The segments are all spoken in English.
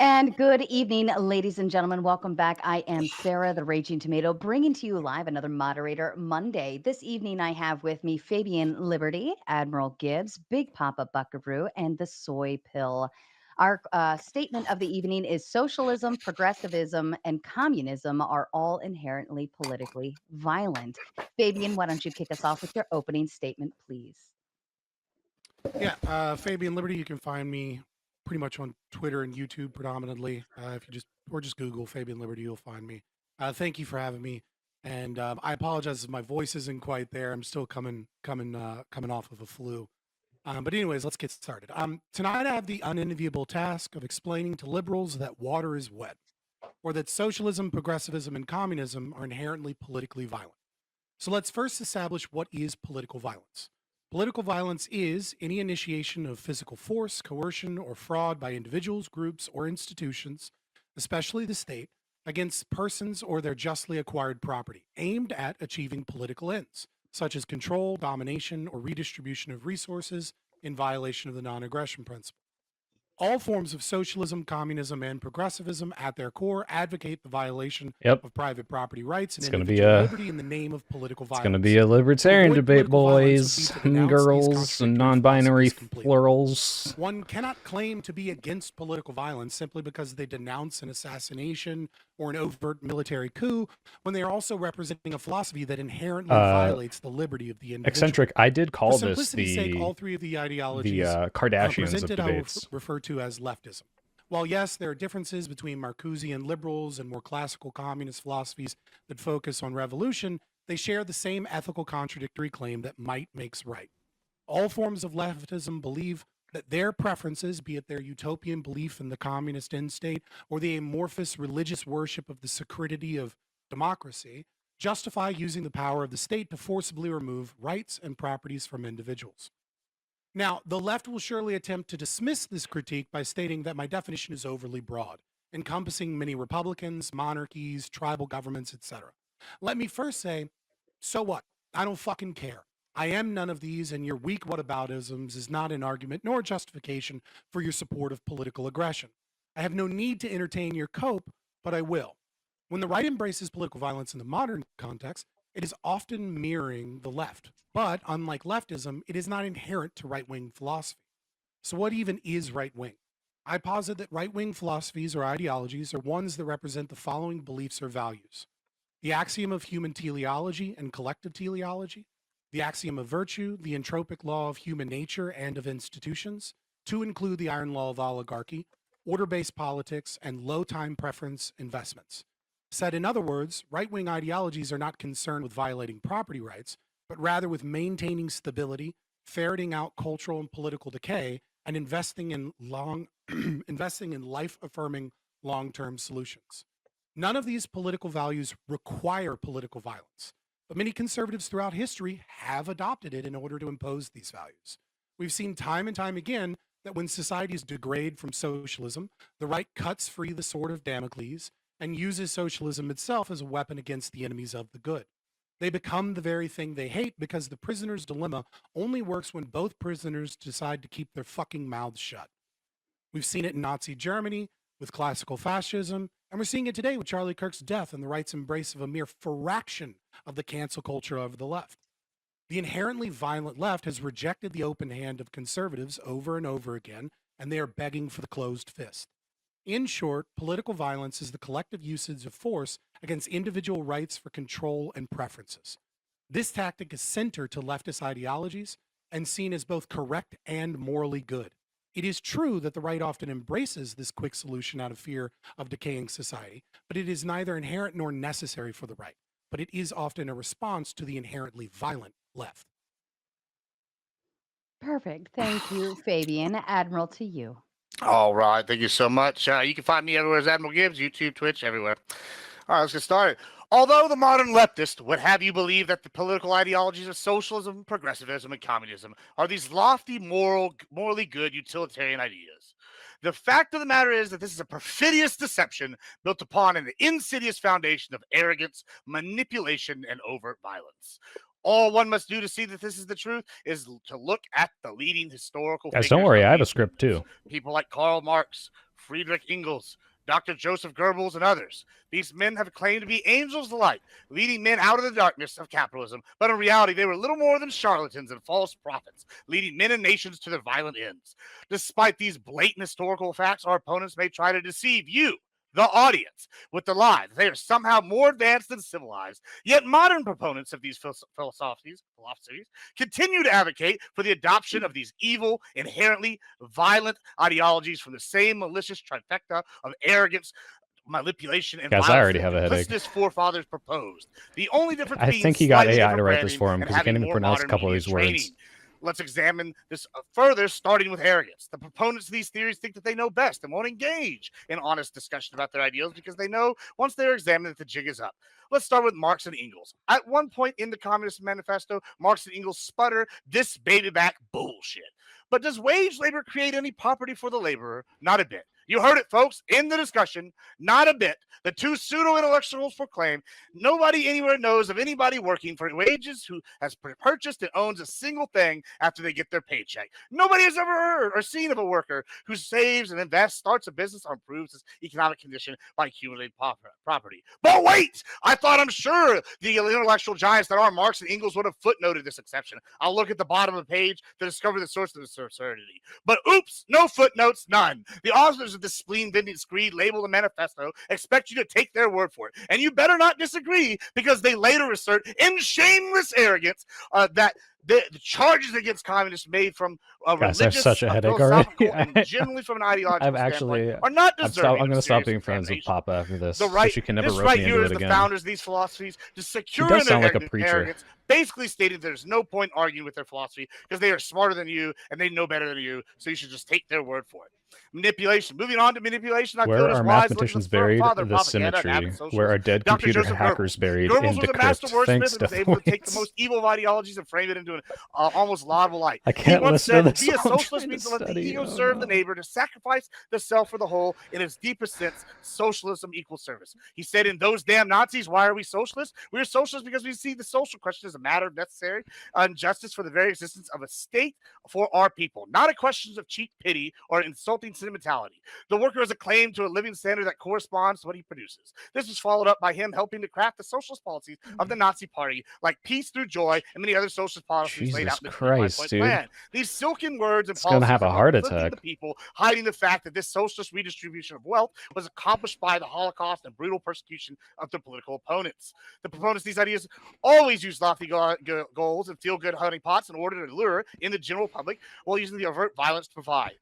And good evening, ladies and gentlemen. Welcome back. I am Sarah, the Raging Tomato, bringing to you live another Moderator Monday. This evening, I have with me Fabian Liberty, Admiral Gibbs, Big Papa Buckaroo, and the Soy Pill. Our statement of the evening is socialism, progressivism, and communism are all inherently politically violent. Fabian, why don't you kick us off with your opening statement, please? Fabian Liberty, you can find me pretty much on Twitter and YouTube predominantly. If you just Google Fabian Liberty, you'll find me. Thank you for having me, and I apologize if my voice isn't quite there. I'm still coming off of a flu. But anyways, let's get started. Tonight I have the unenviable task of explaining to liberals that water is wet, or that socialism, progressivism, and communism are inherently politically violent. So let's first establish what is political violence. Political violence is any initiation of physical force, coercion, or fraud by individuals, groups, or institutions, especially the state, against persons or their justly acquired property, aimed at achieving political ends, such as control, domination, or redistribution of resources in violation of the non-aggression principle. All forms of socialism, communism, and progressivism at their core advocate the violation of private property rights and individual liberty in the name of political violence. It's going to be a libertarian debate, boys and girls and non-binary plurals. One cannot claim to be against political violence simply because they denounce an assassination or an overt military coup when they are also representing a philosophy that inherently violates the liberty of the individual. Eccentric, I did call For this simplicity's sake, all three of the ideologies Kardashians presented of debates. I refer to as leftism. While yes, there are differences between Marcusian liberals and more classical communist philosophies that focus on revolution, they share the same ethical contradictory claim that might makes right. All forms of leftism believe that their preferences, be it their utopian belief in the communist end state or the amorphous religious worship of the sacredity of democracy, justify using the power of the state to forcibly remove rights and properties from individuals. Now, the left will surely attempt to dismiss this critique by stating that my definition is overly broad, encompassing many republicans, monarchies, tribal governments, etc. Let me first say, so what? I don't fucking care. I am none of these, and your weak whataboutisms is not an argument nor justification for your support of political aggression. I have no need to entertain your cope, but I will. When the right embraces political violence in the modern context, it is often mirroring the left. But unlike leftism, it is not inherent to right-wing philosophy. So what even is right-wing? I posit that right-wing philosophies or ideologies are ones that represent the following beliefs or values: the axiom of human teleology and collective teleology, the axiom of virtue, the entropic law of human nature and of institutions, to include the iron law of oligarchy, order-based politics, and low time preference investments. Said in other words, right-wing ideologies are not concerned with violating property rights, but rather with maintaining stability, ferreting out cultural and political decay, and investing in life-affirming long-term solutions. None of these political values require political violence, but many conservatives throughout history have adopted it in order to impose these values. We've seen time and time again that when societies degrade from socialism, the right cuts free the sword of Damocles and uses socialism itself as a weapon against the enemies of the good. They become the very thing they hate because the prisoner's dilemma only works when both prisoners decide to keep their fucking mouths shut. We've seen it in Nazi Germany with classical fascism, and we're seeing it today with Charlie Kirk's death and the right's embrace of a mere fraction of the cancel culture of the left. The inherently violent left has rejected the open hand of conservatives over and over again, and they are begging for the closed fist. In short, political violence is the collective usage of force against individual rights for control and preferences. This tactic is centered to leftist ideologies and seen as both correct and morally good. It is true that the right often embraces this quick solution out of fear of decaying society, but it is neither inherent nor necessary for the right, but it is often a response to the inherently violent left. Perfect. Thank you, Fabian. Admiral, to you. All right. Thank you so much. You can find me everywhere as Admiral Gibbs, YouTube, Twitch, everywhere. All right, let's get started. Although the modern leftist would have you believe that the political ideologies of socialism, progressivism, and communism are these lofty, morally good utilitarian ideas, the fact of the matter is that this is a perfidious deception built upon an insidious foundation of arrogance, manipulation, and overt violence. All one must do to see that this is the truth is to look at the leading historical Guys, figures. don't worry, I have a script too. People like Karl Marx, Friedrich Engels, Dr. Joseph Goebbels, and others. These men have claimed to be angels of the light, leading men out of the darkness of capitalism, but in reality, they were little more than charlatans and false prophets, leading men and nations to their violent ends. Despite these blatant historical facts, our opponents may try to deceive you, the audience, with the lie that they are somehow more advanced and civilized. Yet modern proponents of these philosophies continue to advocate for the adoption of these evil, inherently violent ideologies from the same malicious trifecta of arrogance, manipulation, and Guys, I violence already have a that headache. duplicitous forefathers proposed. The only difference I being think he got slightly AI different to write this branding for him and because he can't having even more pronounce a modern couple of media these words. training. Let's examine this further, starting with arrogance. The proponents of these theories think that they know best and won't engage in honest discussion about their ideals because they know once they're examined that the jig is up. Let's start with Marx and Engels. At one point in the Communist Manifesto, Marx and Engels sputter this baby back bullshit. But does wage labor create any property for the laborer? Not a bit. You heard it, folks, in the discussion. Not a bit. The two pseudo-intellectuals proclaim nobody anywhere knows of anybody working for wages who has purchased and owns a single thing after they get their paycheck. Nobody has ever heard or seen of a worker who saves and invests, starts a business, or improves his economic condition by accumulating property. But wait! I'm sure the intellectual giants that are Marx and Engels would have footnoted this exception. I'll look at the bottom of the page to discover the source of this absurdity. But oops, no footnotes, none. The authors of this spleen-bending screed labeled the manifesto expect you to take their word for it. And you better not disagree, because they later assert in shameless arrogance that the charges against communists made from a Guys, I have religious, such a headache already. philosophical, and generally from an ideological standpoint are not deserving I'm going of to stop serious being friends with examination. Papa after this, The so right, she can never this rope right me here into is it the again. founders of these philosophies to secure does their sound like a preacher. arrogance, basically stated there's no point arguing with their philosophy because they are smarter than you and they know better than you, so you should just take their word for it. Manipulation. Moving on to manipulation, I feel Where it is are wise mathematicans looking at buried? father The propaganda and avid symmetry. socialist, Where are dead Dr. computer Joseph hackers Goebbels. buried? Goebbels In was a master Decrypt. Thanks, wordsmith and was able to take the Deathwaits. most evil of ideologies and frame it into an almost laudable light. I He can't once listen to said, this. "Be a I'm socialist trying to means to let the study. ego Oh, serve the no. neighbor, to sacrifice the self for the whole. In its deepest sense, socialism equals service." He said, "In those damn Nazis, why are we socialists? We are socialists because we see the social question as a matter of necessary injustice for the very existence of a state for our people, not a question of cheap pity or insulting sentimentality. The worker has a claim to a living standard that corresponds to what he produces." This was followed up by him helping to craft the socialist policies of the Nazi Party, like peace through joy and many other socialist policies laid out Jesus in the Christ, 25-point dude. plan. These silken words and It's gonna policies have a are heart conflicting attack. the people, hiding the fact that this socialist redistribution of wealth was accomplished by the Holocaust and brutal persecution of their political opponents. The proponents of these ideas always use lofty goals and feel-good honeypots in order to lure in the general public while using the overt violence to provide.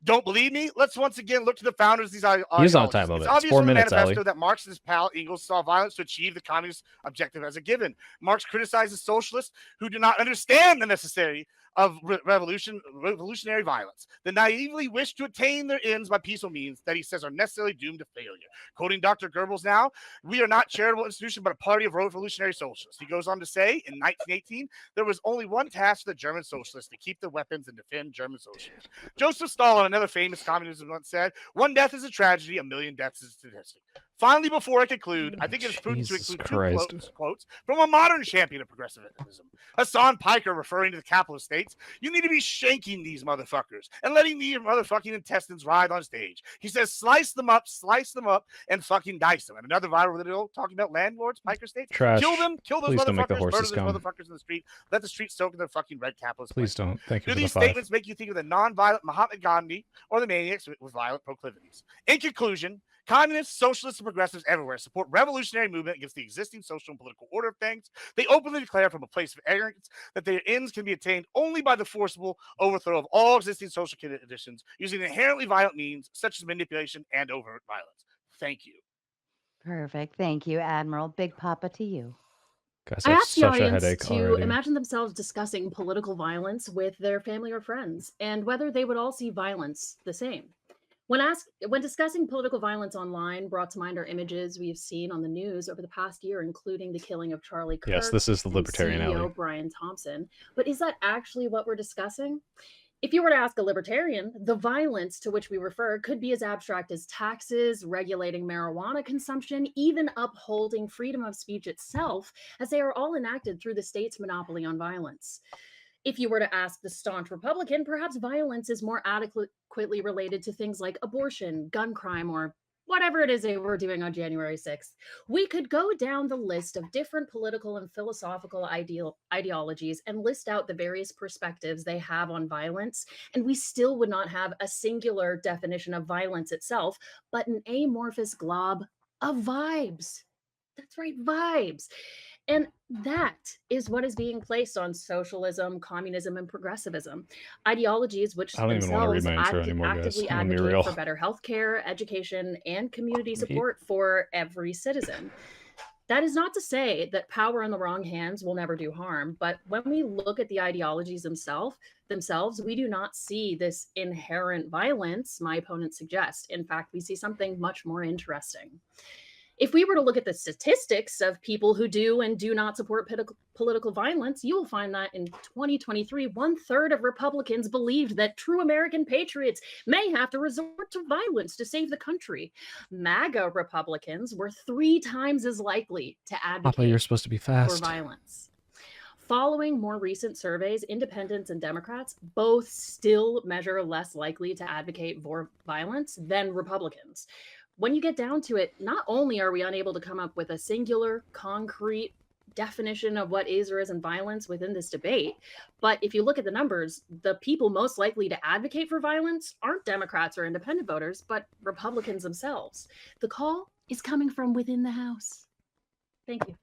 Don't believe me? Let's once again look to the founders of these ideologies. He's on time limit. It's It's obvious 4 from the minutes, manifesto Ali. that Marx and his pal Engels saw violence to achieve the communist objective as a given. Marx criticizes socialists who do not understand the necessity of revolutionary violence. They naively wish to attain their ends by peaceful means that he says are necessarily doomed to failure. Quoting Dr. Goebbels now, "We are not a charitable institution, but a party of revolutionary socialists." He goes on to say, in 1918, there was only one task for the German socialists: to keep their weapons and defend German socialism. Joseph Stalin, another famous communist, once said, "One death is a tragedy, a million deaths is a statistic." Finally, before I conclude, I think it is prudent to Jesus include two Christ. quotes from a modern champion of progressivism. Hassan Piker, referring to the capitalist states, "You need to be shanking these motherfuckers and letting the motherfucking intestines ride on stage." He says, slice them up, and fucking dice them." And another viral video talking about landlords, Piker states, Trash. "Kill them, kill those Please don't make the motherfuckers, murder horses those come. motherfuckers in the street, let the streets soak in their fucking red capitalist Please plan." don't. Thank you Do for the these 5. statements make you think of the non-violent Mahatma Gandhi or the maniacs with violent proclivities? In conclusion, communists, socialists, and progressives everywhere support revolutionary movement against the existing social and political order of things. They openly declare from a place of arrogance that their ends can be attained only by the forcible overthrow of all existing social conditions using inherently violent means such as manipulation and overt violence. Thank you. Perfect. Thank you, Admiral. Big Papa to you. Guys, I I have asked the such a audience headache to already. imagine themselves discussing political violence with their family or friends and whether they would all see violence the same. When discussing political violence online, brought to mind are images we've seen on the news over the past year, including the killing of Charlie Kirk Yes, this is the and Libertarian CEO alley. Brian Thompson. But is that actually what we're discussing? If you were to ask a libertarian, the violence to which we refer could be as abstract as taxes, regulating marijuana consumption, even upholding freedom of speech itself, as they are all enacted through the state's monopoly on violence. If you were to ask the staunch Republican, perhaps violence is more adequately related to things like abortion, gun crime, or whatever it is they were doing on January 6th. We could go down the list of different political and philosophical ideologies and list out the various perspectives they have on violence, and we still would not have a singular definition of violence itself, but an amorphous glob of vibes. That's right, vibes. And that is what is being placed on socialism, communism, and progressivism. Ideologies which I don't even want to read themselves my intro anymore, guys. actively I'm gonna be advocate real. for better healthcare, education, and community support for every citizen. That is not to say that power in the wrong hands will never do harm, but when we look at the ideologies themselves, we do not see this inherent violence my opponents suggest. In fact, we see something much more interesting. If we were to look at the statistics of people who do and do not support political violence, you will find that in 2023, 1/3 of Republicans believed that true American patriots may have to resort to violence to save the country. MAGA Republicans were 3 times as likely to Papa, advocate you're supposed to be for fast. violence. Following more recent surveys, independents and Democrats both still measure less likely to advocate for violence than Republicans. When you get down to it, not only are we unable to come up with a singular, concrete definition of what is or isn't violence within this debate, but if you look at the numbers, the people most likely to advocate for violence aren't Democrats or independent voters, but Republicans themselves. The call is coming from within the House. Thank you.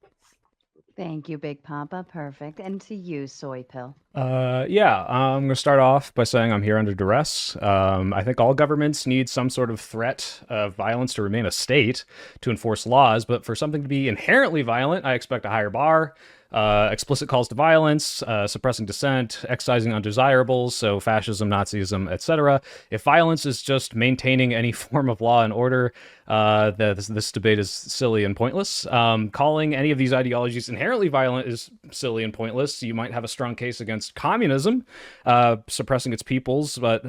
Thank you, Big Papa. Perfect. And to you, Soy Pill. Yeah, I'm going to start off by saying I'm here under duress. I think all governments need some sort of threat of violence to remain a state to enforce laws, but for something to be inherently violent, I expect a higher bar. Explicit calls to violence, suppressing dissent, excising undesirables, so fascism, Nazism, etc. If violence is just maintaining any form of law and order, this debate is silly and pointless. Calling any of these ideologies inherently violent is silly and pointless. You might have a strong case against communism, suppressing its peoples, but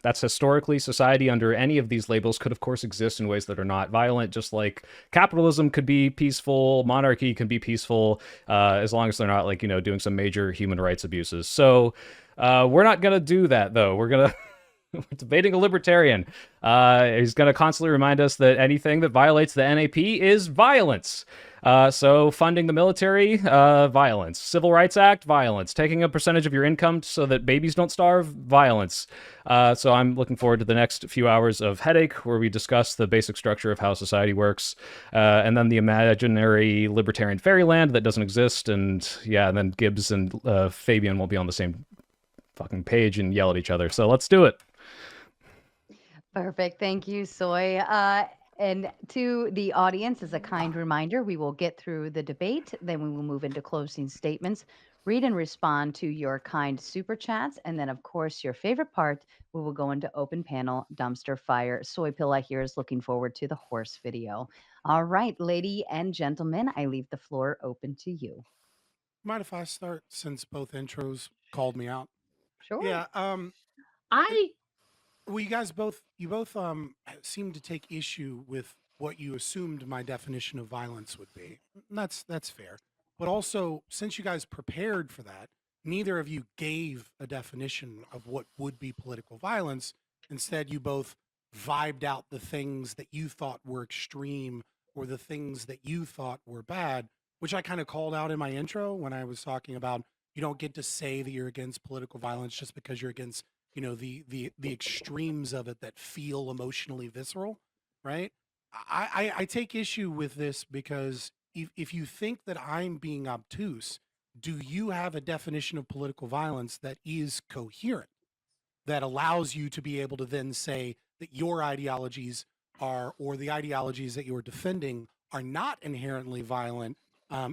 that's historically society under any of these labels could of course exist in ways that are not violent, just like capitalism could be peaceful, monarchy can be peaceful, as long as they're not doing some major human rights abuses. So we're not gonna do that though. We're gonna we're debating a libertarian. He's gonna constantly remind us that anything that violates the NAP is violence. So funding the military, violence. Civil Rights Act, violence. Taking a percentage of your income so that babies don't starve, violence. So I'm looking forward to the next few hours of headache where we discuss the basic structure of how society works, and then the imaginary libertarian fairyland that doesn't exist, and then Gibbs and Fabian won't be on the same fucking page and yell at each other. So let's do it. Perfect. Thank you, Soy. And to the audience, as a kind reminder, we will get through the debate, then we will move into closing statements, read and respond to your kind super chats, and then, of course, your favorite part, we will go into open panel dumpster fire. Soy Pilla here is looking forward to the horse video. All right, lady and gentlemen, I leave the floor open to you. Mind if I start since both intros called me out? Sure. Yeah. Well, you both seem to take issue with what you assumed my definition of violence would be. That's fair. But also, since you guys prepared for that, neither of you gave a definition of what would be political violence. Instead, you both vibed out the things that you thought were extreme or the things that you thought were bad, which I kind of called out in my intro when I was talking about you don't get to say that you're against political violence just because you're against the extremes of it that feel emotionally visceral, right? I take issue with this because if you think that I'm being obtuse, do you have a definition of political violence that is coherent, that allows you to be able to then say that your ideologies are, or the ideologies that you're defending are not inherently violent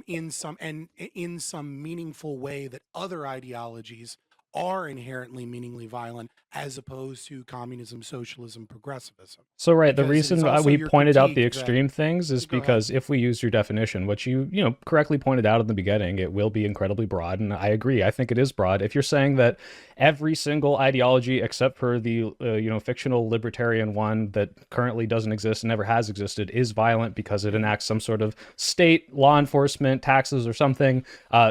in some meaningful way that other ideologies are inherently meaningly violent as opposed to communism, socialism, progressivism. So, right, the Because it is reason also we your pointed out the critique that extreme things is go ahead. because if we use your definition, which you correctly pointed out in the beginning, it will be incredibly broad, and I agree. I think it is broad. If you're saying that every single ideology except for the fictional libertarian one that currently doesn't exist and never has existed is violent because it enacts some sort of state law enforcement, taxes, or something,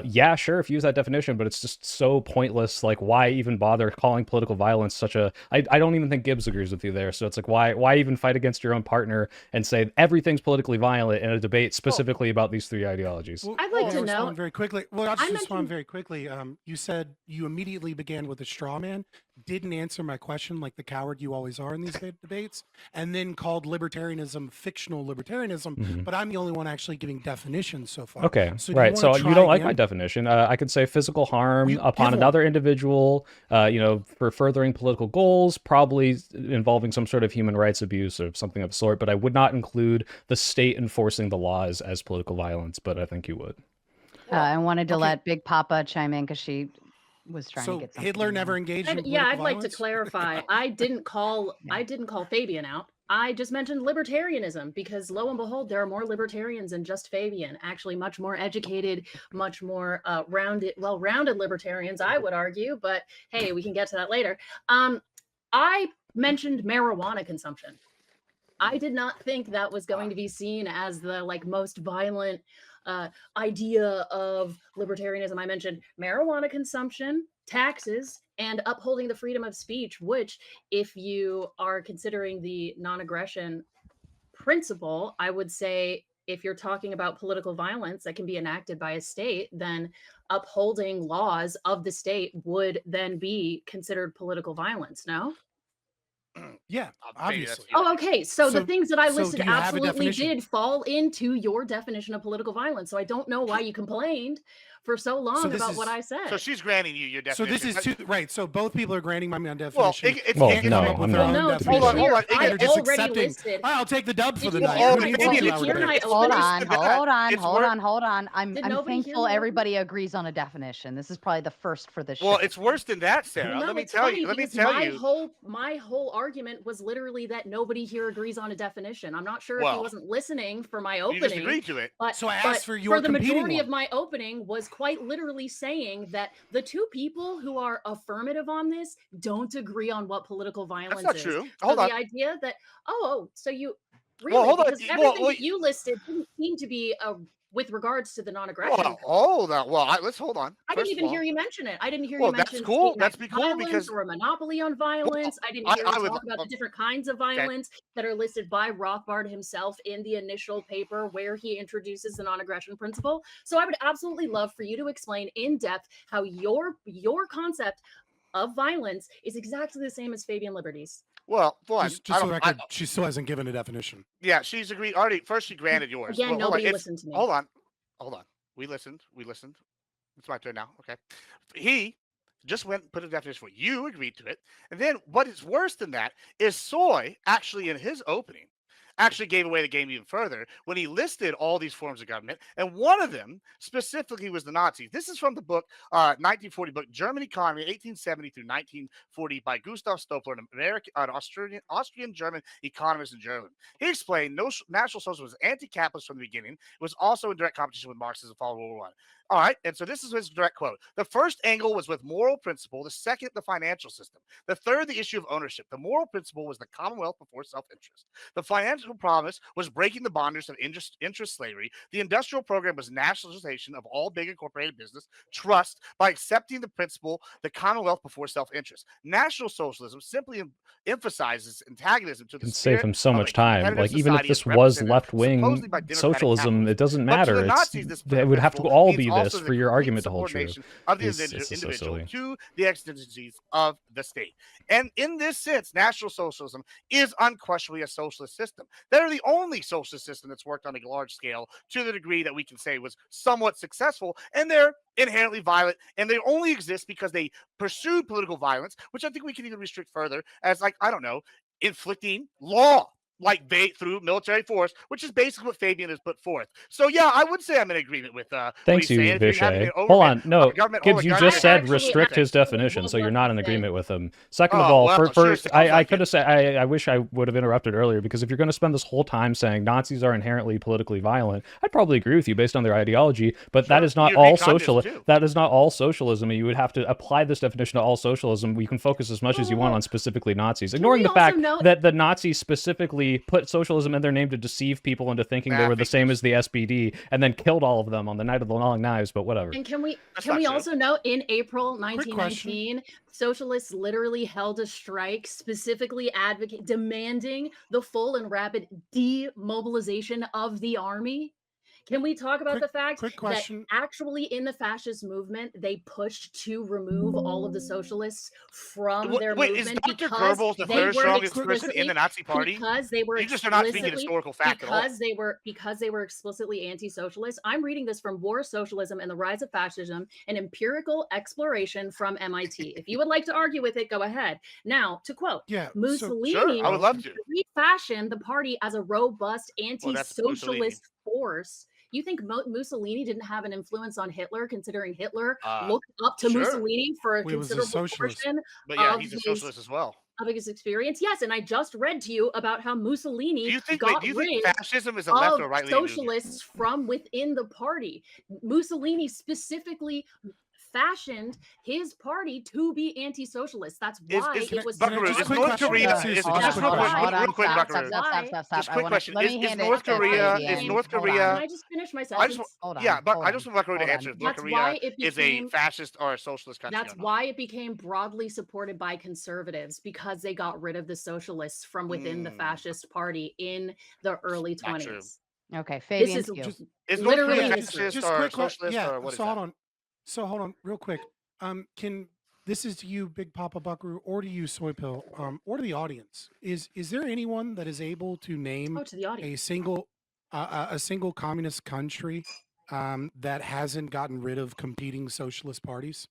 yeah, sure, if you use that definition, but it's just so pointless. Like, why even bother calling political violence such a... I don't even think Gibbs agrees with you there. So it's like, why even fight against your own partner and say everything's politically violent in a debate specifically about these three ideologies? Well, I'd like I'll to know. respond very quickly. Well, I'll just I respond mentioned very quickly. You said you immediately began with a straw man, didn't answer my question like the coward you always are in these debates, and then called libertarianism fictional libertarianism. Mhm. But I'm the only one actually giving definitions so far. Okay, So do you right. want So to you try don't like my again? definition. I could say physical harm You upon give one. another individual, for furthering political goals, probably involving some sort of human rights abuse or something of the sort, but I would not include the state enforcing the laws as political violence, but I think you would. I wanted to Okay. let Big Papa chime in because she was trying to So get something Hitler in never there. engaged in Yeah, political I'd like to violence? clarify. I didn't call Yeah. Fabian out. I just mentioned libertarianism because lo and behold, there are more libertarians than just Fabian. Actually, much more educated, much more well-rounded libertarians, I would argue. But hey, we can get to that later. I mentioned marijuana consumption. I did not think that was going to be seen as the most violent idea of libertarianism. I mentioned marijuana consumption, taxes, and upholding the freedom of speech, which, if you are considering the non-aggression principle, I would say if you're talking about political violence that can be enacted by a state, then upholding laws of the state would then be considered political violence, no? Yeah, Maybe that's obviously. you. Oh, okay. So the things that I So listed do you have a absolutely definition? did fall into your definition of political violence. So I don't know why you complained for so long this about what is- I said. So she's granting you your So definition. this is but- right. So both people are granting my well, definition. it's Well, Can't no, come up with I'm their not. own No, to be definition. Hold on. clear, They're I just already accepting. listed. I'll take the dub for Did the you night. hear Who my- needs did a you 2 hour hear debate? my It's Hold worse on, than that. hold on, It's hold wor- on, hold on. I'm Did nobody hear thankful my opening? everybody agrees on a definition. This is probably the first for this Well, show. it's worse than that, Sarah. No, Let me it's tell funny you. Let me because tell my you. whole argument was literally that nobody here agrees on a definition. I'm not sure if he Well, wasn't listening for my You just opening, agreed to it. but So I asked for your the competing majority of one. my opening was quite literally saying that the two people who are affirmative on this don't agree on what political violence That's not is. true. So Hold on. the idea that so you Well, really hold on. because Well, everything well, that you listed didn't seem to be with regards to the non-aggression. Well, hold on. Well, let's hold on. I didn't First even of all, hear you mention it. I didn't hear Well, you that's mention cool. state That's enacted cool violence because or a monopoly on violence. I didn't hear I you would. talk about the different kinds of violence that are listed by Rothbard himself in the initial paper where he introduces the non-aggression principle. So I would absolutely love for you to explain in depth how your concept of violence is exactly the same as Fabian Liberty's. Well, one. Just I for the don't. record, she still hasn't given a definition. Yeah, she's agreed already. First, she granted yours. Again, Well, hold on. nobody listened to me. Hold on. Hold on. We listened. It's my turn now. Okay. He just went and put a definition for it. You agreed to it. And then what is worse than that is Soy actually in his opening actually gave away the game even further when he listed all these forms of government. And one of them specifically was the Nazis. This is from the book, 1940 book, German Economy, 1870 through 1940 by Gustav Stopler, an Austrian-German economist in German. He explained National Socialism was anti-capitalist from the beginning. It was also in direct competition with Marxism following World War I. All right, and so this is his direct quote. The first angle was with moral principle. The second, the financial system. The third, the issue of ownership. The moral principle was the commonwealth before self-interest. The financial promise was breaking the bondage of interest slavery. The industrial program was nationalization of all big incorporated business, trust, by accepting the principle, the commonwealth before self-interest. National Socialism simply emphasizes antagonism to the Can save spirit him so of a much time. competitive Like, even if society this as was represented left-wing supposedly by democratic socialism, capitalism. it doesn't But to matter. the Nazis, this It would have to principle all means be also this the for your complete argument to hold true. subordination of the It's just so individual silly. to the exigencies of the state. And in this sense, National Socialism is unquestionably a socialist system. They're the only socialist system that's worked on a large scale to the degree that we can say was somewhat successful, and they're inherently violent, and they only exist because they pursued political violence, which I think we can even restrict further as, like, I don't know, inflicting law like through military force, which is basically what Fabian has put forth. So yeah, I would say I'm in agreement with what Thanks, he's you, saying. If you're having Vishay. an Hold on. No, government Gibbs, you oligarchy, just said actually restrict his definition, would so you're love not to in say- agreement with him. Second Oh, of all, well, sure first, sounds I like could it. have said, I wish I would have interrupted earlier, because if you're going to spend this whole time saying Nazis are inherently politically violent, I'd probably agree with you based on their ideology, but that Sure. is not You'd agree all communism, socialism. too. That is not all socialism, and you would have to apply this definition to all socialism. We can focus as much as you want on specifically Nazis, ignoring we the also fact note- that the Nazis specifically put socialism in their name to deceive people into thinking they Nah, were the fake same news. as the SPD, and then killed all of them on the night of the long knives, but whatever. And can we That's can not we true. also note in April question. 1919, socialists literally held a strike specifically demanding the full and rapid demobilization of the army? Can we talk about the fact quick that question. actually in the fascist movement they pushed to remove all of the socialists from their Wait, is movement Dr. because Goebbels the they third were strongest person explicitly in the Nazi party? because they were You just are not speaking explicitly historical fact at all. because they were explicitly anti-socialist. I'm reading this from War, Socialism, and the Rise of Fascism, an empirical exploration from MIT. If you would like to argue with it, go ahead. Now, to quote, Yeah. So, Mussolini Sure, I would love to. refashioned the party as a robust Well, that's Mussolini. anti-socialist force. You think Mussolini didn't have an influence on Hitler, considering Hitler looked up to sure. Mussolini for a Well, he was a considerable socialist. portion But yeah, of he's a his socialist as well. of his experience? Yes, and I just read to you about how Mussolini Do you think got think rid fascism is a left of or right leaning socialists from within the party. Mussolini specifically fashioned his party to be anti-socialist. That's why it was Buckaroo, Just is quick North question. Korea? Just Is hold just on, real hold quick, on, real quick, stop, Buckaroo. stop. Just quick question: let Is me hand it North to Korea? Fabian. Is North Can Korea? I just finish my I sentence? just Hold on, yeah, but hold I just want Buckaroo to Hold answer. on. If North That's Korea why it is a became- fascist or a socialist country. That's or not. why it became broadly supported by conservatives, because they got rid of the socialists from within the fascist party in the early Not true. 20s. Okay, This Fabian. is Just- Is North literally Korea history. fascist Just or quick socialist yeah. or what is So that? hold on, real quick. This is to you, Big Papa Buckaroo, or to you, Soy Pill, or to the audience. Is there anyone that is able to name Oh, to the audience. a single communist country that hasn't gotten rid of competing socialist parties?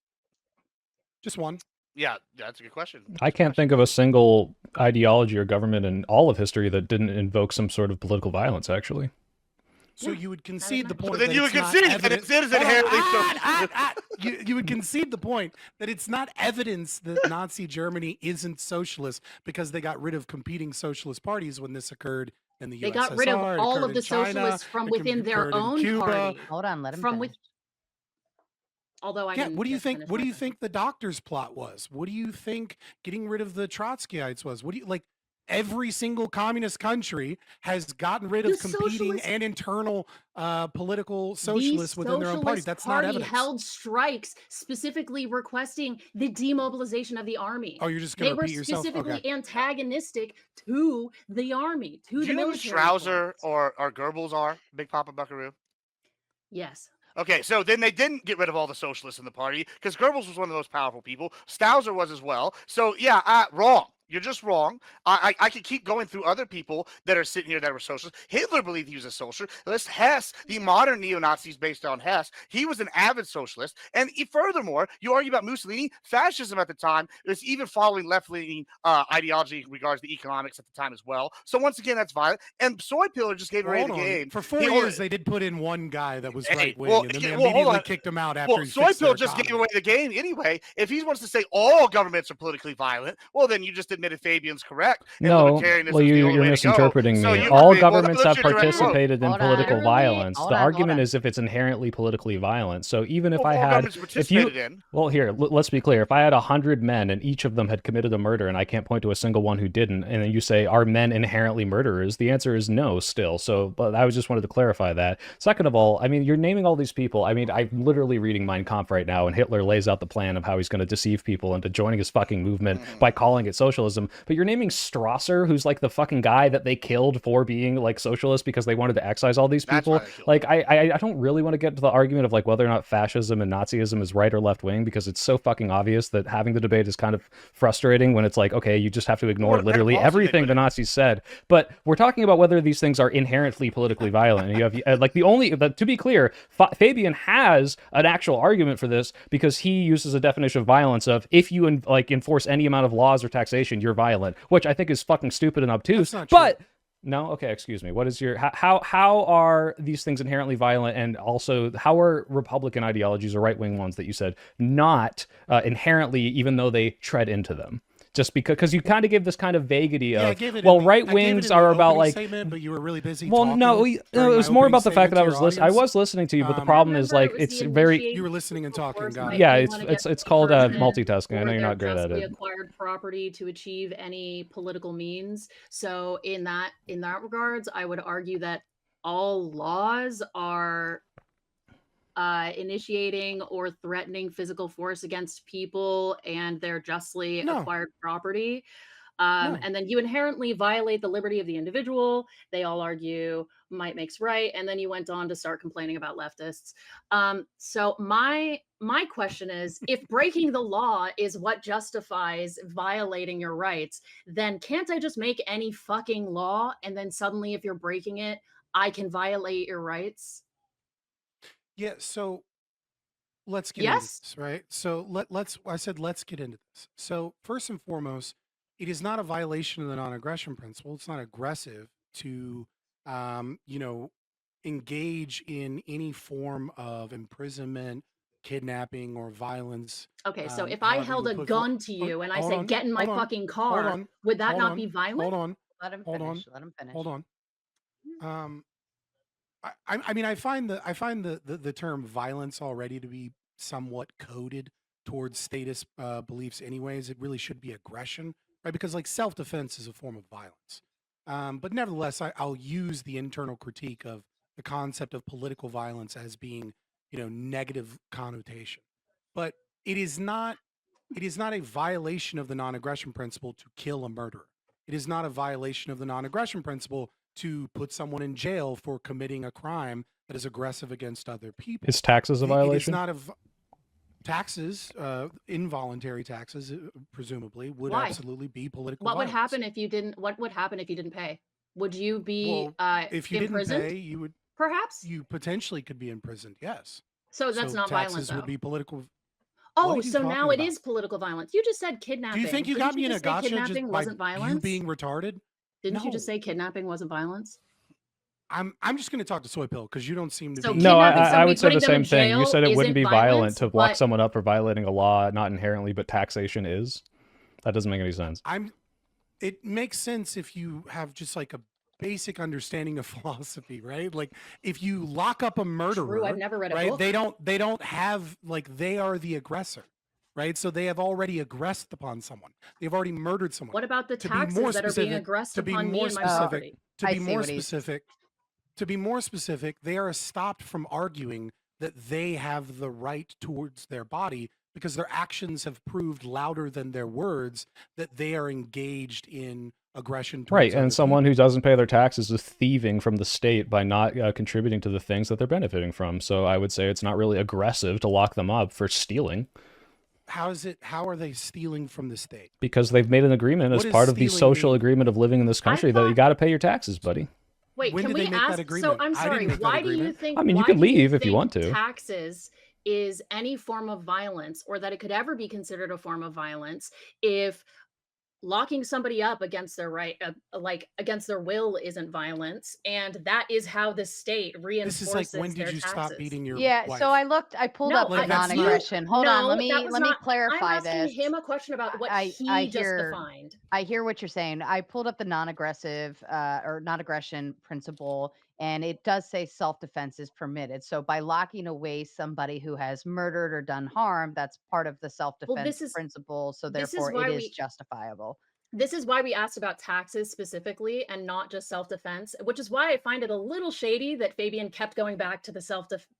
Just one. Yeah, that's a good question. I can't think of a single ideology or government in all of history that didn't invoke some sort of political violence, actually. So Yeah, you would concede the nice. point. Well, then that you it's would not concede that evidence- it is Hold on, inherently you would concede the point that it's not evidence that Nazi Germany isn't socialist because they got rid of competing socialist parties when this occurred in the They USSR. got rid of it all occurred of in the China, socialists from it within their occurred in own Cuba. party. Hold on, let him From finish. with, although I Yeah, didn't what do you just think? finish What do my you sentence. think the doctor's plot was? What do you think getting rid of the Trotskyites was? What do you like? Every single communist country has gotten rid of The competing socialist- and internal political The socialists within their own party. Socialist That's not Party evidence. held strikes specifically requesting the demobilization of the army. Oh, you're just They going to were repeat yourself? specifically Okay. antagonistic to the army, to Do the you know who military. Strauser force. or Goebbels are? Big Papa Buckaroo. Yes. Okay, so then they didn't get rid of all the socialists in the party because Goebbels was one of the most powerful people. Stauser was as well. So yeah, wrong. You're just wrong. I could keep going through other people that are sitting here that were socialists. Hitler believed he was a socialist. Let's Hess, the modern neo-Nazis based on Hess, he was an avid socialist. And furthermore, you argue about Mussolini, fascism at the time was even following left-leaning ideology in regards to economics at the time as well. So once again, that's violent. And Soy Pillar just gave away Hold the on. game. For 4 He- years, they did put in one guy that was Hey, right wing, well, and then yeah, they well, hold immediately on. kicked him out after Well, he Soy fixed Pill their just gave economy. away the game anyway. If he wants to say all governments are politically violent, well, then you just admitted Fabian's correct. And No, libertarianism well, is the you're only way to go. misinterpreting So me. you All agree- well, governments have that's your direct quote. participated in Hold on. political Literally, violence. hold The on, hold argument on. is if it's inherently politically violent. So even if Well, I all had, governments if you, participated in. well, here, let's be clear. If I had 100 men and each of them had committed a murder and I can't point to a single one who didn't, and then you say, are men inherently murderers? The answer is no still. So, but I just wanted to clarify that. Second of all, I mean, you're naming all these people. I mean, I'm literally reading Mein Kampf right now, and Hitler lays out the plan of how he's going to deceive people into joining his fucking movement by calling it socialism. But you're naming Strasser, who's like the fucking guy that they killed for being like socialist because they wanted to excise all these That's people. why they killed Like, I don't really want to get into the argument of like whether or not fascism and Nazism is right or left wing, because it's so fucking obvious that having the debate is kind of frustrating when it's like, okay, you just have to ignore Well, literally also everything the Nazis said. But we're talking about whether these things are inherently politically violent. And you have like the only, but to be clear, Fabian has an actual argument for this because he uses a definition of violence of if you like enforce any amount of laws or taxation, you're violent, which I think is fucking stupid and obtuse. That's not true. But No? Okay, excuse me. What is your how are these things inherently violent, and also how are Republican ideologies or right-wing ones that you said not inherently, even though they tread into them? Just because you kind of give this kind of vaguity Yeah, I of, gave it well, in the right I gave it wings in the are about opening like, statement, but you were really busy well, no, talking it during my was more opening about the fact statement that I to your was listening. I audience. was listening to you, but the Um, problem is Remember, it like was it's the very You initiation were of listening and physical talking. force Got by it. yeah, anyone against it's a called person multitasking. I or know you're their not great at justly it. acquired property to achieve any political means. So in that regards, I would argue that all laws are initiating or threatening physical force against people and their justly No, acquired property. no. And then you inherently violate the liberty of the individual. They all argue might makes right, and then you went on to start complaining about leftists. So my question is, if breaking the law is what justifies violating your rights, then can't I just make any fucking law, and then suddenly, if you're breaking it, I can violate your rights? Yeah, so let's get into Yes. this, right? So I said let's get into this. So first and foremost, it is not a violation of the non-aggression principle. It's not aggressive to you know, engage in any form of imprisonment, kidnapping, or violence. Okay, so if I However you held would a put for gun to you and I hold say, on, "Get in my hold on, fucking hold car," on, would that hold not on, be violent? hold on, Let him hold finish. on, Let him hold finish. on. Um, I mean, I find the term violence already to be somewhat coded towards statist beliefs. Anyways, it really should be aggression, right? Because like self defense is a form of violence. But nevertheless, I'll use the internal critique of the concept of political violence as being, you know, negative connotation. But it is not. It is not a violation of the non-aggression principle to kill a murderer. It is not a violation of the non-aggression principle to put someone in jail for committing a crime that is aggressive against other people. Is taxes a It is violation? not taxes, involuntary taxes, presumably, would Why? absolutely be political What would violence. happen if you didn't? What would happen if you didn't pay? Would you be Well, if you didn't imprisoned? pay, Perhaps. you potentially could be imprisoned. Yes. So that's So not violent, taxes would though. be political. What Oh, are you so now talking it about? is political violence. You just said Do you think kidnapping. you got Didn't me you in a just say gotcha just kidnapping by wasn't you violence? being retarded? Didn't you just No. say kidnapping wasn't violence? I'm just going to talk to Soy Pill because you don't seem to So be. No, kidnapping I somebody, would say the putting them in same thing. You jail said it wouldn't isn't be violent violence, to lock but someone up for violating a law, not inherently, but taxation is. That doesn't make any sense. It makes sense if you have just like a basic understanding of philosophy, right? Like if you lock up a true. I've murderer, never read a right? book. They don't have like they are the aggressor, right? So they have already aggressed upon someone. They've already murdered someone. What about the To be more taxes that are being specific, aggressed to be upon me more and my specific, property? to I be see more what he's. specific, to be more specific, they are stopped from arguing that they have the right towards their body because their actions have proved louder than their words that they are engaged in aggression Right, towards and other someone people. who doesn't pay their taxes is thieving from the state by not contributing to the things that they're benefiting from. So I would say it's not really aggressive to lock them up for stealing, How are they stealing from the state? because they've made an agreement as What does part of the stealing social mean? agreement of living in this I country that you thought. got to pay your taxes, buddy. Wait, When can did they we make that ask? So agreement? I'm I didn't sorry. make that Why do you agreement. think? I mean, you Why could do you leave if you think want to. taxes is any form of violence, or that it could ever be considered a form of violence, if locking somebody up against their right, like against their will, isn't violence, and that is how the state This is like, when reinforces did their you stop taxes? beating your Yeah, so wife? I pulled No, up the Like that's not. non-aggression. Hold on, no, that was let me not. I'm clarify asking this. him a question about what I he just hear defined. I hear what you're saying. I pulled up the non-aggressive or non-aggression principle, and it does say self-defense is permitted. So by locking away somebody who has murdered or done harm, that's part of the Well, self-defense principle. So this is therefore, it why is we justifiable. this is why we asked about taxes specifically and not just self-defense, which is why I find it a little shady that Fabian kept going back to the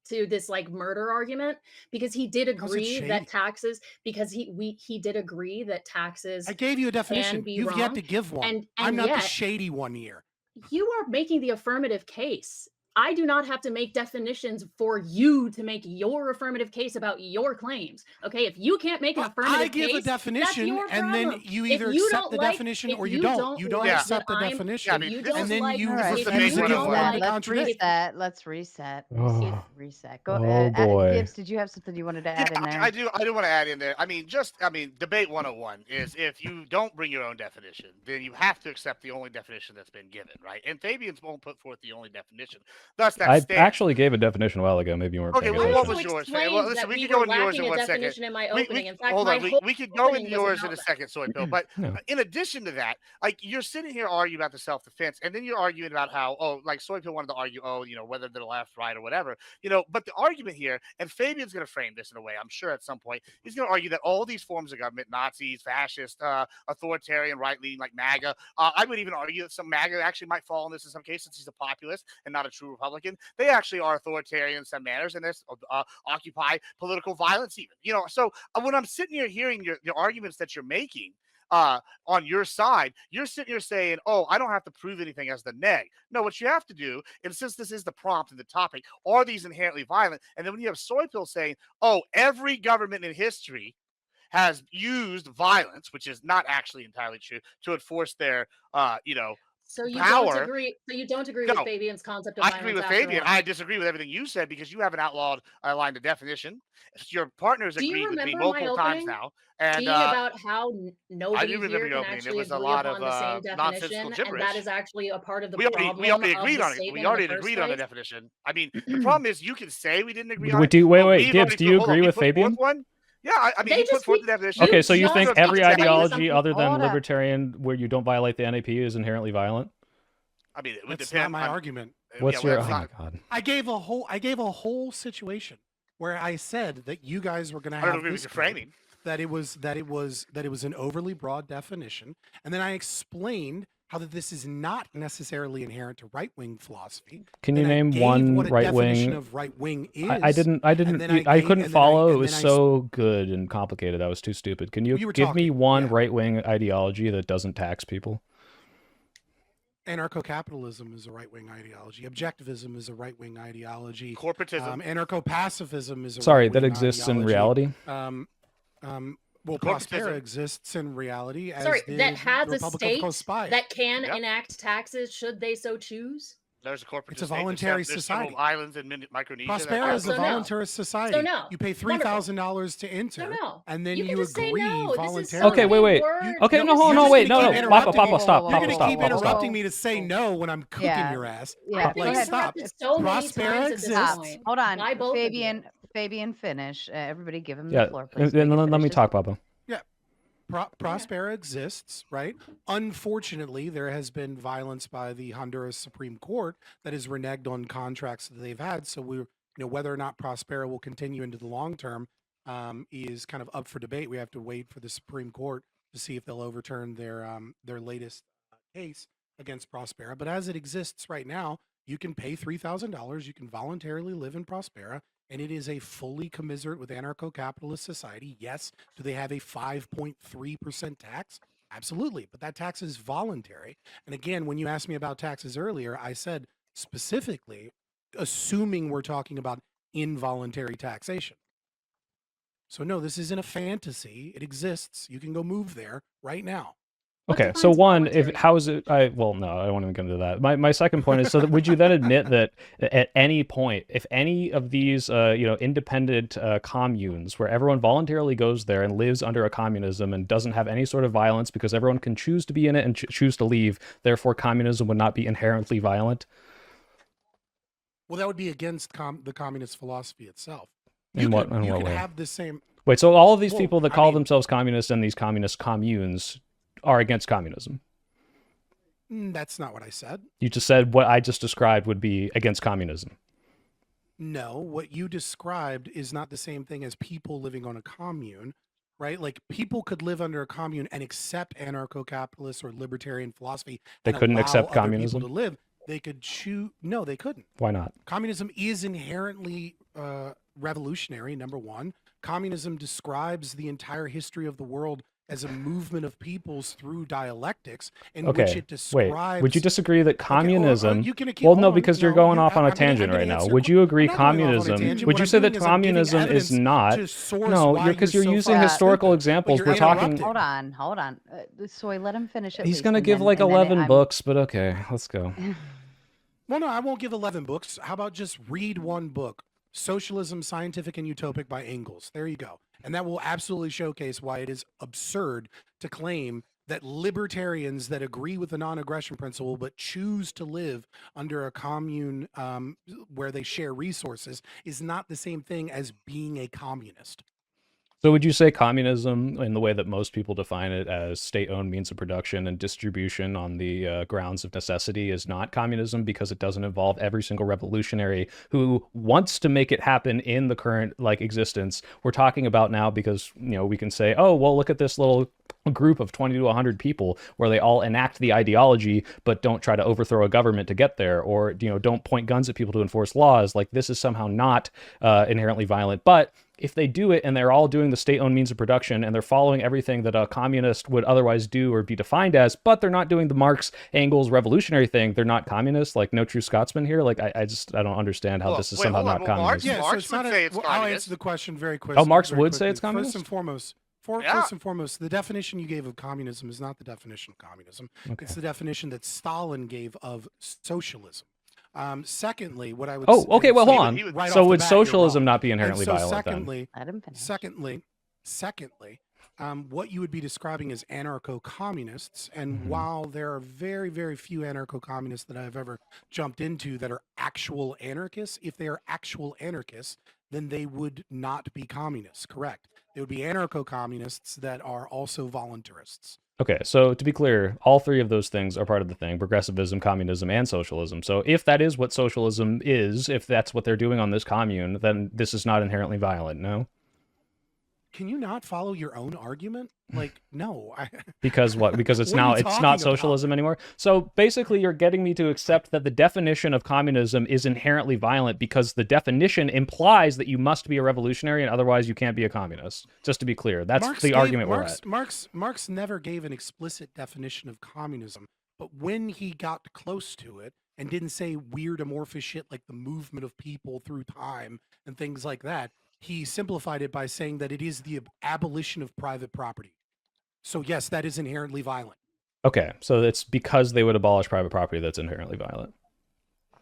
to this like murder argument, because he did How's it agree that shady? taxes, because he did agree that taxes I gave you a can definition. be You've yet wrong, to give one. and I'm not the yet shady one here. you are making the affirmative case. I do not have to make definitions for you to make your affirmative case about your claims. Okay, if you can't make an affirmative I give case, a definition, that's your and then problem. you If either you accept don't the like, definition if or you you don't. don't You don't like accept that the I'm, definition, I if mean, you this don't and then like, you All this right, is if debate you let's don't 101. reset and reset. like, Let's contradict. if reset. Let's reset. Oh, Reset. Go, oh boy. Gibbs. Did you have something you wanted to Yeah, add in there? I do. I do want to add in there. I mean, debate 101 is if you don't bring your own definition, then you have to accept the only definition that's been given, right? And Fabian's won't put forth the only definition. Thus, that I stands. actually gave a definition a while ago. Maybe you weren't Okay, paying well, I what attention. also was yours, Fab? Well, explained listen, that we we could go were into yours in lacking a 1 second. definition in my We opening. In fact, hold my on. whole We could go opening into is yours in about a that. second, Soy Pill. But Yeah. in addition to that, like you're sitting here arguing about the self-defense, and then you're arguing about how, like Soy Pill wanted to argue, whether they're left, right, or whatever, But the argument here, and Fabian's going to frame this in a way, I'm sure at some point, he's going to argue that all these forms of government, Nazis, fascist, authoritarian, right-leaning, like MAGA, I would even argue that some MAGA actually might fall in this in some cases since he's a populist and not a true Republican. They actually are authoritarian in some manners, and this occupy political violence even. So when I'm sitting here hearing the arguments that you're making, on your side, you're sitting here saying, "Oh, I don't have to prove anything as the neg." No, what you have to do, and since this is the prompt and the topic, are these inherently violent? And then when you have Soy Pill saying, "Oh, every government in history has used violence," which is not actually entirely true, to enforce their, So you don't power. agree. So you don't agree with No, Fabian's concept of I agree violence with after Fabian. all. I disagree with everything you said because you haven't outlawed a line of definition. Your partners Do you agreed with me remember my multiple times opening now, and being about how I nobody do remember here your can opening. It actually was a agree lot of upon the same nonsensical definition, and that gibberish. is actually a part of the We problem already of agreed the on it. We statement in the already first agreed on the place? definition. I mean, the problem is you can say we didn't agree on Wait, it, but wait, we've Gibbs, already do you hold on, agree we with put forth Fabian? one. Yeah, I mean, They he put just forth you, the definition. Okay, so you just think I'll every tell you ideology something. other than Hold up. libertarian where you don't violate the NAP is inherently violent? I mean, it would That's not depend my on. argument. What's well, your? that's Oh my not. god. I gave a whole situation where I said that you guys were going to I don't have agree with this your vote, framing. that it was an overly broad definition, and then I explained how that this is not necessarily inherent to right-wing philosophy. Can you Then I name gave one what a right definition wing? of right wing is. I didn't. then I I gave- couldn't and then I- follow. It and was then I so good and complicated. That was too stupid. Can you You were give me talking, one yeah. right wing ideology that doesn't tax people? Anarcho-capitalism is a right-wing ideology. Objectivism is a right-wing ideology. Corporatism. Anarcho-pacifism is a Sorry, right-wing that exists in ideology. reality. Well, Corporatism. Prospera exists in reality as Sorry, did that has the a Republic state of Cospire. that can Yep. enact taxes should they so choose. There's a corporate. It's a state. There's voluntary there's society. several islands in Micronesia. that Prospera have is a So no. voluntary society. So no. You pay $3,000 to enter, So no. and then You you, can just say agree no. This is voluntarily. Okay, so wait, many wait. words. Okay, No, no, you're no, just wait, gonna no, keep no. interrupting Papa, me. stop. You're Papa, going to stop. keep Papa, stop. interrupting me to say no when I'm cooking Yeah. your ass. Yeah, I've been go ahead. Stop. interrupted so many Prospera times at this exists. point. Hold on, By both of you. Fabian, finish. Everybody, give him the Yeah, floor, please. and Fabian, let me finish. talk, Papa. Prospera exists, right? Unfortunately, there has been violence by the Honduras Supreme Court that has reneged on contracts that they've had. So whether or not Prospera will continue into the long term is kind of up for debate. We have to wait for the Supreme Court to see if they'll overturn their latest case against Prospera. But as it exists right now, you can pay $3,000. You can voluntarily live in Prospera. And it is a fully commiserate with anarcho-capitalist society. Yes. Do they have a 5.3% tax? Absolutely. But that tax is voluntary. And again, when you asked me about taxes earlier, I said specifically, assuming we're talking about involuntary taxation. So no, this isn't a fantasy. It exists. You can go move there right now. What Okay, so defines one, voluntary? how is it? Well, no, I don't want to get into that. My second point is, so that, would you then admit that at any point, if any of these, independent communes where everyone voluntarily goes there and lives under a communism and doesn't have any sort of violence because everyone can choose to be in it and choose to leave, therefore communism would not be inherently violent? Well, that would be against the communist philosophy itself. In You what could way? have the same. Wait, so all of these Well, people that I call mean- themselves communists and these communist communes are against communism? That's not what I said. You just said what I just described would be against communism. No, what you described is not the same thing as people living on a commune, right? Like people could live under a commune and accept anarcho-capitalist or libertarian philosophy. They and couldn't allow accept other people communism? to live. They could choose. No, they couldn't. Why not? Communism is inherently revolutionary, number one. Communism describes the entire history of the world as a movement of peoples through dialectics in which Okay, it wait. describes. Would you disagree that Okay, communism? you can accuse. Well, Hold no, on, because you're no, going you. off on a I'm gonna tangent right now. answer. Would you agree I'm not going off on a communism? tangent. Would What you I'm say doing that is I'm giving communism is evidence not? to source No, why because you're you're so using fucking historical stupid. examples. But We're you're talking. interrupting. Hold on. Soy, let him finish at He's least. gonna and give then, like and then 11 I'm. books, but okay, let's go. Well, no, I won't give 11 books. How about just read one book? Socialism, Scientific and Utopic by Engels. There you go. And that will absolutely showcase why it is absurd to claim that libertarians that agree with the non-aggression principle but choose to live under a commune where they share resources is not the same thing as being a communist. So would you say communism, in the way that most people define it as state-owned means of production and distribution on the grounds of necessity, is not communism because it doesn't involve every single revolutionary who wants to make it happen in the current existence we're talking about now? Because we can say, oh well, look at this little group of 20 to 100 people where they all enact the ideology but don't try to overthrow a government to get there, or don't point guns at people to enforce laws. Like, this is somehow not inherently violent. But if they do it and they're all doing the state-owned means of production and they're following everything that a communist would otherwise do or be defined as, but they're not doing the Marx, Engels revolutionary thing, they're not communists. Like, no true Scotsman here. Like, I don't understand how this is somehow not communist. Yeah, Marx so would say it's I'll communist. answer the question very quickly. Oh, Marx would say it's communist? First and foremost, the definition you gave of communism is not the definition of communism. Okay. It's the definition that Stalin gave of socialism. Secondly, what I would Oh, okay, well, hold on. right So off the would bat, socialism you're wrong. not be inherently And so violent then? secondly, Let him finish. secondly, what you would be describing as anarcho-communists, and while there are very, very few anarcho-communists that I've ever jumped into that are actual anarchists, if they are actual anarchists, then they would not be communists, correct? They would be anarcho-communists that are also voluntarists. Okay, so to be clear, all three of those things are part of the thing: progressivism, communism, and socialism. So if that is what socialism is, if that's what they're doing on this commune, then this is not inherently violent, no? Can you not follow your own argument? Like, no. Because what? Because it's What are now you it's talking not about? socialism anymore. So basically, you're getting me to accept that the definition of communism is inherently violent because the definition implies that you must be a revolutionary and otherwise you can't be a communist. Just to be clear, that's the argument we're at. Marx never gave an explicit definition of communism, but when he got close to it and didn't say weird amorphous shit like the movement of people through time and things like that, he simplified it by saying that it is the abolition of private property. So yes, that is inherently violent. Okay, so it's because they would abolish private property that's inherently violent.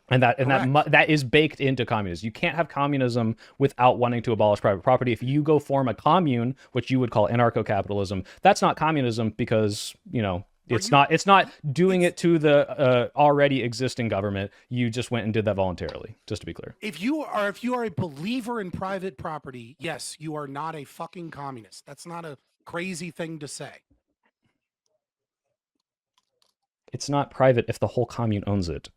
And that is baked into communism. You can't have communism without wanting to abolish private property. If you go form a commune, which you would call anarcho-capitalism, that's not communism because, it's not doing it to the already existing government. You just went and did that voluntarily, just to be clear. If you are a believer in private property, yes, you are not a fucking communist. That's not a crazy thing to say. It's not private if the whole commune owns it.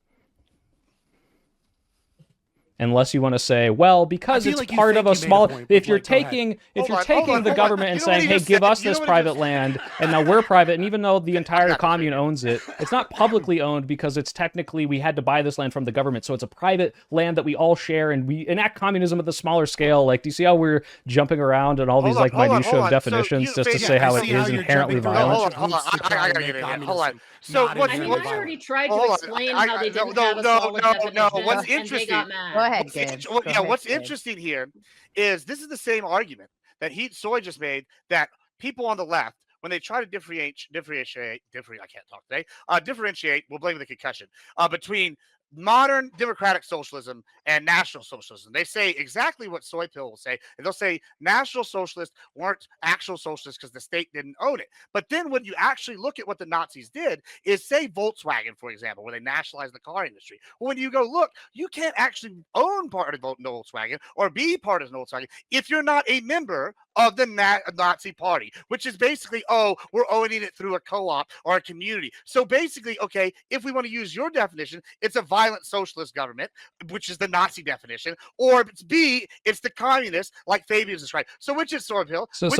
Unless you want to say, well, because it's part of a small. If you're taking the government and saying, hey, give us this private land, and now we're private, and even though the entire commune owns it, it's not publicly owned because it's technically we had to buy this land from the government, so it's a private land that we all share, and we enact communism at the smaller scale. Like, do you see how we're jumping around and all these minutia of definitions just to say how it is inherently violent? Hold on. I gotta get in here. Hold on. So I already tried to explain how they didn't have a solid definition, What's and they interesting? got mad. Go ahead, Gibbs. What's interesting here is this is the same argument that Soy just made, that people on the left, when they try to differentiate, we'll blame the concussion, between modern democratic socialism and national socialism. They say exactly what Soy Pill will say, and they'll say national socialists weren't actual socialists because the state didn't own it. But then when you actually look at what the Nazis did, is say Volkswagen, for example, where they nationalized the car industry. Well, when you go look, you can't actually own part of Volkswagen or be part of Volkswagen if you're not a member of the Nazi party, which is basically, we're owning it through a co-op or a community. So basically, okay, if we want to use your definition, it's a violent socialist government, which is the Nazi definition, or it's B, it's the communist, like Fabian's described. So which is Sword Hill? So it's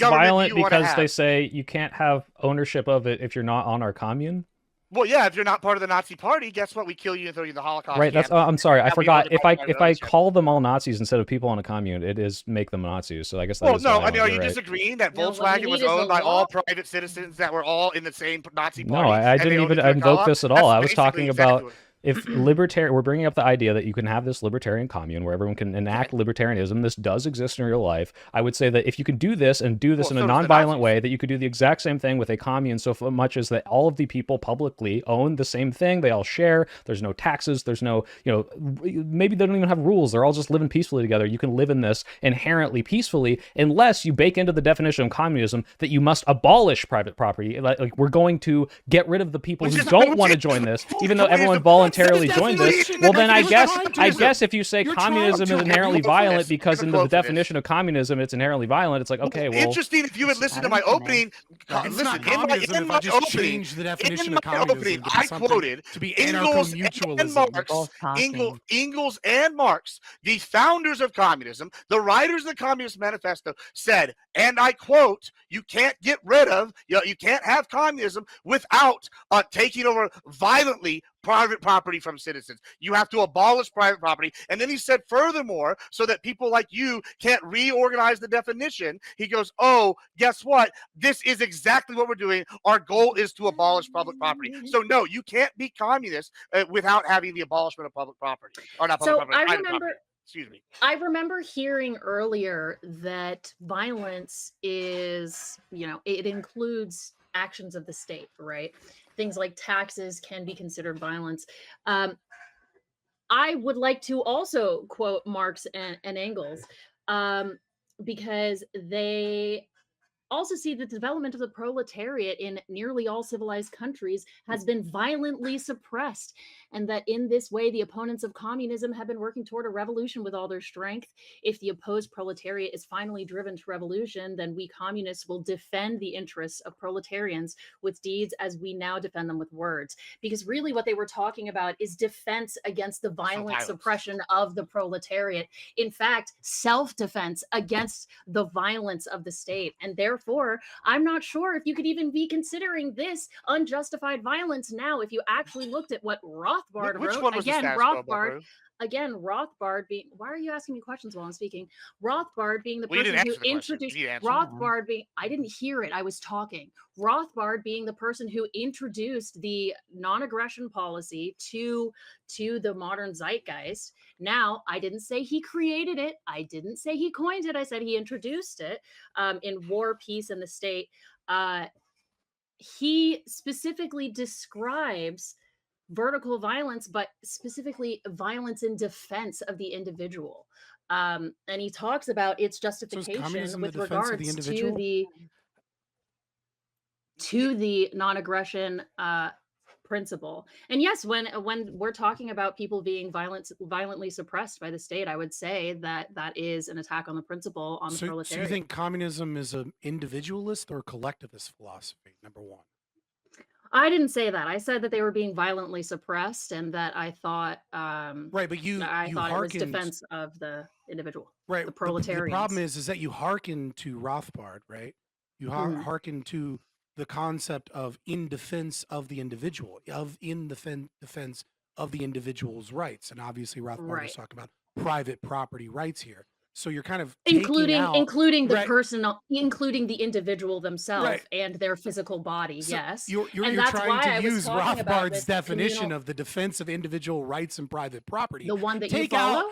violent because they say you can't have ownership of it if you're not on our commune? Well, yeah, if you're not part of the Nazi party, guess what? We kill you and throw you in the Holocaust Right. That's. camp. I'm sorry. I That we forgot. voted If by I the if I relationship. call them all Nazis instead of people on a commune, it is make them Nazis. So I guess that Well, is no, I violent. mean, are you You're right. disagreeing that No, what you Volkswagen was need is a owned by law. all private citizens that were all in the same Nazi No, party? I and they didn't owned even it through a invoke co-op? this at all. That's I was basically talking exactly about what- if libertarian, we're bringing up the idea that you can have this libertarian commune where everyone can enact libertarianism. This does exist in real life. I would say that if you can do this and do this Well, in a so does the nonviolent Nazis. way, that you could do the exact same thing with a commune so much as that all of the people publicly own the same thing. They all share. There's no taxes. There's no, maybe they don't even have rules. They're all just living peacefully together. You can live in this inherently peacefully unless you bake into the definition of communism that you must abolish private property. Like we're going to get rid of the people Which who is don't want to join this, even though everyone voluntarily joined this. Well, then I guess if you say You're communism trying is to- inherently Have you voted for violent this? because Have in you the voted for this? definition of communism it's inherently violent, it's like, okay, well, Interesting. If you had listened to my don't know. opening, It's listen, not in my communism if I just opening, change the definition in of my communism opening, to be I something quoted to be Engels and anarcho-mutualism. Marx, Both talking. Engels and Marx, the founders of communism, the writers of the Communist Manifesto, said, and I quote, you can't get rid of, you can't have communism without taking over violently private property from citizens. You have to abolish private property. And then he said, furthermore, so that people like you can't reorganize the definition, he goes, oh, guess what? This is exactly what we're doing. Our goal is to abolish public property. So no, you can't be communist without having the abolishment of public property. Or not public So property, I private remember property. Excuse me. I remember hearing earlier that violence is, it includes actions of the state, right? Things like taxes can be considered violence. I would like to also quote Marx and Engels because they also see that the development of the proletariat in nearly all civilized countries has been violently suppressed, and that in this way the opponents of communism have been working toward a revolution with all their strength. If the opposed proletariat is finally driven to revolution, then we communists will defend the interests of proletarians with deeds as we now defend them with words. Because really what they were talking about is defense against the violent violence. suppression of the proletariat. In fact, self-defense against the violence of the state. And therefore, I'm not sure if you could even be considering this unjustified violence now if you actually looked at what Rothbard Which wrote. one was the Again, status quo, Rothbard. Buckaroo? Again, Rothbard being, why are you asking me questions while I'm speaking? Rothbard being the Well, you person didn't who answer the question. introduced, You answered. Rothbard being, I didn't hear it, I was talking. Rothbard being the person who introduced the non-aggression policy to the modern zeitgeist. Now, I didn't say he created it. I didn't say he coined it. I said he introduced it in War, Peace, and the State. He specifically describes vertical violence, but specifically violence in defense of the individual. And he talks about its justification communism with the defense of the regards individual? to the non-aggression principle. And yes, when we're talking about people being violently suppressed by the state, I would say that is an attack on the principle on the So proletariat. you think communism is an individualist or collectivist philosophy? Number one. I didn't say that. I said that they were being violently suppressed, and that I thought Right, but you it was hearkened, defense of the individual, right? the The proletarians. problem is that you hearken to Rothbard, right? You hearken to the concept of in defense of the individual, defense of the individual's rights, and obviously Rothbard was Right. talking about private property rights here. So you're kind of including the right. personal, including the individual themselves Right. and their physical body. So yes, you're and that's trying why I to was use talking about Rothbard's this definition communal, of the defense of individual rights and private property. the one that you Take follow.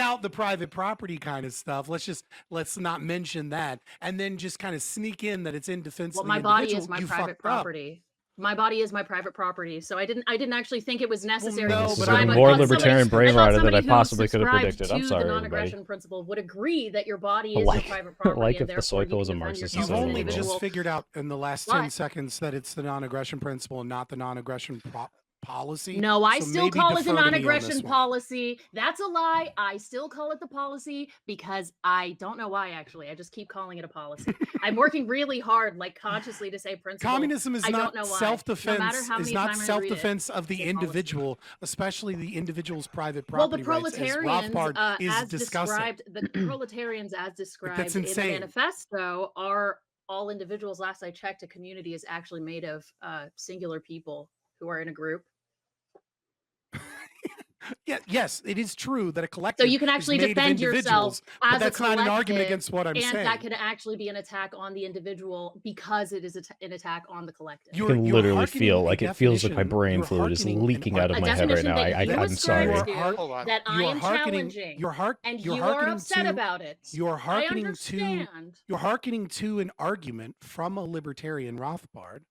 out the private property kind of stuff. Let's not mention that, and then just kind of sneak in that it's in defense Well, of the my individual. body is my You private fucked up. property. My body is my private property. So I didn't actually think it was necessary no, to but This is I a describe. more I thought libertarian somebody- I thought brainrot than I somebody who possibly could have subscribed predicted. I'm to sorry, the everybody. non-aggression principle would agree that your body is Like- your private property, like and if the therefore you Soiko can was a defend Marxist yourself You've instead as of an only a liberal. just individual. figured out in the last But- 10 seconds that it's the non-aggression principle and not the non-aggression policy. No, I So still maybe call it the defer to me on non-aggression this one. policy. That's a lie. I still call it the policy because I don't know why, actually. I just keep calling it a policy. I'm working really hard, like consciously, to say principle. Communism is I don't not know why. No self-defense. matter how Is many not times I read it, self-defense of the it's a policy. individual, especially the individual's private Well, the property rights, as proletarians, Rothbard is as discussing. described, the proletarians as described in the insane. manifesto are all individuals. Last I checked, a community is actually made of singular people who are in a group. Yeah, yes, it is true that a So collective you can is actually made of defend yourself individuals, but as a that's not an argument collective, against what I'm and saying. that could actually be an attack on the individual because it is an attack on the collective. I can You're literally hearkening feel a like it feels like my definition- brain you're fluid is hearkening an leaking out of A my head right definition now. that you I'm ascribe sorry. to Hold on. that I You're am hearkening- challenging, you're heark- and you're you are hearkening upset to- about it. You're I hearkening understand. You're hearkening to an argument from a libertarian Rothbard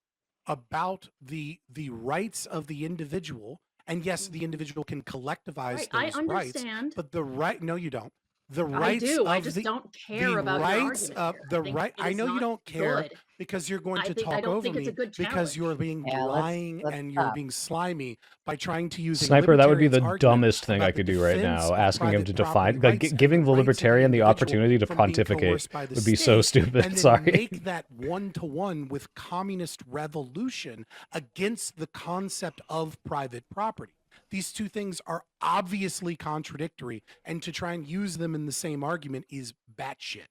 about the rights of the individual. And yes, the individual can collectivize Right, I those rights, understand. but the right, no, you don't. The I rights do. I of just the, don't the care about your rights argument of here. the think right. it I is know you not don't care good. because you're going I to think- I talk don't over think it's me a good because you're challenge. being Yeah, lying let's and you're stop. being slimy by trying to use a Sniper, that would be the libertarian's argument dumbest thing about I the could do right defense now. of Asking him private to property define, like rights and giving the rights of libertarian the individual opportunity to from being pontificate coerced by the would be so state, stupid. and then Sorry. make that one-to-one with communist revolution against the concept of private property. These two things are obviously contradictory, and to try and use them in the same argument is batshit.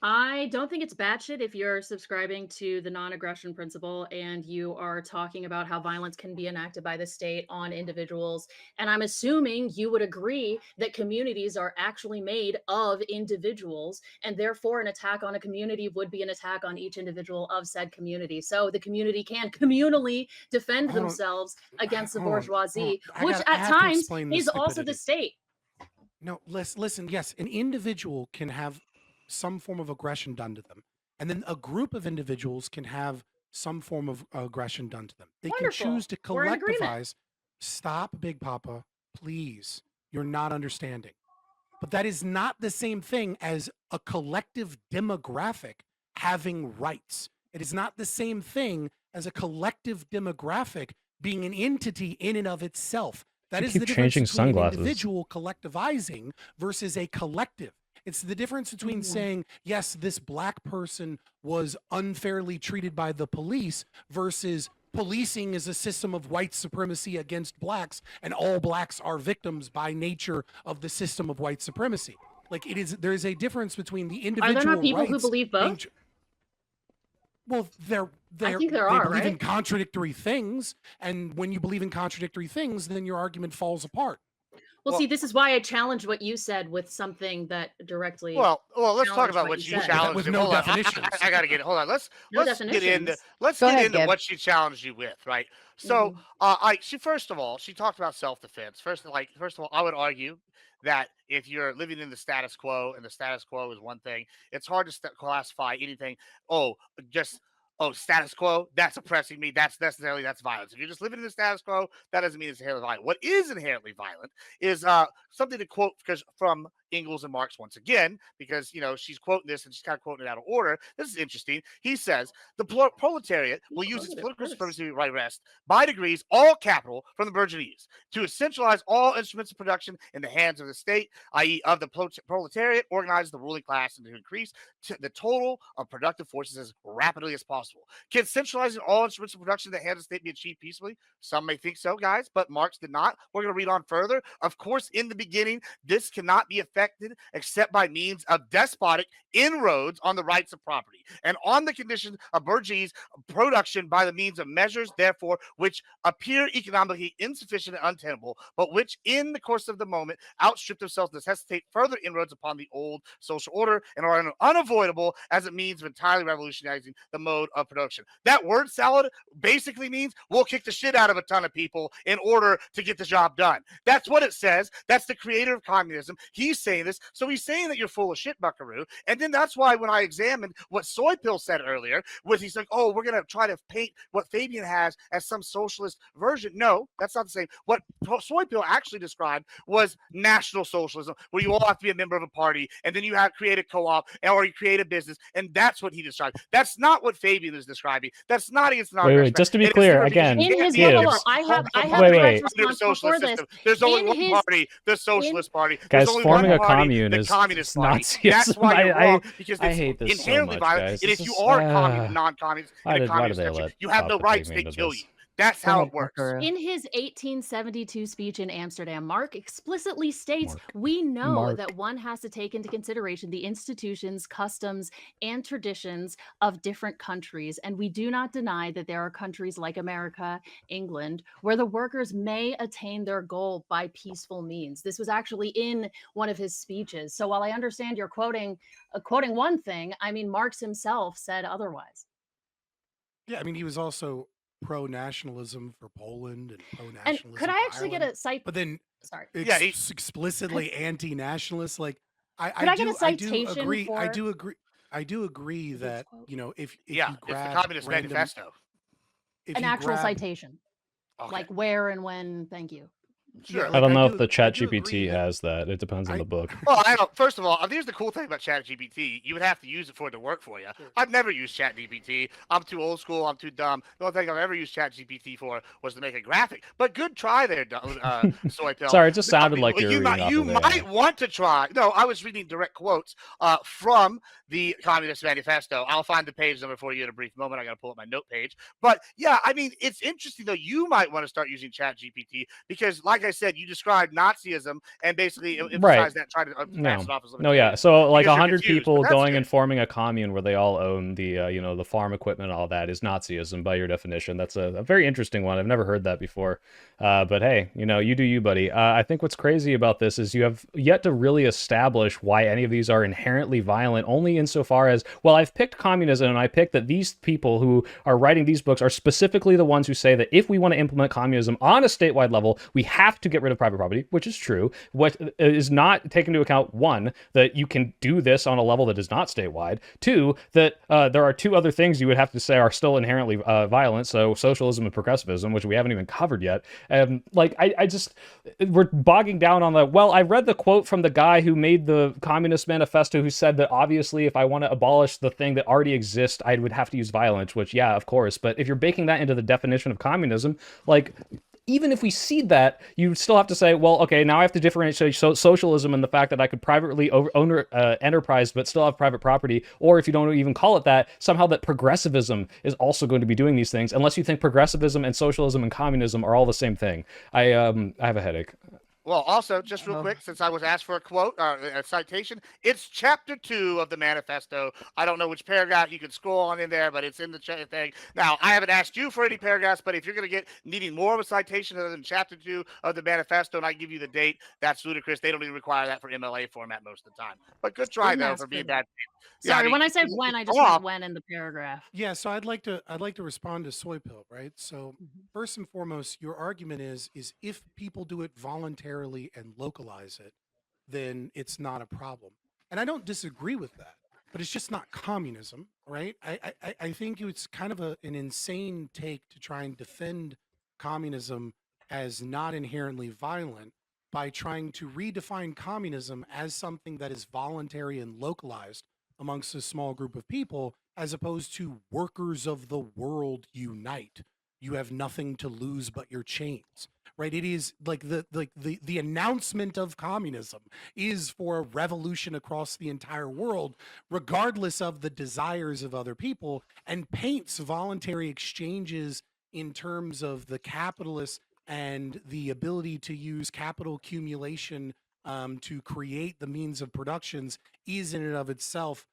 I don't think it's batshit if you're subscribing to the non-aggression principle and you are talking about how violence can be enacted by the state on individuals. And I'm assuming you would agree that communities are actually made of individuals, and therefore an attack on a community would be an attack on each individual of said community. So the community can communally defend Hold on. themselves against the Hold on, bourgeoisie, hold on. which I at have to times explain the is also the stupidity. state. No, listen, yes, an individual can have some form of aggression done to them. And then a group of individuals can have some form of aggression done to them. They Wonderful. can choose to We're in agreement. collectivize. Stop, Big Papa, please. You're not understanding. But that is not the same thing as a collective demographic having rights. It is not the same thing as a collective demographic being an entity in and of itself. That You is keep the difference changing between sunglasses. an individual collectivizing versus a collective. It's the difference between saying, yes, this black person was unfairly treated by the police versus policing is a system of white supremacy against blacks, and all blacks are victims by nature of the system of white supremacy. Like there is a difference between the Are individual there not people who rights believe being both? well, I think there they are, believe in right? contradictory things, and when you believe in contradictory things, then your argument falls apart. Well, Well- see, this is why I challenged what you said with something that directly. Well, let's talk challenge about what what you you said. challenged. With him. no Hold on. definitions. I gotta get it. Hold on. Let's No get into definitions. let's get ahead, into Gib. what she challenged you with, right? So, she first of all, she talked about self-defense. First of all, I would argue that if you're living in the status quo and the status quo is one thing, it's hard to classify anything. Status quo, that's oppressing me. That's violence. If you're just living in the status quo, that doesn't mean it's inherently violent. What is inherently violent is something to quote from Engels and Marx once again, because she's quoting this and she's kind of quoting it out of order. This is interesting. He says the proletariat will use its political supremacy to wrest by degrees all capital from the bourgeoisie to centralize all instruments of production in the hands of the state, i.e., of the proletariat, organize the ruling class and to increase the total of productive forces as rapidly as possible. Can centralizing all instruments of production in the hands of the state be achieved peacefully? Some may think so, guys, but Marx did not. We're going to read on further. Of course, in the beginning, this cannot be effected except by means of despotic inroads on the rights of property and on the conditions of bourgeois production by the means of measures, therefore, which appear economically insufficient and untenable, but which, in the course of the moment, outstrip themselves, necessitate further inroads upon the old social order, and are unavoidable as a means of entirely revolutionizing the mode of production. That word salad basically means we'll kick the shit out of a ton of people in order to get the job done. That's what it says. That's the creator of communism. He's saying this. So he's saying that you're full of shit, buckaroo. And then that's why when I examined what Soy Pill said earlier, he's like, oh, we're going to try to paint what Fabian has as some socialist version. No, that's not the same. What Soy Pill actually described was national socialism, where you all have to be a member of a party, and then you have create a co-op or you create a business, and that's what he described. That's not what Fabian is describing. That's not against Wait, just to be clear, again, in his Gibbs. I have Wait, the wait. right response for this. There's only In one his- party, the Socialist Party. Guys, There's only forming one a party, commune the is Communist Party. Nazism. That's why you're wrong, because I it's hate this so inherently much, violent. guys. And This if you is- are non-communist why in a do communist they country, let you have no Papa rights. take They me into kill this? you. That's Go how ahead, it works. Buckaroo. In his 1872 speech in Amsterdam, Mark explicitly states, Mark. "We know Mark. that one has to take into consideration the institutions, customs, and traditions of different countries, and we do not deny that there are countries like America, England, where the workers may attain their goal by peaceful means." This was actually in one of his speeches. So while I understand you're quoting one thing, I mean, Marx himself said otherwise. Yeah, I mean, he was also pro-nationalism for Poland and And could pro-nationalism I for actually get Ireland, a cite? but then Sorry. Yeah, explicitly anti-nationalist. Like, Could I get a I do citation agree. for I do agree this that quote? if yeah, you it's the grab Communist random, Manifesto. if An you actual grab, citation, Okay, like where and when. Thank you. yeah, sure. I like don't know if the I do agree ChatGPT that has that. It depends on I the book. Well, I don't. First of all, here's the cool thing about ChatGPT. You would have to use it for it to work for you. Sure. I've never used ChatGPT. I'm too old school. I'm too dumb. The only thing I've ever used ChatGPT for was to make a graphic. But good try there, Soy Pill. Sorry, it just sounded No, like you were reading off you of might AI. want to try. No, I was reading direct quotes from the Communist Manifesto. I'll find the page number for you in a brief moment. I got to pull up my note page. But yeah, I mean, it's interesting though. You might want to start using ChatGPT because, like I said, you described Nazism and basically Right. emphasize that, try to pass No. it off as No, yeah. libertarian So like because you're 100 confused, but people that's going good. and forming a commune where they all own the the farm equipment and all that is Nazism by your definition. That's a very interesting one. I've never heard that before. But hey, you do you, buddy. I think what's crazy about this is you have yet to really establish why any of these are inherently violent, only insofar as, well, I've picked communism and I picked that these people who are writing these books are specifically the ones who say that if we want to implement communism on a statewide level, we have to get rid of private property, which is true. What is not taken into account, one, that you can do this on a level that is not statewide. Two, that there are two other things you would have to say are still inherently violent. So socialism and progressivism, which we haven't even covered yet. I just, we're bogging down on the, well, I read the quote from the guy who made the Communist Manifesto who said that obviously if I want to abolish the thing that already exists, I would have to use violence, which, yeah, of course. But if you're baking that into the definition of communism, like, even if we see that, you still have to say, well, okay, now I have to differentiate socialism and the fact that I could privately own enterprise but still have private property, or if you don't even call it that, somehow that progressivism is also going to be doing these things, unless you think progressivism and socialism and communism are all the same thing. I have a headache. Well, also, just real quick, since I was asked for a quote, a citation, it's chapter 2 of the manifesto. I don't know which paragraph. You can scroll on in there, but it's in the thing. Now, I haven't asked you for any paragraphs, but if you're going to get needing more of a citation other than chapter 2 of the manifesto, and I give you the date, that's ludicrous. They don't even require that for MLA format most of the time. But good try, Didn't though, ask for for being that. that. Yeah, Sorry, I mean, when I said when, I just meant when in the paragraph. Yeah, so I'd like to respond to Soy Pill, right? So Mhm. first and foremost, your argument is if people do it voluntarily and localize it, then it's not a problem. And I don't disagree with that, but it's just not communism, right? I think it's kind of an insane take to try and defend communism as not inherently violent by trying to redefine communism as something that is voluntary and localized amongst a small group of people, as opposed to workers of the world unite. You have nothing to lose but your chains, right? It is like the announcement of communism is for a revolution across the entire world, regardless of the desires of other people, and paints voluntary exchanges in terms of the capitalists and the ability to use capital accumulation to create the means of productions is in and of itself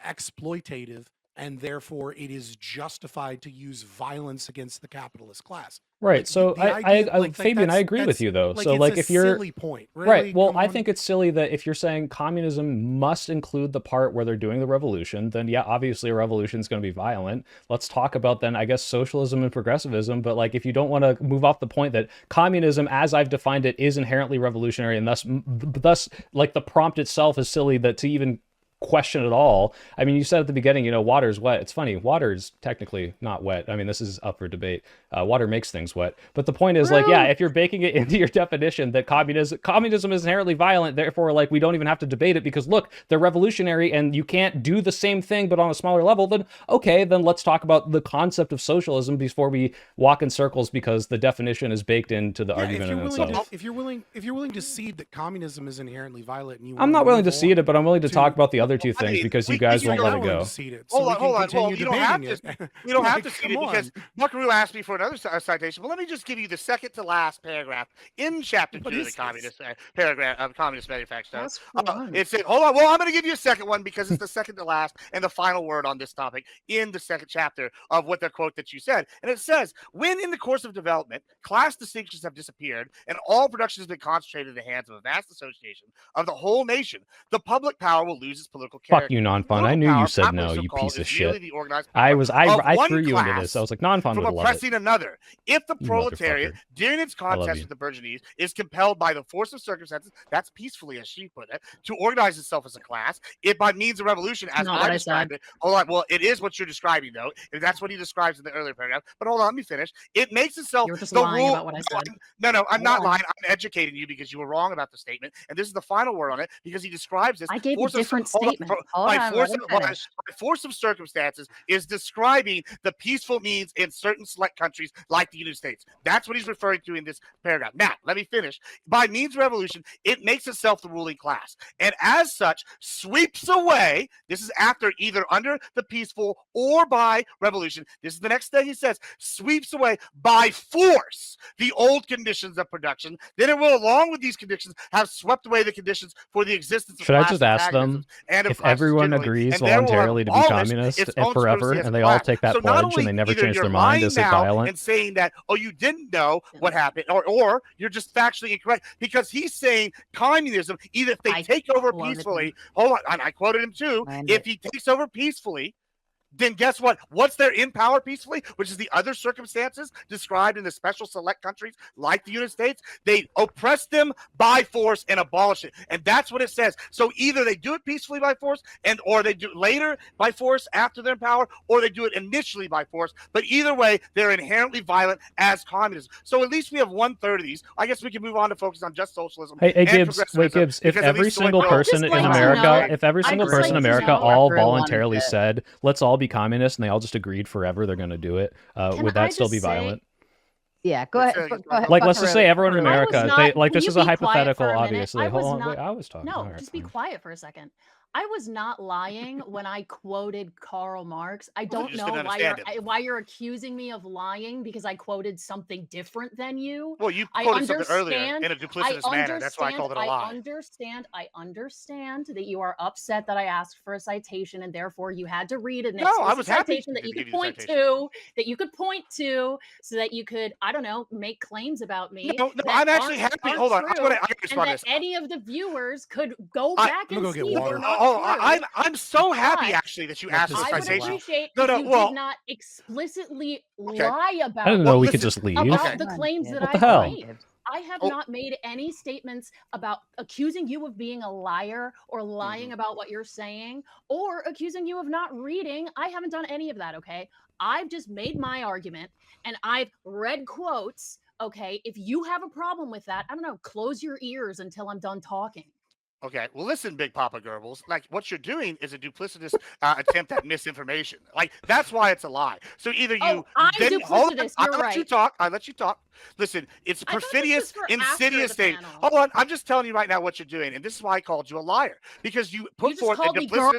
exploitative, and therefore it is justified to use violence against the capitalist class. Right. Like So the idea, Fabian, I agree with you though. like So it's like a if you're silly point, right, really. well, Come I on. think it's silly that if you're saying communism must include the part where they're doing the revolution, then yeah, obviously a revolution is going to be violent. Let's talk about then, I guess, socialism and progressivism. But like, if you don't want to move off the point that communism, as I've defined it, is inherently revolutionary, and thus, like the prompt itself is silly that to even question at all. I mean, you said at the beginning, water's wet. It's funny, water's technically not wet. I mean, this is up for debate. Water makes things wet. But the point is, like, yeah, if you're baking it into your definition that communism is inherently violent, therefore, like, we don't even have to debate it because, look, they're revolutionary and you can't do the same thing but on a smaller level, then okay, then let's talk about the concept of socialism before we walk in circles because the definition is baked into the argument in itself. If you're willing to cede that communism is inherently violent, and I'm not willing to cede it, but I'm willing to talk about the other two things because you we- guys you won't go let I it wanted to go. see it, Hold we on, can hold on. continue Well, you don't have debating to. it. You don't have Like, to see come it because on. Buckaroo asked me for another citation. But let me just give you the second to last paragraph in chapter What 2 of is the this? communist paragraph of Communist Manifesto. Ask for one. It said, hold on. Well, I'm going to give you a second one because it's the second to last and the final word on this topic in the second chapter of what the quote that you said. And it says, when in the course of development, class distinctions have disappeared and all production has been concentrated in the hands of a vast association of the whole nation, the public power will lose its political Fuck character. you, non-fun. I Political knew you power, said properly no, so you called, piece of is merely shit. the organized I power was of I one threw you into this. class I was like, non-fun from would love it. oppressing another. If the You proletariat, motherfucker. during its I love contest you. with the bourgeoisie, is compelled by the force of circumstances, that's peacefully, as she put it, to organize itself as a class, it by means of revolution, as Not I what I described said. it. Hold on. Well, it is what you're describing, though. If that's what he describes in the earlier paragraph. But hold on, let me finish. It makes itself You were just the lying rule. about what I said. No, I'm Hold not on. lying. I'm educating you because you were wrong about the statement. And this is the final word on it because he describes this. I gave a force of- different hold on, statement. Hold by on, force let him of- by- finish. by force of circumstances is describing the peaceful means in certain select countries like the United States. That's what he's referring to in this paragraph. Now, let me finish. By means of revolution, it makes itself the ruling class, and as such, sweeps away. This is after either under the peaceful or by revolution. This is the next thing he says: sweeps away by force the old conditions of production. Then it will, along with these conditions, have swept away the conditions for the existence of Should I class just ask them antagonisms and of if classes everyone generally, agrees and there will have voluntarily to be abolished communist its own forever supremacy as and a they all class. take that So not pledge only and they never either change you're their mind? lying Is it now violent? and saying that, oh, you didn't know what happened, or you're just factually incorrect because he's saying communism, either if they I take over quoted peacefully, him. hold on, and I quoted him too, And if he takes over peacefully, then guess what? Once they're in power peacefully, which is the other circumstances described in the special select countries like the United States, they oppress them by force and abolish it. And that's what it says. So either they do it peacefully by force, or they do it later by force after they're in power, or they do it initially by force. But either way, they're inherently violent as communism. So at least we have 1/3 of these. I guess we can move on to focus on just socialism. Hey, and Gibbs, wait, progressivism, Gibbs, if because at every least the single way- person I'd just in like to America, know- if every I'd single just person in like to America know- all Everyone voluntarily that- said, let's all be communists, and they all just agreed forever they're going to do it, Can would I that still just be say- violent? Yeah, go Let's ahead. say- Go ahead. Like, let's just say everyone in Buckaroo. I was America, not- like, can this you is a be quiet hypothetical, for a minute? obviously. I Hold was on, not- wait, I was talking. No, All right, just be fine. quiet for a second. I was not lying when I quoted Karl Marx. I you don't just know didn't why understand you're accusing me of lying because I quoted something different than you. Well, you I quoted something earlier understand- in a duplicitous manner. That's why I called it a lie. I understand that you are upset that I asked for a citation and therefore you had to read an No, I explicit was happy citation that to you give could you the point citation. to, so that you could, I don't know, make claims about me. No, that I'm actually aren't- happy. aren't Hold on, I true, gotta and respond to that this. any of the viewers could go I- back I'm and gonna go get see water. were not Oh, true. I'm so happy But actually that you Let asked this for I a would citation. citation. appreciate No, if no, you well- did not explicitly Okay. lie I about didn't know Well, we listen, could just leave. about the Come on, claims Gibbs. that What I the hell? made. I have Oh. not made any statements about accusing you of being a liar or lying Mhm. about what you're saying or accusing you of not reading. I haven't done any of that, okay? I've just made my argument and I've read quotes, okay? If you have a problem with that, I don't know, close your ears until I'm done talking. Okay, well, listen, Big Papa Goebbels. Like, what you're doing is a duplicitous attempt at misinformation. Like, that's why it's a lie. So either you Oh, I'm didn't hold on, duplicitous, I you're let you right. talk. I let you talk. Listen, it's I thought this perfidious, was for after insidious the state. panel. Hold on, I'm just telling you right now what you're doing, and this is why I called you a liar because you put You just forth a called me duplicitous.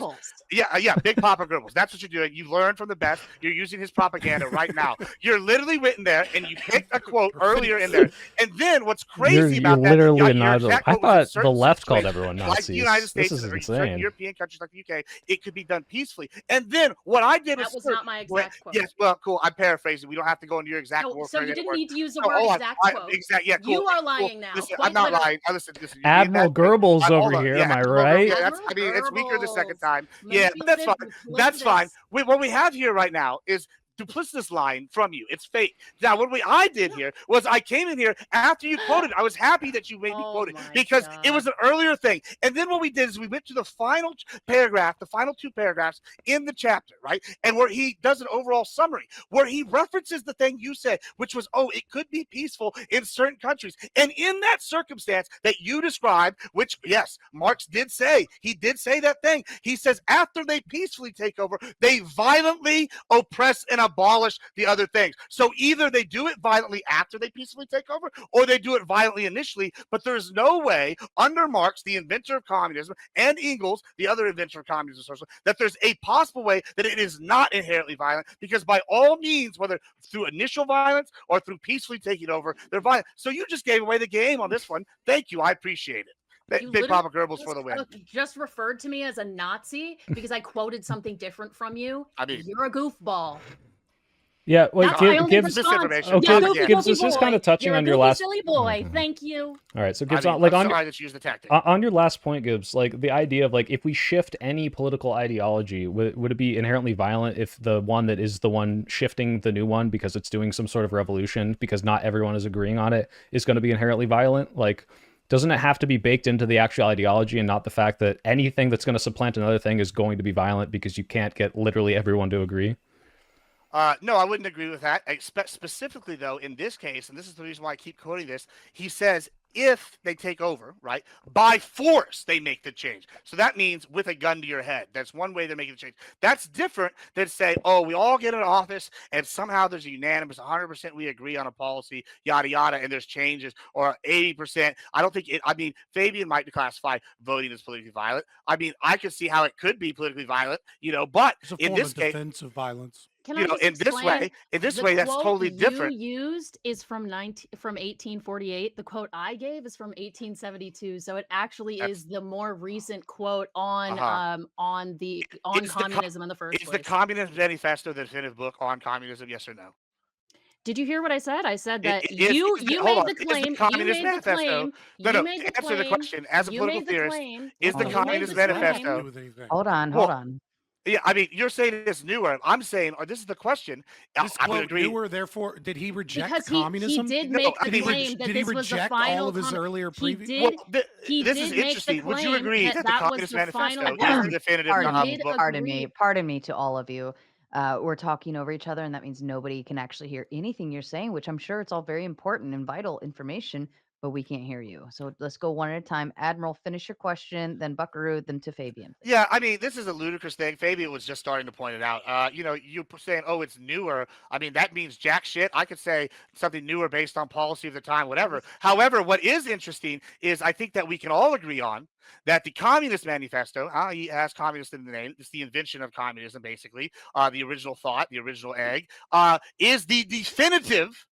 Goebbels. Yeah, Big Papa Goebbels. That's what you're doing. You learned from the best. You're using his propaganda right now. You're literally written there, and you picked a quote earlier in there. And then what's crazy You're about that? literally your a Nazi. exact I quote was in thought the certain left called situations, everyone like the United Nazis. States This is or certain insane. European countries like the UK, it could be done peacefully. And then what I did That was was not my exact quote. Yes, well, cool. I'm paraphrasing. We don't have to go into your exact No, word. so you didn't need to use the No, word hold on. exact quote. Yeah, cool. You are Cool. lying now. Listen, quite I'm not literally. lying. Listen. You read Admiral that- Goebbels hold over on. here, Yeah, am I Admiral Goebbels. right? Yeah, Admiral it's weaker the second Goebbels. time. Yeah, but that's fine. That's fine. What we have here right now is duplicitous line from you. It's fake. Now, what I did here was I came in here after you quoted. I was happy that you made me Oh quote it my because it was God. an earlier thing. And then what we did is we went to the final paragraph, the final two paragraphs in the chapter, right? And where he does an overall summary, where he references the thing you said, which was, oh, it could be peaceful in certain countries. And in that circumstance that you described, which, yes, Marx did say, he did say that thing. He says, after they peacefully take over, they violently oppress and abolish the other things. So either they do it violently after they peacefully take over, or they do it violently initially. But there's no way, under Marx, the inventor of communism, and Engels, the other inventor of communism, socialism, that there's a possible way that it is not inherently violent, because by all means, whether through initial violence or through peacefully taking over, they're violent. So you just gave away the game on this one. Thank you. I appreciate it. You Big Papa literally Goebbels for the win. just referred to me as a Nazi because I quoted something different from you. I mean, you're a goofball. Yeah, wait, That's my only Gibbs, response. misinformation. oh, You're a Gibbs, goofy, Gibbs, goofy this is boy. kind of touching You're a on your goofy, last. silly boy. Thank you. All right, so I Gibbs, mean, like I'm on sorry that you used the tactic. on your last point, Gibbs, like the idea of like if we shift any political ideology, would it be inherently violent if the one that is the one shifting the new one because it's doing some sort of revolution because not everyone is agreeing on it is going to be inherently violent? Like, doesn't it have to be baked into the actual ideology and not the fact that anything that's going to supplant another thing is going to be violent because you can't get literally everyone to agree? No, I wouldn't agree with that. Specifically, though, in this case, and this is the reason why I keep quoting this, he says if they take over, right, by force, they make the change. So that means with a gun to your head. That's one way they're making the change. That's different than say, oh, we all get in office and somehow there's a unanimous 100% we agree on a policy, yada, yada, and there's changes, or 80%. I don't think it, I mean, Fabian might classify voting as politically violent. I mean, I could see how it could be politically violent, but It's a in form this of case, defensive violence. Can you I know, just in this explain? way, The that's quote totally you different. used is from 1848. The quote I gave is from 1872. So it actually That's is the more recent quote on Is the communism in the first is the place. Communist Manifesto the definitive book on communism? Yes or no? Did you hear what I said? I said that Is you hold made on. the Is the claim. You Communist made the Manifesto? claim. No, You no. made the Answer the claim. question. As a You political made the theorist, claim. is the Hold You on. made Communist the What does that have to Manifesto? do with anything? Hold on, Well, hold on. Yeah, I mean, you're saying it's newer. I'm saying, or this is the question. This I would quote agree. newer, therefore, did he reject Because he communism? did No, make I the mean, claim that did he this was the reject all final of his earlier he previous? did he this did is make the interesting. Would you claim agree that that the that was Communist the final Manifesto is the word. definitive He Pardon me, did book? agree. pardon me to all of you. We're talking over each other, and that means nobody can actually hear anything you're saying, which I'm sure it's all very important and vital information, but we can't hear you. So let's go one at a time. Admiral, finish your question, then Buckaroo, then to Fabian, please. Yeah, I mean, this is a ludicrous thing. Fabian was just starting to point it out. You're saying, oh, it's newer. I mean, that means jack shit. I could say something newer based on policy of the time, whatever. However, what is interesting is I think that we can all agree on that the Communist Manifesto, he has communist in the name, it's the invention of communism, basically, the original thought, the original egg, is the definitive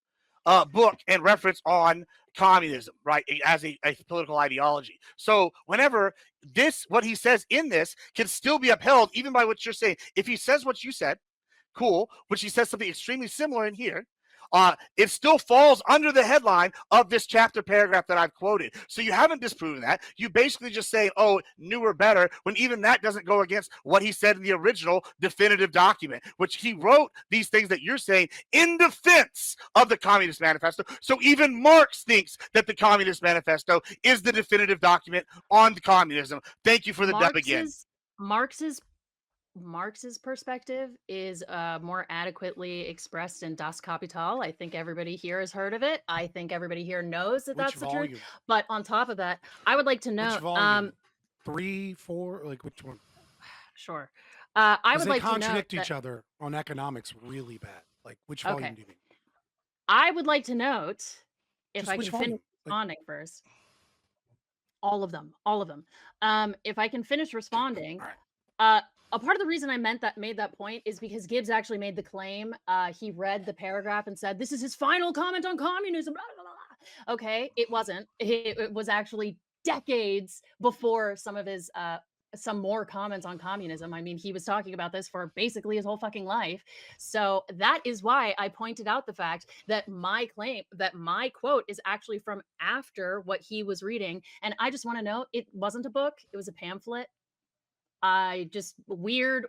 book and reference on communism, right, as a political ideology. So whenever what he says in this can still be upheld, even by what you're saying. If he says what you said, cool, which he says something extremely similar in here, it still falls under the headline of this chapter paragraph that I've quoted. So you haven't disproven that. You basically just say, oh, newer, better, when even that doesn't go against what he said in the original definitive document, which he wrote these things that you're saying in defense of the Communist Manifesto. So even Marx thinks that the Communist Manifesto is the definitive document on communism. Thank you for the dub again. Marx's perspective is more adequately expressed in Das Kapital. I think everybody here has heard of it. I think everybody here knows that Which that's the truth. volume? But on top of that, I would like to Which know. volume? 3, 4, like which one? Sure. I 'Cause would they like to know. contradict each other on economics really bad. Like which volume Okay. do you mean? I would like to note if Just I which can finish volume? Like, responding first. All of them. If I can finish responding, all right. a part of the reason I made that point is because Gibbs actually made the claim. He read the paragraph and said, "This is his final comment on communism." Blah, blah, blah. Okay, it wasn't. It was actually decades before some of his some more comments on communism. I mean, he was talking about this for basically his whole fucking life. So that is why I pointed out the fact that my quote is actually from after what he was reading. And I just want to know, it wasn't a book, it was a pamphlet. I just weird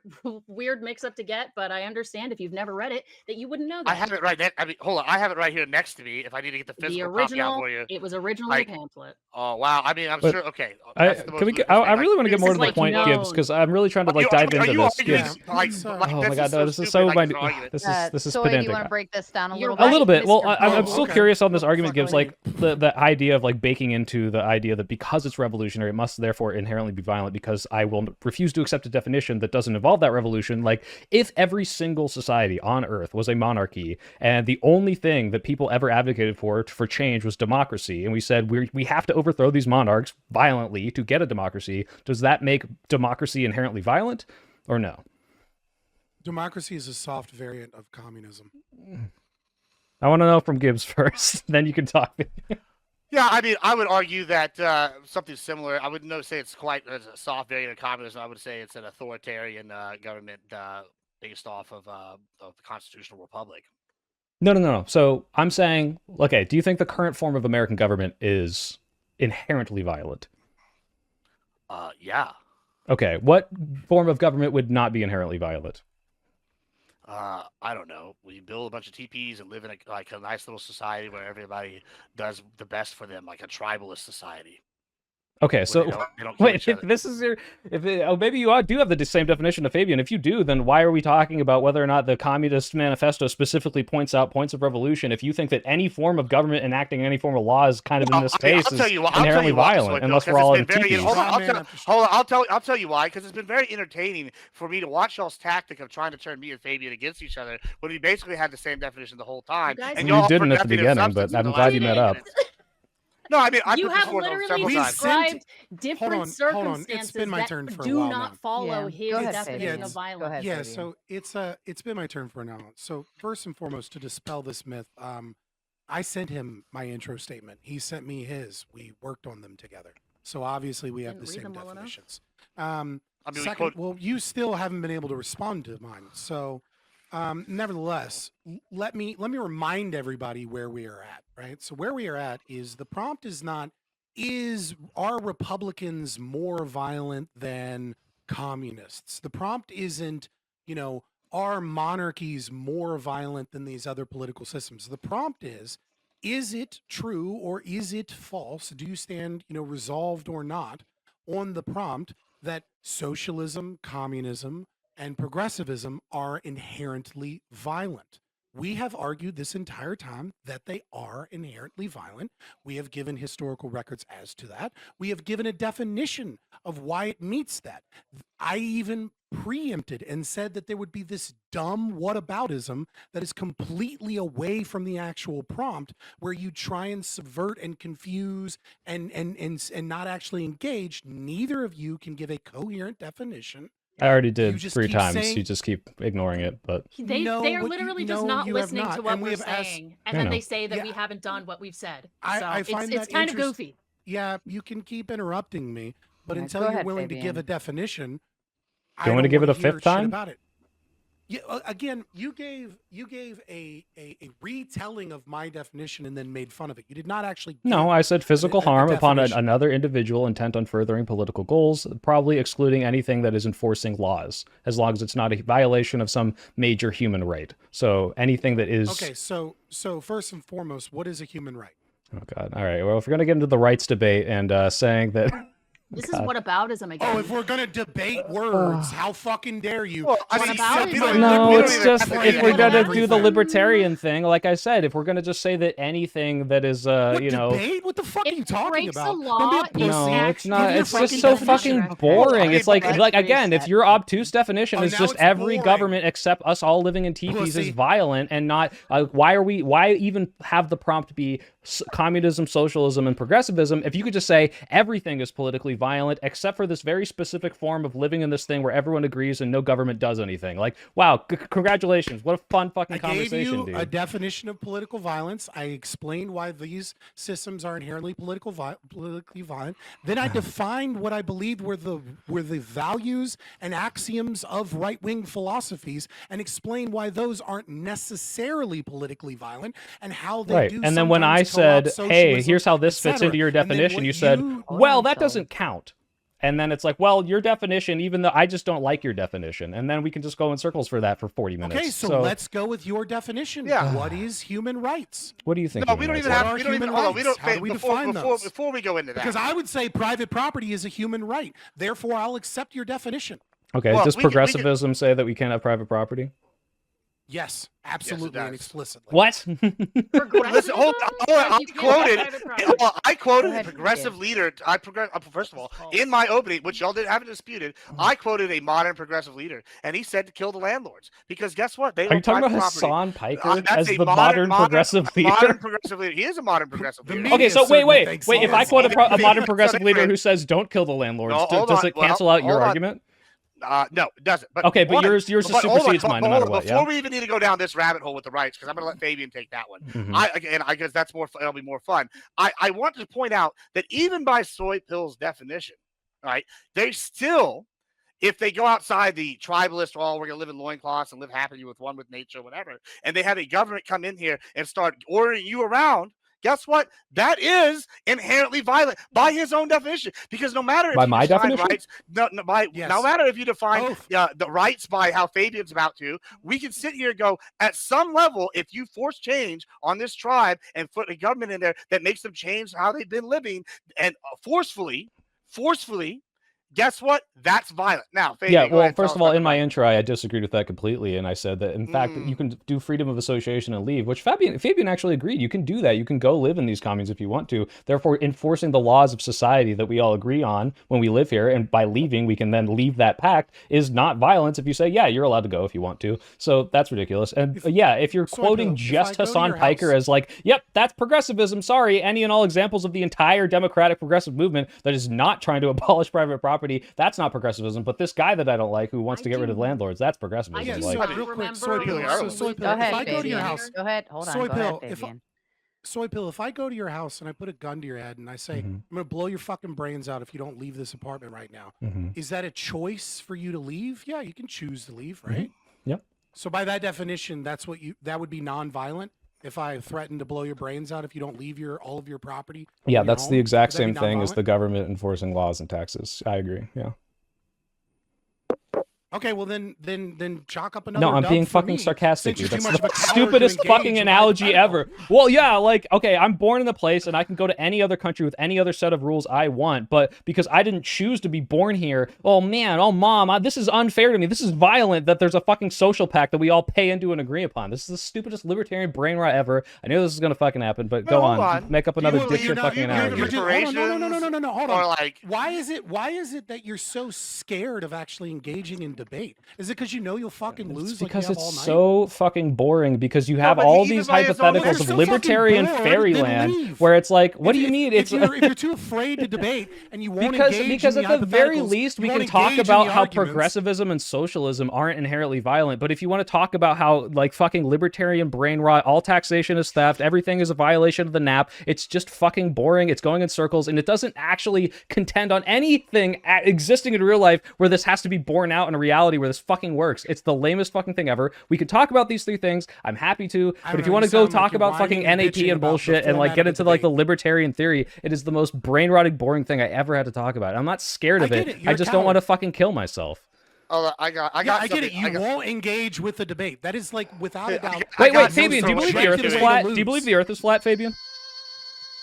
mix up to get, but I understand if you've never read it that you wouldn't know that. I have it right next. I mean, hold on. I have it right here next to me. If I need to get the The physical copy out original, for you. it was originally Like, a pamphlet. Oh wow! I mean, I'm But sure. Okay, that's the most can we ludicrous I thing. really want to get This more is to the like point, Gibbs, known. because I'm really trying to like dive into this. Gibbs. Oh my god, no, this is so minute. minute. This is Soy, do you pedantic. want to break this down a You're little bit? A little bit. Well, Mr. I'm Bo. still Okay. curious on this argument, Go Gibbs. ahead. Like the idea of like baking into the idea that because it's revolutionary, it must therefore inherently be violent. Because I will refuse refuse to accept a definition that doesn't involve that revolution. Like, if every single society on Earth was a monarchy, and the only thing that people ever advocated for change was democracy, and we said we have to overthrow these monarchs violently to get a democracy, does that make democracy inherently violent, or no? Democracy is a soft variant of communism. I want to know from Gibbs first, then you can talk. Yeah, I mean, I would argue that something similar. I wouldn't say it's quite as a soft variant of communism. I would say it's an authoritarian government based off of the constitutional republic. No. So I'm saying, okay, do you think the current form of American government is inherently violent? Yeah. Okay, what form of government would not be inherently violent? I don't know. We build a bunch of TPs and live in a nice little society where everybody does the best for them, like a tribalist society. Okay, so They don't kill wait, each if other. this is your, maybe you do have the same definition of Fabian. If you do, then why are we talking about whether or not the Communist Manifesto specifically points out points of revolution? If you think that any form of government enacting any form of law is kind of in this case is inherently violent, unless we're all in teepees. Hold on, I'll tell you why. Because it's been very entertaining for me to watch y'all's tactic of trying to turn me and Fabian against each other when we basically had the same definition the whole time. And you didn't at the beginning, but I'm glad you met up. No, I mean, you have literally described different circumstances It's been my turn for a do while not now. follow his Go ahead, definition Fabian. of violence. Go ahead, Yeah, Fabian. so it's been my turn for now. So first and foremost, to dispel this myth, I sent him my intro statement. He sent me his. We worked on them together. So obviously we have Didn't the read same them well enough? definitions. I mean, Second, well, you still haven't been able to respond to mine. So nevertheless, let me remind everybody where we are at, right? So where we are at is the prompt is not, are Republicans more violent than communists? The prompt isn't, are monarchies more violent than these other political systems? The prompt is it true or is it false? Do you stand, resolved or not on the prompt that socialism, communism, and progressivism are inherently violent? We have argued this entire time that they are inherently violent. We have given historical records as to that. We have given a definition of why it meets that. I even preempted and said that there would be this dumb whataboutism that is completely away from the actual prompt, where you try and subvert and confuse and not actually engage. Neither of you can give a coherent definition. I already did just 3 keep times. saying- You just keep ignoring it, but They are what literally you- just no, not you have listening not. to what And we we're have asked- saying, and I then know. they say that we Yeah. haven't done what we've said. I So find it's that kind of interest- goofy. Yeah, you can keep interrupting me, but Yeah, until go you're ahead, willing to give Fabian. a definition, Do you want me to give it a hear fifth shit time? about it. Yeah, again, you gave a retelling of my definition and then made fun of it. You did not actually. no, give I said physical a harm upon definition. another individual intent on furthering political goals, probably excluding anything that is enforcing laws, as long as it's not a violation of some major human right. So anything that is... Okay, so first and foremost, what is a human right? Oh, God. All right. Well, if we're going to get into the rights debate and saying that... This God. is whataboutism again. Oh, if we're gonna debate words, how fucking dare you? Well, I Just mean, accept you my don't- No, we liberty it's even just have to if get we're into gonna do everything. the libertarian thing, like I said, if we're gonna just say that anything that is, What you know, debate? What the fuck are you It talking breaks about? the law, Don't be a it's pussy. no, it's not. Give your It's just fucking so definition. fucking boring. It's like Let's again, if reset. your obtuse definition Oh, is now just it's every boring. government except us all living in teepees is Pussy. violent and not, why even have the prompt be communism, socialism, and progressivism if you could just say everything is politically violent except for this very specific form of living in this thing where everyone agrees and no government does anything. Like, wow, congratulations. What a fun fucking I gave conversation, you dude. a definition of political violence. I explained why these systems are inherently politically violent. Then I defined what I believed were the values and axioms of right-wing philosophies, and explained why those aren't necessarily politically violent and how they Right. do. And then when I sometimes co-opt said, hey, socialism, here's how this fits etc. into your And then definition, what you said, Hold well, on, that Shelly. doesn't count. And then it's like, well, your definition, even though I just don't like your definition. And then we can just go in circles for that for 40 minutes. Okay, so let's go with your definition. Yeah. What is human rights? What do you think? No, human we don't rights even are? have. What We are don't even. human Hold on. We rights? don't. How do we define those? Before we go into that, Because I would say private property is a human right. Therefore, I'll accept your definition. Okay, Well, does we can- progressivism say that we can't have private property? Yes, absolutely and does. explicitly. What? Listen, hold on. Like, you can't have private property. I quoted Go a ahead, progressive Gibbs. leader. First of all, in my opening, which y'all haven't disputed, I quoted a modern progressive leader, and he said to kill the landlords because guess what? They Are you own talking private about property. Hassan Piker That's as a the modern progressive leader? Modern progressive leader. He is a modern progressive The leader. media Okay, so certainly wait. thinks If he I is. quote a modern So progressive leader anyway- who says don't kill the landlords, No, hold does on. it cancel out your Hold on. argument? No, it doesn't. But Okay, but one, yours just but hold on, supersedes mine no hold matter on, what, Before yeah? we even need to go down this rabbit hole with the rights, because I'm going to let Fabian take that one. Mhm. I guess that's more. It'll be more fun. I want to point out that even by Soy Pill's definition, right, they still, if they go outside the tribalist, we're going to live in loincloths and live happily with one with nature, whatever, and they have a government come in here and start ordering you around. Guess what? That is inherently violent by his own definition. Because no matter if By you my define definition? rights, Yes. no matter if you define Both. the rights by how Fabian's about to, we can sit here and go, at some level, if you force change on this tribe and put a government in there that makes them change how they've been living and forcefully, guess what? That's violent. Now, Fabian, Yeah, go well, ahead and tell first us of all, about in the my right. intro, I disagreed with that completely, and I said that, in fact, that you can do freedom of association and leave, which Fabian actually agreed. You can do that. You can go live in these communes if you want to, therefore enforcing the laws of society that we all agree on when we live here, and by leaving, we can then leave that pact, is not violence if you say, yeah, you're allowed to go if you want to. So that's ridiculous. And if you're So quoting if I just go to Hassan your Piker house- as like, yep, that's progressivism, sorry, any and all examples of the entire democratic progressive movement that is not trying to abolish private property, that's not progressivism, but this guy that I don't like who wants to get rid of landlords, that's progressivism. I do like, not real quick, remember Soy Pill, when so we Soy lived Pill, Go in if ahead, I go to your Fabian. house- Go ahead. Hold on. Soy Go ahead, Pill, Fabian. Soy Pill, if I go to your house and I put a gun to your head and I say, I'm going to blow your fucking brains out if you don't leave this apartment right now, is that a choice for you to leave? Yeah, you can choose to leave, right? Yep. So by that definition, that would be non-violent if I threaten to blow your brains out if you don't leave all of your property. Yeah, in your that's the home? exact Would that be same thing as nonviolent? the government enforcing laws and taxes. I agree. Yeah. Okay, well then chalk up another No, I'm dub being for fucking me, sarcastic, since dude. you're That's too much the of a coward to stupidest engage fucking in my analogy hypothetical. ever. Well, yeah, like, okay, I'm born in a place and I can go to any other country with any other set of rules I want, but because I didn't choose to be born here, oh man, oh mom, this is unfair to me. This is violent that there's a fucking social pact that we all pay into and agree upon. This is the stupidest libertarian brain rot ever. I knew this was gonna fucking happen, but go hold on. on. Make up You another believe- dipshit fucking You're analogy. just- hold on, Reparations no, hold or on. like- Why is it that you're so scared of actually engaging in debate? Is it because you know you'll fucking lose? It's like you because have all it's night? so fucking boring because you have but all even these by his own- hypotheticals Well, of you're so libertarian fucking bored, then fairyland leave. where it's like, what do you If- mean? If you're too afraid to debate and you won't engage because in at the very hypotheticals, least we you can won't talk engage in about the how arguments. progressivism and socialism aren't inherently violent, but if you want to talk about how like fucking libertarian brain rot, all taxation is theft, everything is a violation of the NAP, it's just fucking boring, it's going in circles, and it doesn't actually contend on anything existing in real life where this has to be borne out in a reality where this fucking works. It's the lamest fucking thing ever. We could talk about these three things, I'm happy to, I but don't if you know, want to you go sound like talk you're about fucking whining and NAP bitching and about the bullshit and like format get of the into like the debate. libertarian theory, it is the most brain rotting boring thing I ever had to talk about. I'm not scared of I get it. it, you're I a just don't want to coward. fucking kill myself. Oh, I got I get it. something. You won't engage with the debate. That is like without a doubt. I Wait, got Fabian, do you so believe much the Earth shit is to flat? lose. Do you believe the Earth is flat, Fabian?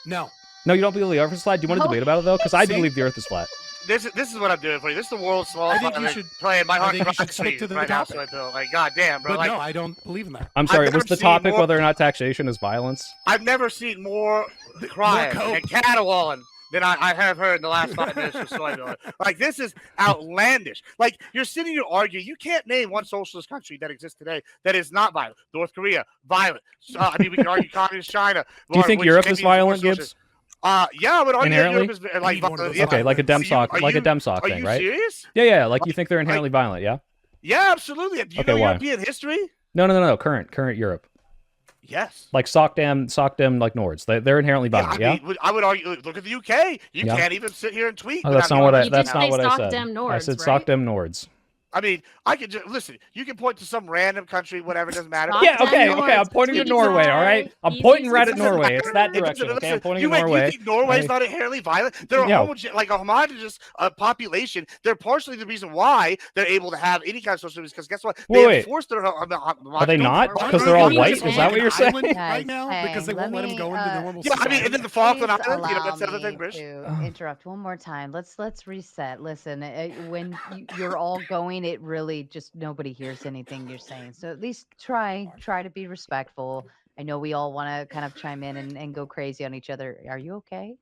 No. No, you don't believe the Earth is flat? Do you want to No. debate about it though? Because I See? believe the Earth is flat. This is what I'm doing for you. This is the world's smallest. I think you should- play my I heart think you cries should for stick you to the right now, topic. Soy Pill. Like, goddamn, bro. But Like, no, I don't believe in that. I'm sorry, never was the seen topic more- whether or not taxation is violence? I've never seen more crying coke. and caterwauling than I have heard in the last 5 minutes of Soy Pill. Like, this is outlandish. Like, you're sitting here arguing. You can't name one socialist country that exists today that is not violent. North Korea, violent. I mean, we can argue communist China. Do you think which Europe maybe is more violent, socialist. Gibbs? Yeah, I would argue that Inherently? Europe is like I need one of violent. those Yeah. Okay, like a Are dem sock, like a dem sock Are thing, you right? serious? Yeah, like you think they're inherently violent, yeah? Yeah, absolutely. Do you Okay, know why? European history? No. Current Europe. Yes. Like Sockdam, like Nords. They're inherently violent, yeah? I mean, I would argue. Look at the UK. You Yeah. can't even sit here and tweet. Oh, that's without not what being I. You That's did not say what I Sock said. Dem I Nords, said right? Sockdam Nords. I mean, I could just listen. You can point to some random country, whatever, doesn't matter. Sock Yeah, Dem okay. Nords, I'm pointing to easy Norway. All right, I'm pointing right at easy. Norway. It's that It doesn't- direction. Okay, I'm listen, pointing you to mean- Norway. You think Norway's not inherently violent? They're Yeah. a homogenous population. They're partially the reason why they're able to have any kind of social because guess what? They Wait. enforce their. Are they not? Aren't Because they they're all going white? to Is that what you're saying? Island right Guys, now hey, because they won't let them go into normal Yeah, I mean, and then the Falkland Please Islands. You know, allow that's the other me thing, Rich. to interrupt one more time. Let's reset. Listen, when you're all going mean, it really just nobody hears anything you're saying. So at least try to be respectful. I know we all want to kind of chime in and go crazy on each other. Are you okay?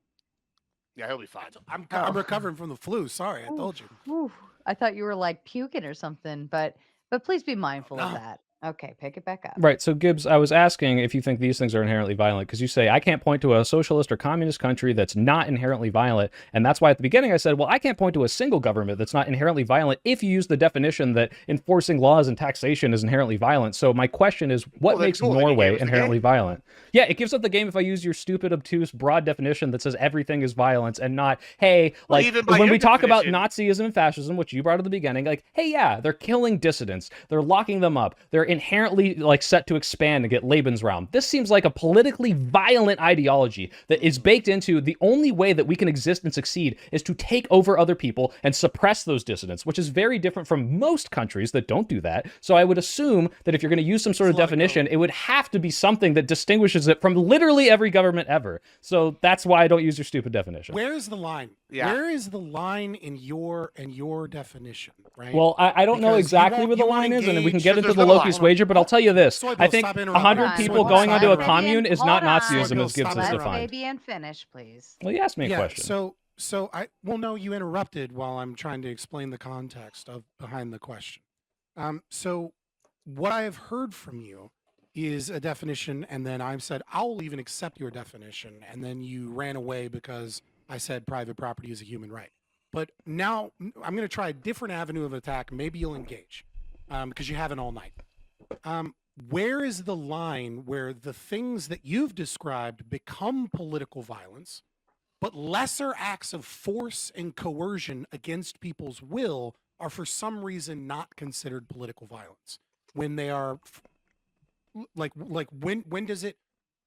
Yeah, he'll be fine. I'm Oh. recovering from the flu. Sorry, I told you. Oof. I thought you were like puking or something, but please be mindful of No. that. Okay, pick it back up. Right. So, Gibbs, I was asking if you think these things are inherently violent, because you say, I can't point to a socialist or communist country that's not inherently violent. And that's why at the beginning I said, well, I can't point to a single government that's not inherently violent if you use the definition that enforcing laws and taxation is inherently violent. So, my question is, what makes Norway inherently violent? Yeah, it gives up the game if I use your stupid, obtuse, broad definition that says everything is violence and not, hey, like when we talk about Nazism and fascism, which you brought at the beginning, like, hey, yeah, they're killing dissidents, they're locking them up, they're inherently like set to expand and get Lebensraum. This seems like a politically violent ideology that is baked into the only way that we can exist and succeed is to take over other people and suppress those dissidents, which is very different from most countries that don't do that. So I would assume that if you're going to use some sort of definition, it would have to be something that distinguishes it from literally every government ever. So that's why I don't use your stupid definition. Where is the line? Yeah. Where is the line in your definition, right? Well, I don't know exactly where the line is, and we can get into the Loki's wager, but I'll tell you this. I think 100 people going onto a commune is not Nazism as Gibbs has defined. Fabian finish, please. Well, you asked me a question. No, you interrupted while I'm trying to explain the context of behind the question. So what I have heard from you is a definition, and then I've said, I'll even accept your definition, and then you ran away because I said private property is a human right. But now I'm going to try a different avenue of attack. Maybe you'll engage because you haven't all night. Where is the line where the things that you've described become political violence, but lesser acts of force and coercion against people's will are for some reason not considered political violence when they are like when does it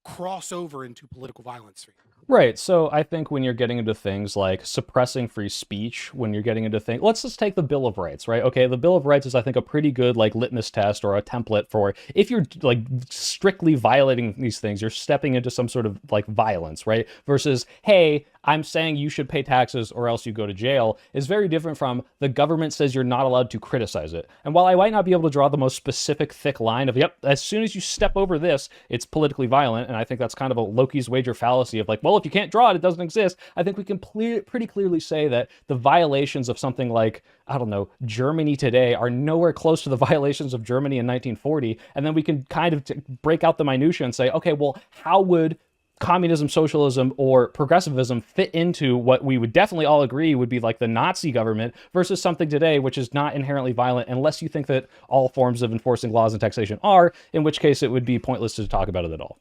cross over into political violence for you? Right. So I think when you're getting into things like suppressing free speech, when you're getting into things, let's just take the Bill of Rights, right? Okay, the Bill of Rights is, I think, a pretty good like litmus test or a template for if you're like strictly violating these things, you're stepping into some sort of like violence, right? Versus, hey, I'm saying you should pay taxes or else you go to jail is very different from the government says you're not allowed to criticize it. And while I might not be able to draw the most specific thick line of, yep, as soon as you step over this, it's politically violent, and I think that's kind of a Loki's wager fallacy of like, well, if you can't draw it, it doesn't exist. I think we can pretty clearly say that the violations of something like, I don't know, Germany today are nowhere close to the violations of Germany in 1940. And then we can kind of break out the minutia and say, okay, well, how would communism, socialism, or progressivism fit into what we would definitely all agree would be like the Nazi government versus something today which is not inherently violent unless you think that all forms of enforcing laws and taxation are, in which case it would be pointless to talk about it at all.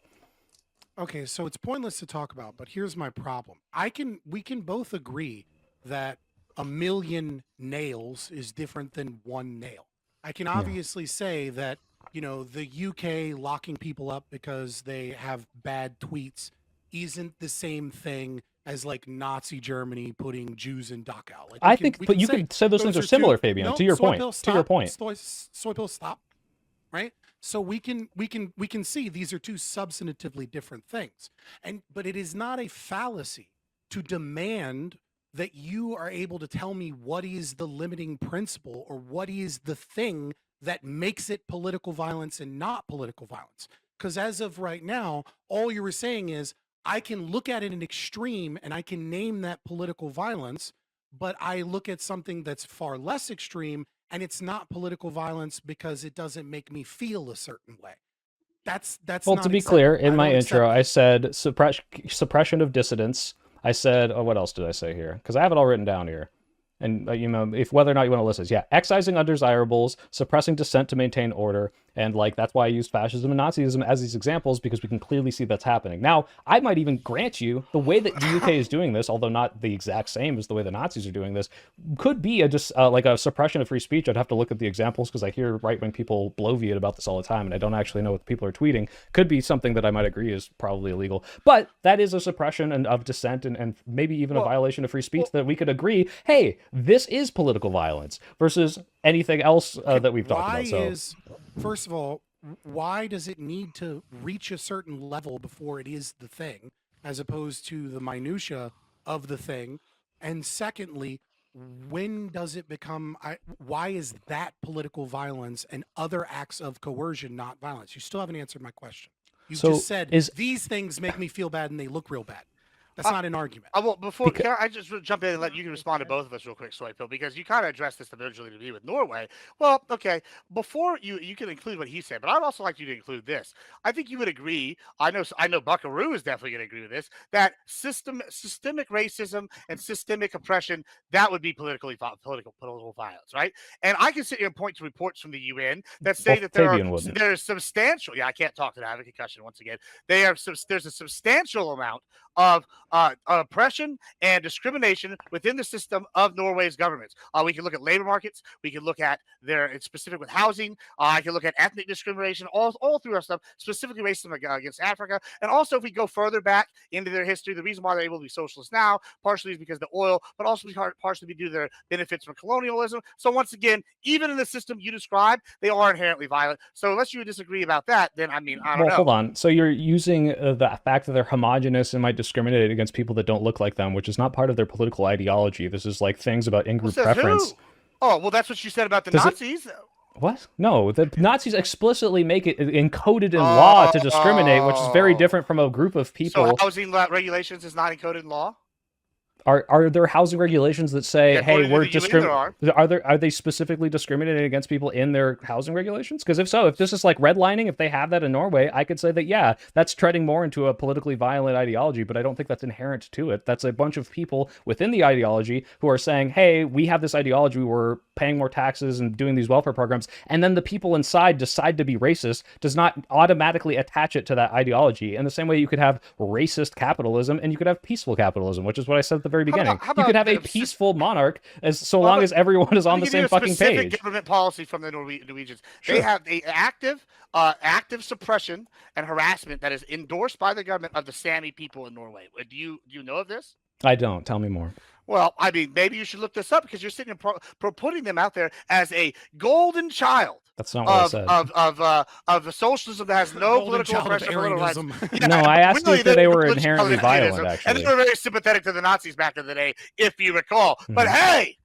Okay, so it's pointless to talk about, but here's my problem. We can both agree that a million nails is different than one nail. I can obviously say that, you know, the UK locking people up because they have bad tweets isn't the same thing as like Nazi Germany putting Jews in Dachau. Like, I think, but you could say those things are similar, Fabian. No, to your point. Pills, to your point. Soy pills, stop. Right. So we can see these are two substantively different things, but it is not a fallacy to demand that you are able to tell me what is the limiting principle or what is the thing that makes it political violence and not political violence. Because as of right now, all you were saying is I can look at it in extreme and I can name that political violence, but I look at something that's far less extreme and it's not political violence because it doesn't make me feel a certain way. That's well, not to be acceptable. clear, in my intro, accept I said suppression of dissidents. I said, oh, what else did I say here? Because I have it all written down here. And, you know, if whether or not you want to list this, yeah, excising undesirables, suppressing dissent to maintain order, and like that's why I used fascism and Nazism as these examples because we can clearly see that's happening. Now, I might even grant you the way that the UK is doing this, although not the exact same as the way the Nazis are doing this, could be like a suppression of free speech. I'd have to look at the examples because I hear right-wing people bloviate about this all the time, and I don't actually know what people are tweeting. Could be something that I might agree is probably illegal, but that is a suppression of dissent and maybe even a violation of free speech that we could agree, hey, this is political violence versus anything else that we've talked about. So, first of all, why does it need to reach a certain level before it is the thing, as opposed to the minutia of the thing? And secondly, when does it become, why is that political violence and other acts of coercion not violence? You still haven't answered my question. You So just said, is these things make me feel bad and they look real bad. That's not an argument. Well, before Because, can I just jump in and let you can respond to both of us real quick, Soy Pill, because you kind of addressed this originally to me with Norway. Well, okay, before you can include what he said, but I'd also like you to include this. I think you would agree. I know Buckaroo is definitely going to agree with this. That systemic racism and systemic oppression, that would be political violence, right? And I can sit here and point to reports from the UN that say well, that Fabian wouldn't. there is substantial. Yeah, I can't talk to that. I have a concussion once again. There's a substantial amount of oppression and discrimination within the system of Norway's governments. We can look at labor markets. We can look at it's specific with housing. I can look at ethnic discrimination, all through our stuff, specifically racism against Africa. And also, if we go further back into their history, the reason why they're able to be socialists now, partially is because of the oil, but also partially due to their benefits from colonialism. So once again, even in the system you described, they are inherently violent. So unless you disagree about that, then I mean, I don't know. Hold on. So you're using the fact that they're homogenous and might discriminate against people that don't look like them, which is not part of their political ideology. This is like things about in-group preference. Who? Oh, well, that's what you said about the Nazis. What? No, the Nazis explicitly make it encoded in law to discriminate, which is very different from a group of people. So housing regulations is not encoded in law? Are there housing regulations that say, hey, we're discriminating? Are they specifically discriminating against people in their housing regulations? Because if so, if this is like redlining, if they have that in Norway, I could say that, yeah, that's treading more into a politically violent ideology, but I don't think that's inherent to it. That's a bunch of people within the ideology who are saying, hey, we have this ideology, we're paying more taxes and doing these welfare programs, and then the people inside decide to be racist, does not automatically attach it to that ideology. In the same way you could have racist capitalism and you could have peaceful capitalism, which is what I said at the very beginning. You could have a peaceful monarch long as everyone is on the same fucking page. Government policy from the Norwegians. Sure. They have the active suppression and harassment that is endorsed by the government of the Sami people in Norway. Do you know of this? I don't. Tell me more. Well, I mean, maybe you should look this up because you're sitting and putting them out there as a golden child. That's not what I said. Of the socialism that has no political oppression. Yeah, no, I asked you if they were inherently violent, actually. And they were very sympathetic to the Nazis back in the day, if you recall. Mm-hmm. But hey,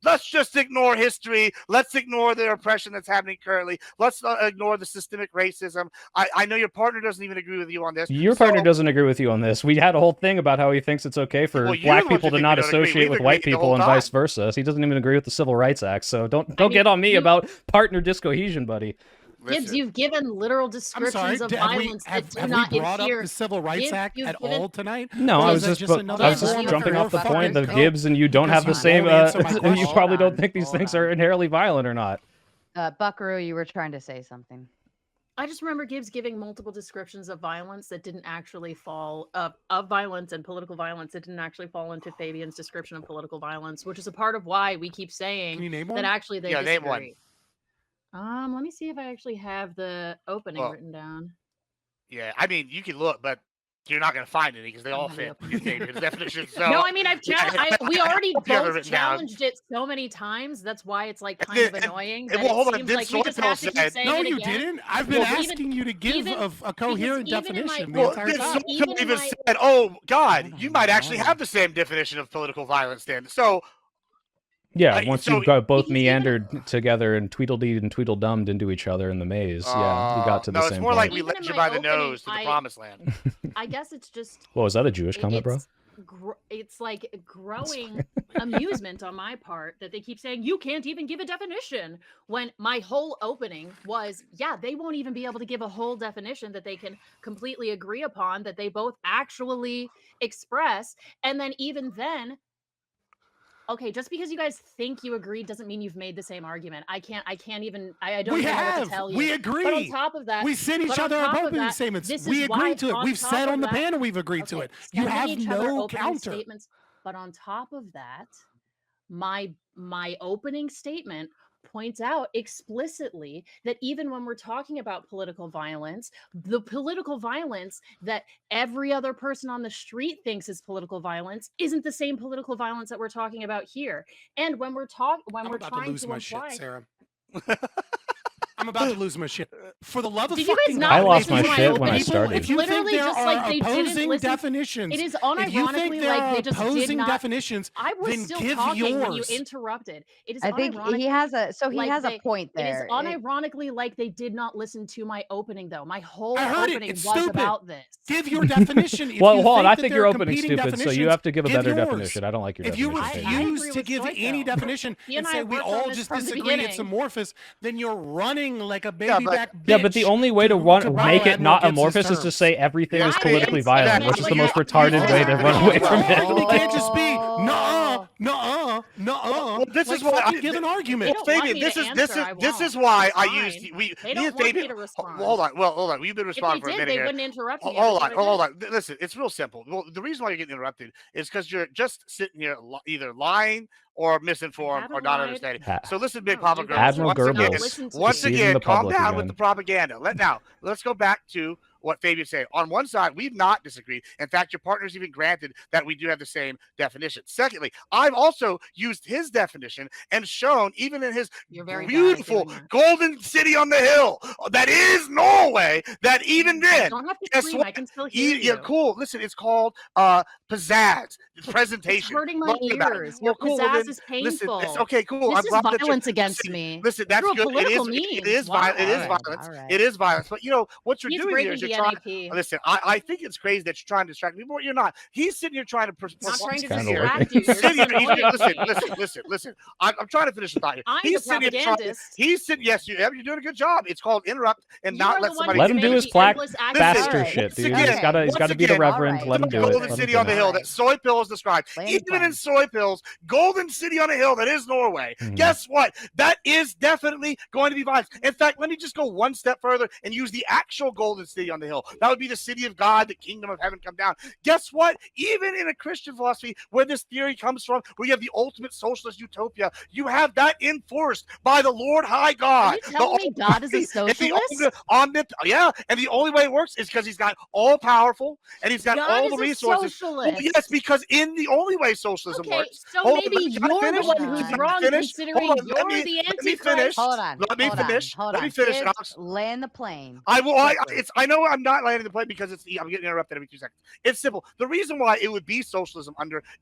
let's just ignore history. Let's ignore the oppression that's happening currently. Let's ignore the systemic racism. I know your partner doesn't even agree with you on this. Your partner doesn't agree with you on this. We had a whole thing about how he thinks it's okay for black people to not associate with white people and vice versa. He doesn't even agree with the Civil Rights Act. So don't get on me about partner discohesion, buddy. Gibbs, you've given literal descriptions of violence that do not brought adhere. Up the Civil Rights Act at all tonight? No, I was just jumping off the point that Gibbs and you don't have the same. You probably don't think these things are inherently violent or not. Buckaroo, you were trying to say something. I just remember Gibbs giving multiple descriptions of violence that didn't actually fall of violence and political violence that didn't actually fall into Fabian's description of political violence, which is a part of why we keep saying that actually they disagree. Name one. Let me see if I actually have the opening written down. Yeah, I mean, you can look, but you're not going to find any because they all fit the definition. So, no, I mean, we already both challenged it so many times. That's why it's like kind of annoying. Well, hold on. Like we just have to keep saying no, it you again. didn't. I've been asking you to give a coherent definition the entire time. Even said, "Oh God, you might actually have the same definition of political violence." Then, so. Yeah, once you got both meandered together and tweedledeed and tweedledummed into each other in the maze, we got to the same point. No, it's more like we led you by the nose to the promised land. I guess it's just... Well, was that a Jewish comment, bro? It's like growing amusement on my part that they keep saying, you can't even give a definition, when my whole opening was, yeah, they won't even be able to give a whole definition that they can completely agree upon, that they both actually express. And then even then... Okay, just because you guys think you agree doesn't mean you've made the same argument. I don't know what to tell you. We agree. But on top of that, we sent each other up opening statements. We agreed to it. We've said on the panel we've agreed to it. You have no counter. Statements. But on top of that, my opening statement points out explicitly that even when we're talking about political violence, the political violence that every other person on the street thinks is political violence isn't the same political violence that we're talking about here. And when we're trying to lose my apply, shit, Sarah. I'm about to lose my shit. For the love of Did you guys fucking not God, I lost listen my to my shit when I opening? started. If you think Literally there just are like they didn't opposing listen. definitions, It is if you think unironically there like are they just did opposing not. definitions, I was then still give talking when you yours. interrupted. It is I think unironically he has a like has a they. point It is there. unironically like they did not listen to my opening, though. My whole I heard it. opening It's was stupid. about this. Give your definition. If Well, you hold on. think I that think there your are opening's competing stupid, so you definitions, have to give a give better yours. definition. I don't like your If you definition. I refuse agree to with give Soy, any though. definition He and and I say have we worked on all this just from the disagree, it's beginning. amorphous, then you're running like a Yeah, baby but- back bitch. Yeah, but the only way to borrow make it Admiral not Gibbs's amorphous is to terms. say everything Yeah, is I mean, politically it's- violent, yeah, which is but the most you- retarded way to you- run away from it. It can't just be nuh-uh, Well, nuh-uh. this Like, is what fucking give an They argument. don't want Fabian, me this to is answer, I this is won't. why It's I fine. used They me don't and want me Fabian. to respond. Hold on. Well, hold on. You've been If they responding for a did, minute they here. wouldn't interrupt me. Hold every on, time I hold did. on. Listen, it's real simple. Well, the reason why you're getting interrupted is because you're just sitting here either lying or misinformed or haven't not lied. understanding. Ha- So listen, Big No, Papa you Goebbels. guys Admiral have not Goebbels listened to Once me. deceiving again, the calm public down again. with the propaganda. Let's go back to what Fabian's saying. On one side, we've not disagreed. In fact, your partner's even granted that we do have the same definition. Secondly, I've also used his definition and shown, even in his You're very bad at beautiful doing that. golden city on the hill that is Norway, that even You then, don't have to guess scream. what? I can still hear Yeah, you. cool. Listen, it's called pizzazz. It's presentation. It's hurting my Learn about it. ears. Well, Your cool. Well, pizzazz then, is listen, painful. it's okay, cool. This I'm is glad that you're violence against listen, me. listen, that's Through a good. It political is means. violence. It is Why? violence. All right. It is violence. But you know what you're He's doing here breaking is the you're trying. NAP. Listen, I think it's crazy that you're trying to distract me, but you're not. He's sitting here trying to. I'm trying to kinda distract you. You're just Sitting here, annoying me. listen. I'm trying to finish the thought here. I'm He's the sitting here trying. propagandist. He's sitting. Yes, you're doing a good job. It's called interrupt and You not are let the one somebody. Let who's him do made his the plaque endless act Listen, faster Alright. shit, once dude. again- He's got to once be the again, reverend. alright. Let him the do it. golden Let him city on the finish. hill Alright. that soy pills described. Land Even in plane. soy pills, golden city on a hill that is Norway. Mhm. Guess what? That is definitely going to be violence. In fact, let me just go one step further and use the actual golden city on the hill. That would be the city of God, the kingdom of heaven come down. Guess what? Even in a Christian philosophy where this theory comes from, where you have the ultimate socialist utopia, you have that enforced by the Lord High God. Are you telling me God is a socialist? Yeah, and the only way it works is because he's got all powerful and he's got God all is the a resources. Well, socialist. yes, because in the only way socialism Okay, works. so Hold on, maybe can I you're the finish? one Can who's I wrong, finish? considering Hold on, you're let the me Antichrist. finish. Hold on. Let me finish. Hold Let on. me finish. Gibbs, Alex. land the plane. I will. Quickly. I know I'm not landing the plane because I'm getting interrupted every 2 seconds. It's simple. The reason why it would be socialism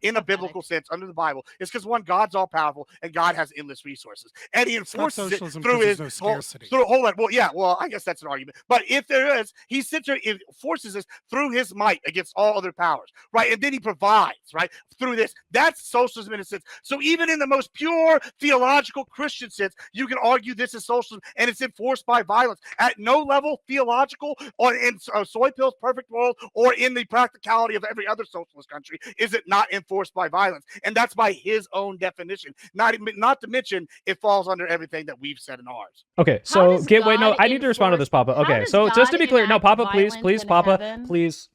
in a biblical sense under the Bible is because one, God's all powerful and God has endless resources, and He It's not enforces it socialism through 'cause his there's no scarcity. hold on. Well, yeah. Well, I guess that's an argument. But if there is, He sits there and forces us through His might against all other powers, right? And then He provides, right, through this. That's socialism in a sense. So even in the most pure theological Christian sense, you can argue this is socialism, and it's enforced by violence. At no level theological or in soy pills perfect world or in the practicality of every other socialist country is it not enforced by violence, and that's by His own definition. Not to mention it falls under everything that we've said in ours. Okay, How so does wait, no, God I need to respond to this, Papa. how Okay, does so just to God be clear, no, enact Papa, please, violence in Papa, heaven? please.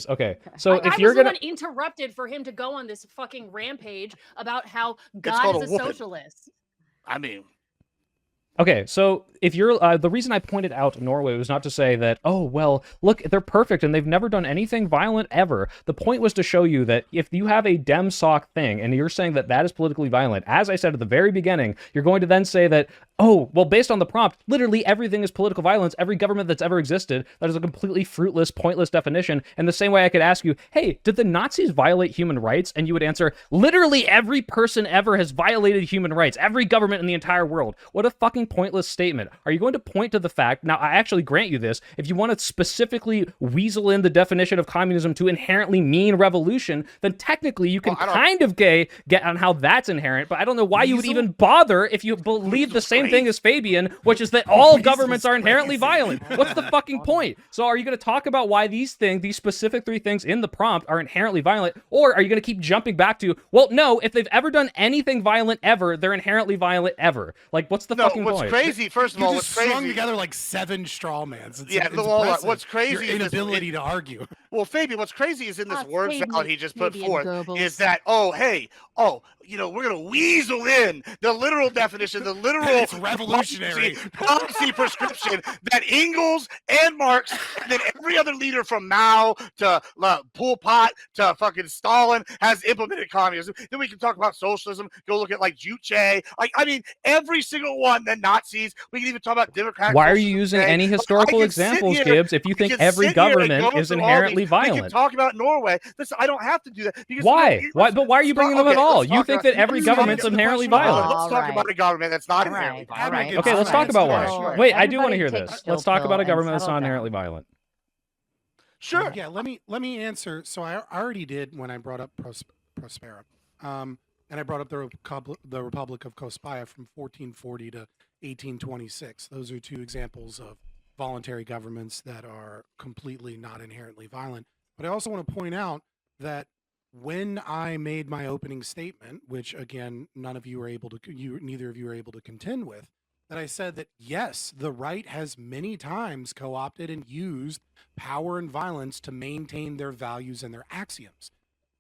Okay, so I if you're was the gonna, one interrupted for him to go on this fucking rampage about how called God a is a whooping. socialist. I mean, okay, so if you're the reason I pointed out Norway was not to say that, oh well, look, they're perfect and they've never done anything violent ever. The point was to show you that if you have a dem sock thing and you're saying that that is politically violent, as I said at the very beginning, you're going to then say that, oh well, based on the prompt, literally everything is political violence. Every government that's ever existed, that is a completely fruitless, pointless definition. And the same way I could ask you, hey, did the Nazis violate human rights? And you would answer, literally every person ever has violated human rights. Every government in the entire world. What a fucking pointless statement. Are you going to point to the fact, now I actually grant you this, if you want to specifically weasel in the definition of communism to inherently mean revolution, then technically you can kind of get on how that's inherent, but I don't know why you would even bother if you believe the same thing as Fabian, which is that all governments are inherently violent. What's the fucking point? So are you going to talk about why these specific three things in the prompt are inherently violent, or are you going to keep jumping back to, well, no, if they've ever done anything violent ever, they're inherently violent ever. Like, what's the fucking point? What's crazy, first of You all, just what's strung crazy. together like 7 straw mans. It's, Yeah, it's well, impressive. what's crazy Your is this- inability to argue. Well, Fabian, what's crazy is in this word Fabian, salad he just put Fabian forth Goebbels. is that, oh, hey, oh, we're going to weasel in the literal definition, the literal It's revolutionary policy prescription that Engels and Marx, and then every other leader from Mao to Pol Pot to fucking Stalin has implemented communism. Then we can talk about socialism. Go look at like Juche. Every single one, the Nazis. We can even talk about democratic. Why are you using any historical examples, Gibbs, if you think every government is inherently violent? We can talk about Norway. Listen, I don't have to do that because why? But why are you bringing them at all? You think that every government's inherently violent? Let's talk about a government that's not inherently violent. Okay, let's talk about one. Wait, I do want to hear this. Let's talk about a government that's not inherently violent. Sure. Yeah, let me answer. So I already did when I brought up Prospera, and I brought up the Republic of Kospaya from 1440 to 1826. Those are two examples of voluntary governments that are completely not inherently violent. But I also want to point out that when I made my opening statement, which again, neither of you are able to contend with, that I said that yes, the right has many times co-opted and used power and violence to maintain their values and their axioms.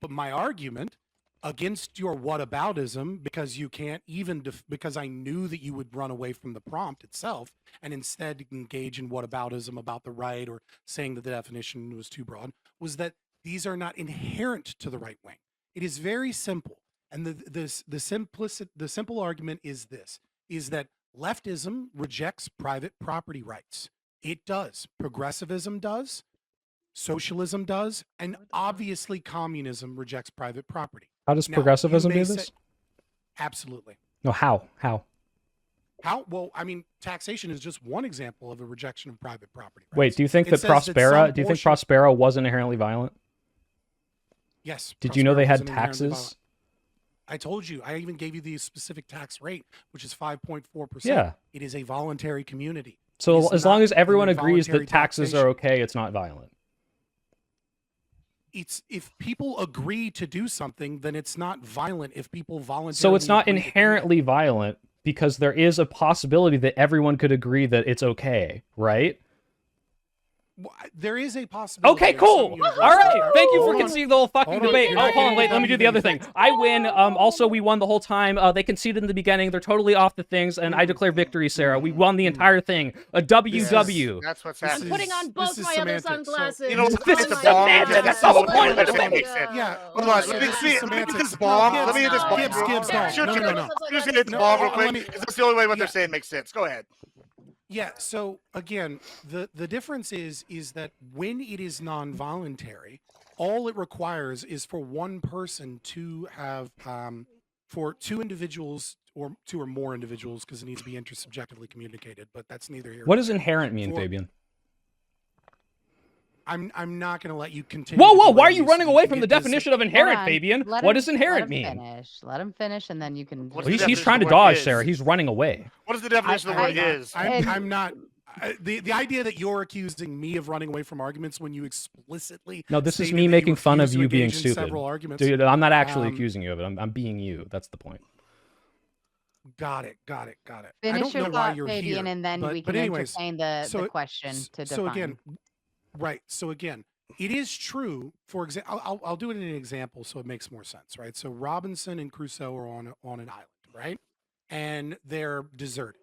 But my argument against your whataboutism, because you can't even, because I knew that you would run away from the prompt itself and instead engage in whataboutism about the right or saying that the definition was too broad, was that these are not inherent to the right wing. It is very simple. And the simple argument is this, is that leftism rejects private property rights. It does. Progressivism does. Socialism does. And obviously communism rejects private property. How does progressivism do this? Absolutely. No, how? How? Well, I mean, taxation is just one example of a rejection of private property rights. Wait, do you think that Prospera was inherently violent? Yes. Did you know they had taxes? I told you. I even gave you the specific tax rate, which is 5.4%. Yeah. It is a voluntary community. So as long as everyone agrees that taxes are okay, it's not violent. It's if people agree to do something, then it's not violent if people voluntarily. So it's not inherently violent because there is a possibility that everyone could agree that it's okay, right? Well, there is a possibility. Okay, cool. All right. Thank you for conceding the whole fucking debate. Oh, hold on. Wait, let me do the other thing. I win. Also, we won the whole time. They conceded in the beginning. They're totally off the things, and I declare victory, Sarah. We won the entire thing. A WW. That's what's happening. I'm putting on both my other sunglasses. This is semantics. That's the whole point of the debate. Yeah. Hold on. Let me get this bomb. Let me get this bomb. Gibbs, no. Just hit the bomb real quick, because that's the only way what they're saying makes sense. Go ahead. Yeah, so again, the difference is that when it is non-voluntary, all it requires is for one person to have, for two individuals or two or more individuals, because it needs to be intersubjectively communicated, but that's neither here. What does inherent mean, Fabian? I'm not going to let you continue. Whoa! Why are you running away from the definition of inherent, Fabian? What does inherent mean? Let him finish, and then you can. He's trying to dodge, Sarah. He's running away. What is the definition of the word is? I'm not. The idea that you're accusing me of running away from arguments when you explicitly. No, this is me making fun of you being stupid. Several arguments. Dude, I'm not actually accusing you of it. I'm being you. That's the point. Got it. Finish your thought, Fabian, and then we can entertain the question to define. So again, right. So again, it is true. For example, I'll do it in an example so it makes more sense, right? So Robinson and Crusoe are on an island, right? And they're deserted.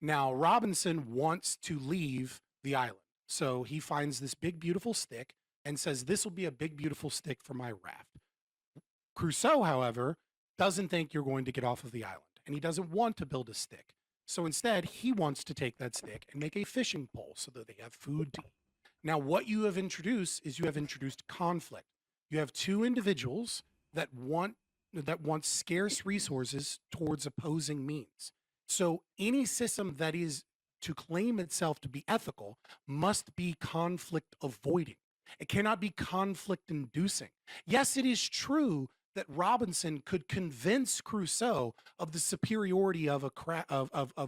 Now Robinson wants to leave the island, so he finds this big beautiful stick and says, "This will be a big beautiful stick for my raft." Crusoe, however, doesn't think you're going to get off of the island, and he doesn't want to build a stick. So instead, he wants to take that stick and make a fishing pole so that they have food to eat. Now, what you have introduced is you have introduced conflict. You have two individuals that want scarce resources towards opposing means. So any system that is to claim itself to be ethical must be conflict avoiding. It cannot be conflict inducing. Yes, it is true that Robinson could convince Crusoe of the superiority of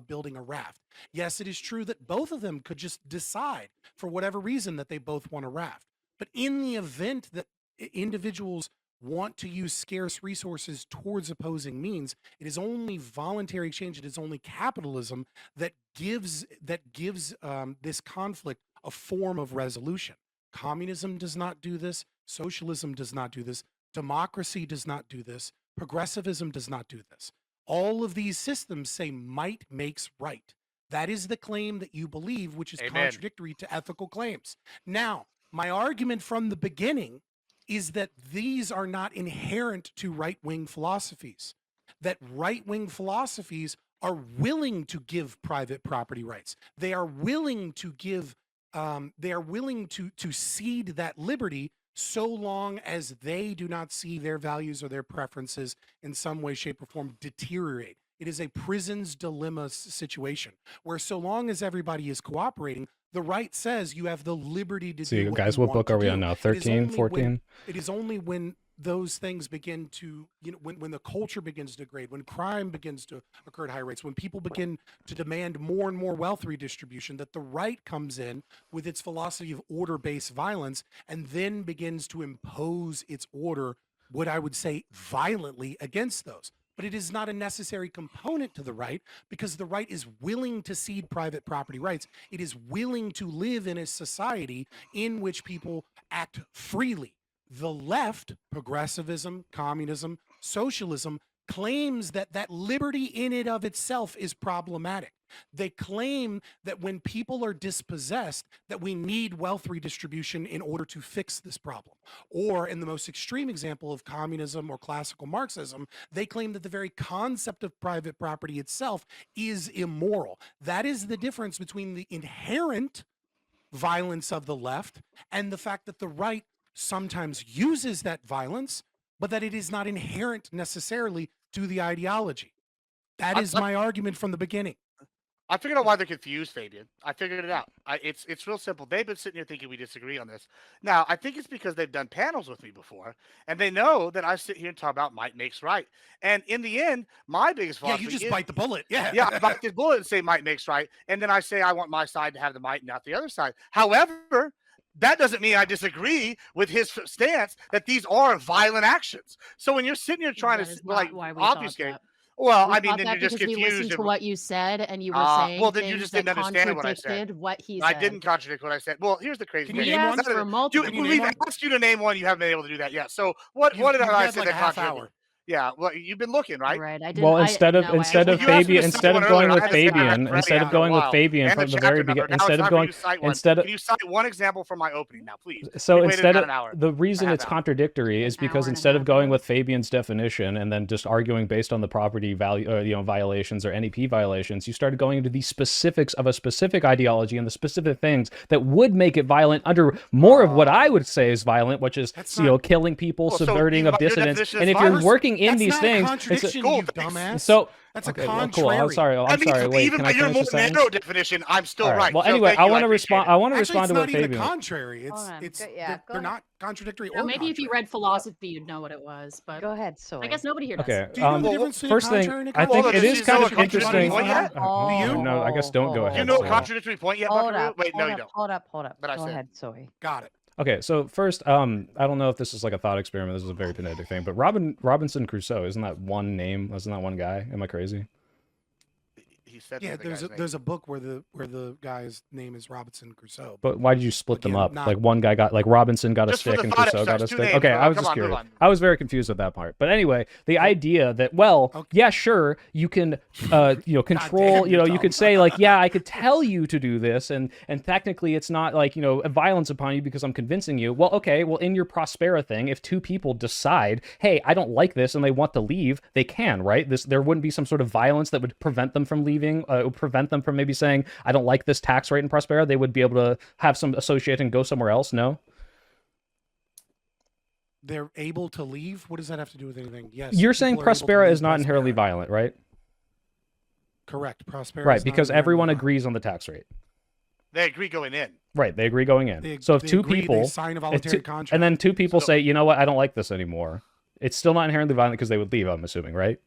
building a raft. Yes, it is true that both of them could just decide for whatever reason that they both want a raft. But in the event that individuals want to use scarce resources towards opposing means, it is only voluntary exchange. It is only capitalism that gives this conflict a form of resolution. Communism does not do this. Socialism does not do this. Democracy does not do this. Progressivism does not do this. All of these systems say might makes right. That is the claim that you believe, which is Amen. contradictory to ethical claims. Now, my argument from the beginning is that these are not inherent to right-wing philosophies, that right-wing philosophies are willing to give private property rights. They are willing to give, they are willing to cede that liberty so long as they do not see their values or their preferences in some way, shape, or form deteriorate. It is a prison's dilemma situation where so long as everybody is cooperating, the right says you have the liberty to So, do what guys, you what want book to are we do. on now? It is 13, only when- 14? It is only when those things begin to, when the culture begins to degrade, when crime begins to occur at high rates, when people begin to demand more and more wealth redistribution, that the right comes in with its philosophy of order-based violence and then begins to impose its order, what I would say, violently against those. But it is not a necessary component to the right because the right is willing to cede private property rights. It is willing to live in a society in which people act freely. The left, progressivism, communism, socialism, claims that that liberty in and of itself is problematic. They claim that when people are dispossessed, that we need wealth redistribution in order to fix this problem. Or in the most extreme example of communism or classical Marxism, they claim that the very concept of private property itself is immoral. That is the difference between the inherent violence of the left and the fact that the right sometimes uses that violence, but that it is not inherent necessarily to the ideology. That is my argument from the beginning. I figured out why they're confused, Fabian. I figured it out. It's real simple. They've been sitting here thinking we disagree on this. Now, I think it's because they've done panels with me before, and they know that I sit here and talk about might makes right. And in the end, my biggest philosophy You just is, bite the bullet. Yeah. yeah, I bite the bullet and say might makes right, and then I say I want my side to have the might, not the other side. However, that doesn't mean I disagree with his stance that these are violent actions. So when you're sitting here trying That to is not like why we thought obfuscate, that. well, We I mean, thought then that you're just because we listened confused. to what you said, and you were saying Well, then you things just that didn't understand what I said. contradicted what he I said. didn't contradict what I said. Well, here's the crazy Can thing. you We name one? asked for multiple. Can you We've name one? asked you to name one. You haven't been able to do that yet. So what did You've I had say like that a half contradicted? hour. Yeah, well, you've been looking, right? Right. I didn't. Well, instead of no, I instead of actually- You asked me Fabian, to cite instead one of going earlier. with I had to say I've Fabian, read instead it of out in a going with while. Fabian And from the the chapter very number. beginning, Now instead it's of time for going you to cite one. instead of Can you cite one example from my opening now, please? so We waited instead about of an hour. the reason A it's half hour. contradictory is An because hour and a instead of half, going yeah. with Fabian's definition and then just arguing based on the property value, violations or NEP violations, you started going into the specifics of a specific ideology and the specific things that would make it violent under more of what I would say is violent, which is That's not- killing people, Well, so subverting you of got your dissidents. definition And is if you're violence. working in That's these not things, a contradiction, Cool, you thanks. dumbass. so That's okay, a well, contrary. cool. I'm sorry. I I'm mean, sorry. Wait, even can by I your finish more the sentence? narrow definition, I'm still All right. right. Well, So anyway, thank I you. want to appreciate respond. it. I want to Actually, respond it's to not what even a Fabian. contrary. Hold on. It's Go- yeah, go they're ahead. not contradictory Or or maybe if you contrary. read philosophy, you'd know what it was. But Go ahead, Soy. I guess nobody here does. Okay. Do you know the well, difference between First a thing, contrary and a I think Hold it on, is is kind there of a contradictory interesting. point yet? Do you? No, I guess don't go ahead. You know a Soy. contradictory point yet, Hold Buckaroo? up. Wait, no, hold you up, don't. Hold up. Hold up. But I Go said. ahead, Soy. Got it. Okay, so first, I don't know if this is like a thought experiment. This is a very kinetic thing, but Robinson Crusoe, isn't that one name? Isn't that one guy? Am I crazy? He said Yeah, the guy's name. there's a book where the guy's name is Robinson Crusoe. But why did you split them Again, up? not- Like one guy got, like Robinson got a Just for stick the and thought Crusoe got a exercise, two stick. names, Okay, bro. I was Come just on, move curious. on. I was very confused with that part. But anyway, the idea that, well, Okay. yeah, sure, you can, control, damn, you're you dumb. could say like, yeah, I could tell you to do this, and technically it's not like, a violence upon you because I'm convincing you. Well, okay, well, in your Prospera thing, if two people decide, hey, I don't like this, and they want to leave, they can, right? There wouldn't be some sort of violence that would prevent them from leaving, prevent them from maybe saying, I don't like this tax rate in Prospera. They would be able to have some associate and go somewhere else. No? They're able to leave. What does that have to do with anything? Yes. You're saying people are able to Prospera leave is not inherently Prospera. violent, right? Correct. Prospera. Right, is not because inherently everyone violent. agrees on the tax rate. They agree going in. Right, they agree going in. They- So if they two agree, they people, sign a if voluntary two- contract. and then two people So- say, you know what, I don't like this anymore. It's still not inherently violent because they would leave, I'm assuming, right?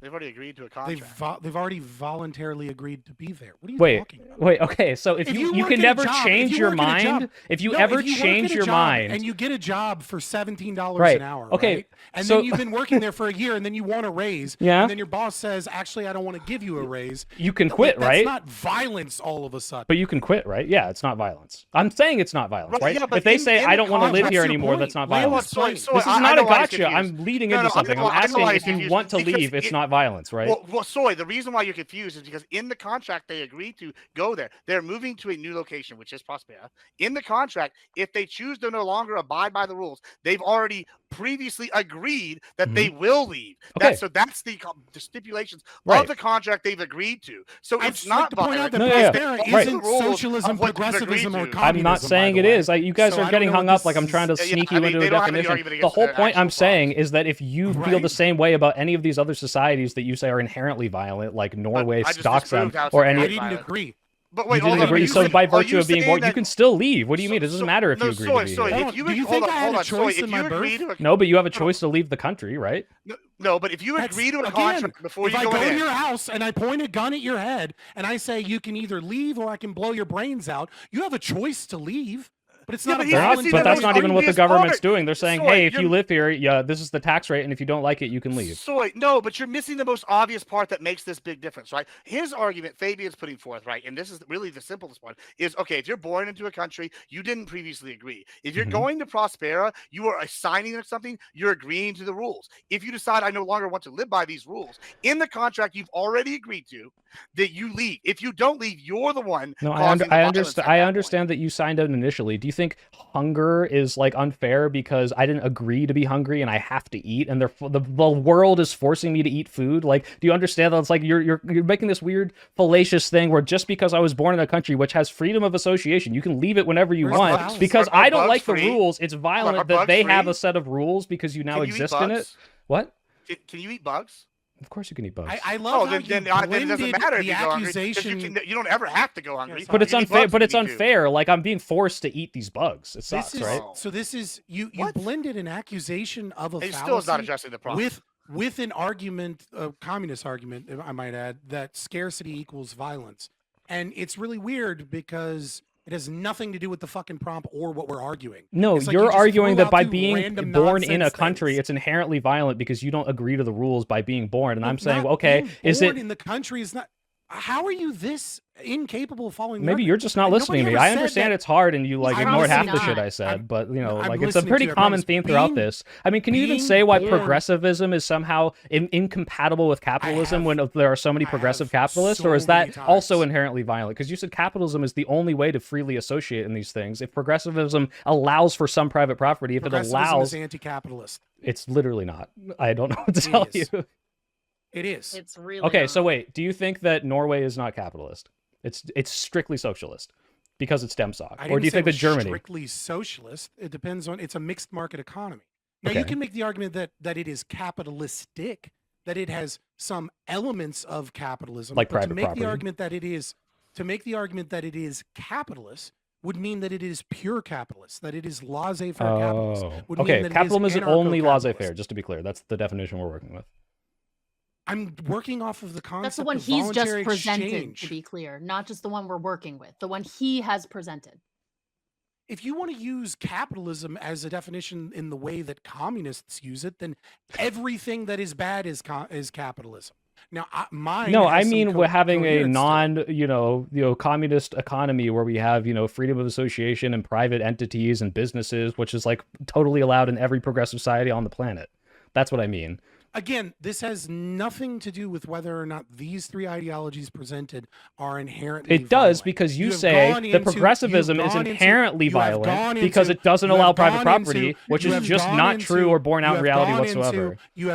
They've already agreed to a They've contract. they've already voluntarily agreed to be there. What are you Wait, talking about? wait, okay. So if If you you work can at a never job- if change you your work at a mind, job- if you No, ever if you work change at a your job mind, and you get a job for $17 Right, an hour, okay, right? And so- then you've been working there for a year, and then you want a raise, Yeah. and then your boss says, "Actually, I don't want to give you a raise." you can quit, That's right? not violence all of a sudden. But you can quit, right? Yeah, it's not violence. I'm saying it's not violence, right? Yeah, but If they in say I the don't want to live contract- here That's your anymore, point. that's not Land violence. was plain. This is I not know a why he's gotcha. confused. I'm leading No, into no, I something. know- I'm I know asking why if he's you confused, want to because leave, it's not violence, right? Well, Soy, the reason why you're confused is because in the contract they agreed to go there. They're moving to a new location, which is Prospera. In the contract, if they choose to no longer abide by the rules, they've already previously agreed that they will leave. Okay. That's the stipulations Right. of the contract they've agreed to. So I'd it's just like not to point out violent. that No, yeah, Prospera right. isn't Rules socialism, of what they've progressivism, or agreed to. communism. I'm not saying by it the way. is. You guys So are I don't getting know hung what up like I'm this trying to is. sneak I you mean, into they a don't have any definition. argument The against whole the point I'm actual saying clause. is that if you feel the Right. same way about any of these other societies that you say are inherently violent, like Norway, I just Stockholm, disproved how or it's any, I inherently didn't violent. agree. But you wait, didn't hold on. agree. Are So you by saying- are virtue you of being saying born, you that- can still leave. What do you mean? It doesn't matter if no, you agree Soy, to be Soy, here. if you Do you hold think on, I had hold a on, choice Soy, in if my you agree birth? to a No, but you have a choice to leave the country, right? no, but if you agree to a Again, contract before if you I go go to in, your house and I point a gun at your head and I say you can either leave or I can blow your brains out, you have a choice to leave. But it's Yeah, not but a he's They're not, missing but the that's most not even what the obvious government's part. doing. They're saying, Soy, hey, if you're- you live here, yeah, this is the tax rate, and if you don't like it, you can leave. Soy, no, but you're missing the most obvious part that makes this big difference, right? His argument, Fabian's putting forth, right, and this is really the simplest one, is okay, if you're born into a country, you didn't previously agree. If you're Mhm. going to Prospera, you are assigning something, you're agreeing to the rules. If you decide I no longer want to live by these rules, in the contract you've already agreed to that you leave. If you don't leave, you're the one No, causing the violence understand. at I that understand that you signed out initially. Do you think hunger is like unfair because I didn't agree to be hungry and I have to eat, and the world is forcing me to eat food? Like, do you understand that it's like you're making this weird fallacious thing where just because I was born in a country which has freedom of association, you can leave it whenever you Where's the want balance? because Are I don't bugs like the free? rules. It's Are violent that bugs they have free? a set of rules because you now Can you eat exist in it. bugs? What? Can you eat bugs? Of course you can eat bugs. I love Oh, how then you then it doesn't blended matter if the you go hungry, 'cause accusation. you don't ever have to go hungry. Yes, but it's You eat unfair. bugs But if it's you need to. unfair. Like I'm being forced to eat these bugs. It sucks, This is right? so. This is you What? blended an accusation of a It fallacy still is not addressing the problem. with an argument, a communist argument, I might add, that scarcity equals violence, and it's really weird because it has nothing to do with the fucking prompt or what we're arguing. No, It's like you you're just arguing threw that out by two being random born in a nonsense country, things. it's inherently violent because you don't agree to the rules by being born. And I'm saying, Not well, okay, being is born it? in the country is not. How are you this incapable of following? the Maybe argument? you're just not Nobody listening to me. ever I said understand that- it's hard and you like He's ignored half probably the shit not. I said, but you know, I'm like it's a listening pretty to you, I common promise. theme throughout Being- this. I mean, can you even being say why born- progressivism is somehow incompatible with capitalism when there are so many I progressive have capitalists, so or is many that also times. inherently violent? Because you said capitalism is the only way to freely associate in these things. If progressivism allows for some private property, if it Progressivism allows, is anti-capitalist. it's literally not. I don't know what to It tell is. you. It is. It's really Okay, not. so wait, do you think that Norway is not capitalist? It's strictly socialist because it's Demsock, I or didn't do you say think it that was Germany? strictly socialist? It depends on. It's a mixed market economy. Now Okay. you can make the argument that it is capitalistic, that it has some elements of capitalism, Like but private to make property. the argument that it is capitalist would mean that it is pure capitalist, that it is laissez-faire capitalist. Oh, Would mean okay. that it Capitalism is is only anarcho-capitalist. laissez-faire. Just to be clear, that's the definition we're working with. I'm working off of the concept That's the one of he's just voluntary presented, exchange. to be clear, not just the one we're working with, the one he has presented. If you want to use capitalism as a definition in the way that communists use it, then everything that is bad is capitalism. Now, mine. No, has I some mean we're having a coherence to it. communist economy where we have, freedom of association and private entities and businesses, which is like totally allowed in every progressive society on the planet. That's what I mean. Again, this has nothing to do with whether or not these three ideologies presented are inherently It does violent. because you have say gone that into- progressivism you've is gone into- inherently you have violent gone because into- it doesn't you have allow private gone property, into- which you is have just gone not true into- or borne out you in have reality gone whatsoever. into- you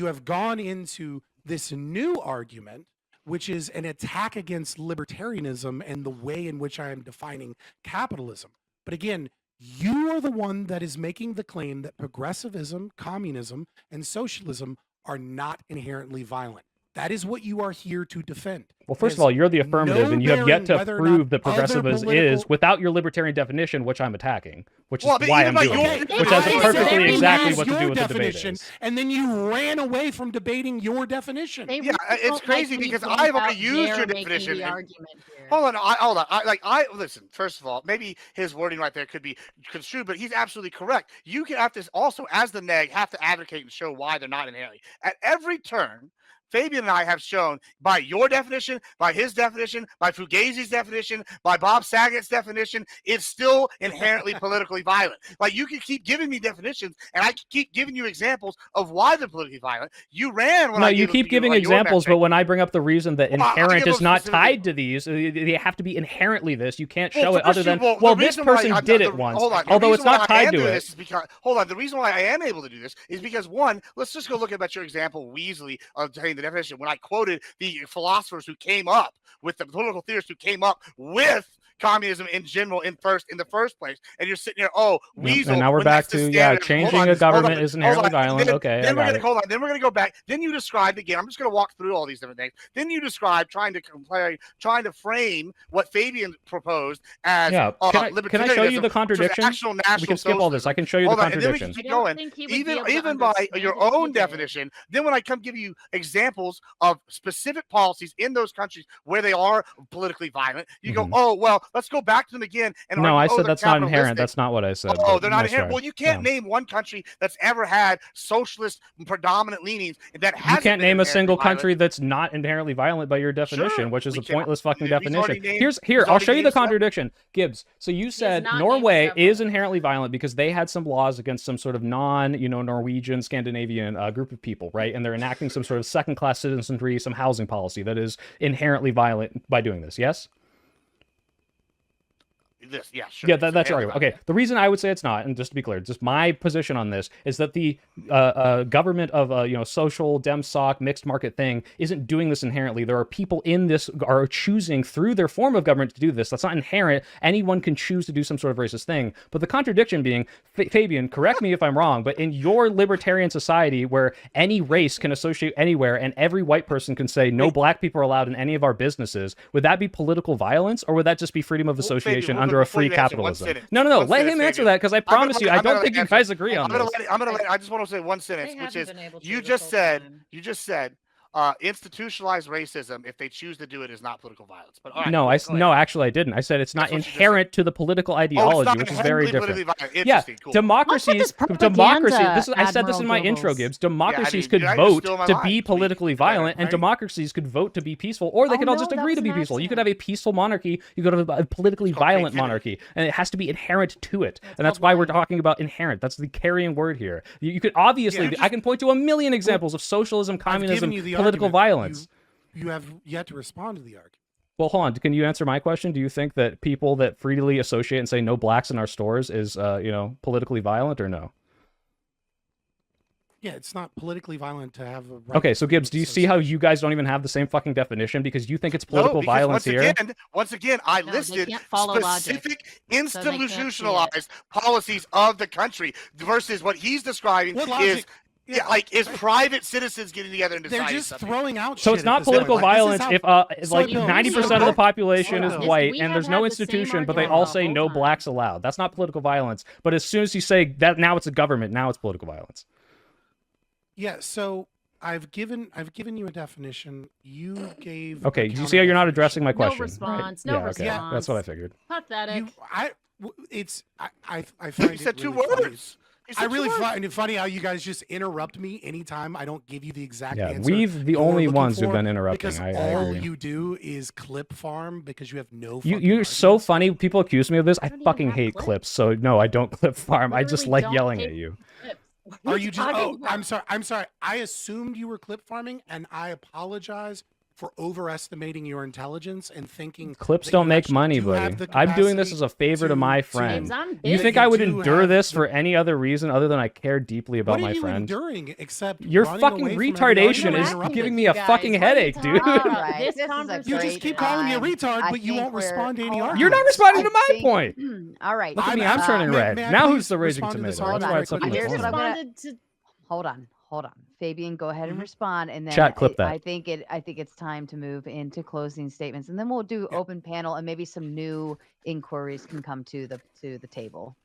have gone into this new argument, which is an attack against libertarianism and the way in which I am defining capitalism. But again, you are the one that is making the claim that progressivism, communism, and socialism are not inherently violent. That is what you are here to defend. Well, first of all, you're the affirmative, no and you have yet bearing to whether or prove not that progressivism other is political- without your libertarian definition, which I'm attacking, which is Well, but why even I'm by doing your it, definition- which has I perfectly said exactly has what to your do with the debate definition, is. and then you ran away from debating your definition. They Yeah, really it's don't crazy like me because going I've already out used there your making definition the and- argument here. Hold on. I listen. First of all, maybe his wording right there could be construed, but he's absolutely correct. You can have to also, as the neg, have to advocate and show why they're not inherently. At every turn, Fabian and I have shown by your definition, by his definition, by Fugazi's definition, by Bob Saget's definition, it's still inherently politically violent. Like, you can keep giving me definitions, and I can keep giving you examples of why they're politically violent. You ran when No, I you gave keep you giving your examples, metric. but when I bring up the reason that Well, I inherent give is a not specific- tied to these, they have to be inherently this. You can't Well, show it first other you- than, the well, this reason why person I- did the- it once, hold on. The although it's reason why not I am tied to doing it. this is because, hold on. The reason why I am able to do this is because, one, let's just go look at your example, Weasley, of saying the definition. When I quoted the philosophers who came up with the political theorists who came up with communism in general in the first place, and you're sitting here, Weasel. And now we're when back that's the to, standard- changing hold a on, government hold is on, inherently hold on. violent. Okay, then I we're got gonna it. hold on. Then we're gonna go back. Then you described again. I'm just gonna walk through all these different things. Then you described trying to frame what Fabian proposed as Yeah. Can I show you the libertarianism, contradiction? which was actual national We can skip all this. I can show you the Hold on, and then we contradiction. can keep I don't going. think he would be able to Even by understand your it if he own did. definition, then when I come give you examples of specific policies in those countries where they are politically violent, you go, oh, well, let's go back to them again. And No, argue, I they're said that's not inherent. capitalistic. That's not what I said. Oh, but they're not nice inherent. try. Well, you can't Yeah. name one country that's ever had socialist predominant leanings that You hasn't can't been name a inherently single violent. country that's not inherently violent by your definition, Sure, which is we a can. pointless fucking He's already definition. named- Here, he's I'll already show you the named several. contradiction. Gibbs, so you said not named Norway several. is inherently violent because they had some laws against some sort of Norwegian, Scandinavian group of people, right? And they're enacting some sort of second-class citizenry, some housing policy that is inherently violent by doing this, yes? Yeah, sure. Yeah, It's that's your inherently argument. Okay, the reason I would say it's not, and just to be clear, just my position on this is that the government of social dem soc mixed market thing isn't doing this inherently. There are people in this are choosing through their form of government to do this. That's not inherent. Anyone can choose to do some sort of racist thing. But the contradiction being, Fabian, correct me if I'm wrong, but in your libertarian society where any race can associate anywhere and every white person can say no black people are allowed in any of our businesses, would that be political violence or would that just be freedom of association Fabian, under a before free you answer, one capitalism? sentence. No. One Let sentence, him answer Fabian. that because I promise you, I I'm gonna don't think you answer. guys agree on this. I just want to say one sentence, They which haven't is been able to you this just whole said time. institutionalized racism, if they choose to do it, is not political violence. But all right, No, go ahead. no, actually, I didn't. I said it's not That's what you just inherent to the political ideology, not which is very inherently different. politically violent. Yeah, Interesting, cool. democracies, What's with this democracy. propaganda, I said this in my Admiral intro, Goebbels? Gibbs. Democracies I could mean, you're vote still in my to line. be Please, politically go ahead, violent, and right? democracies could vote to be peaceful, or they could all no, just that agree was to be an peaceful. You could have accident. a peaceful monarchy. You could have a politically It's called violent creativity. monarchy, and it has to be inherent to it. And that's called why we're lying. talking about inherent. That's the carrying word here. You could obviously, Yeah, I can point to a million examples of socialism, I've communism, given you the political argument. violence. You have yet to respond to the argument. Well, hold on. Can you answer my question? Do you think that people that freely associate and say no blacks in our stores is, politically violent or no? Yeah, it's not politically violent to have a right Okay, so to Gibbs, do you see how association. you guys don't even have the same fucking definition because you think it's No, political because violence here? Once again, I No, they listed can't follow logic, specific they can't see it. institutionalized policies of the country versus what he's describing What is logic? is private citizens getting together and They're deciding just something. throwing out So shit it's at not this point. political Like, this is violence how- if So like no, 90% of the so- population so is no. white We and have there's had no the same institution, but they argument all the say whole no time. blacks allowed. That's not political violence. But as soon as you say that now it's a government, now it's political violence. Yeah, so I've given you a definition. You gave. Okay, a you see how you're not addressing my No question. response, right? no Yeah, okay. response. That's what I figured. Pathetic. I find You it said two really funny. words. You said I two really words. find it funny how you guys just interrupt me anytime I don't give you the exact Yeah, answer. we've the you're only looking ones who've for, been interrupting. because I all agree. you do is clip farm because you have no. You're so arguments. funny. People accuse me of this. I don't even fucking have hate clips. clips. So no, I don't clip farm. I just Literally like don't yelling take at you. clips. What Are you you just? talking Oh, about? I'm sorry. I assumed you were clip farming, and I apologize for overestimating your intelligence and thinking Clips that don't you make actually money, do buddy. have the I'm doing this capacity as a favor to my friend. James, I'm You busy. think I would do endure have this the- for any other reason other than I care deeply about What are my you friend? enduring except Your running fucking away from every retardation argument is and interrupting? giving me you a guys. fucking What are you headache, talking dude. All about? right, This this is a conversation- You just keep calling me a great retard, time. but you I won't think we're- respond to any hold on. arguments. You're not responding I to my think- point. All right. Look at I'm me, asking- I'm turning may- red. may I Now please who's the raging respond to this tomato? Hold That's on. why it's up in the Here's You what I'm corner. gonna- responded to Hold on. hold on. Fabian, go ahead and respond, and then Chat, clip that. I think it's time to move into closing statements, and then we'll do open panel, and maybe some new inquiries can come to the table.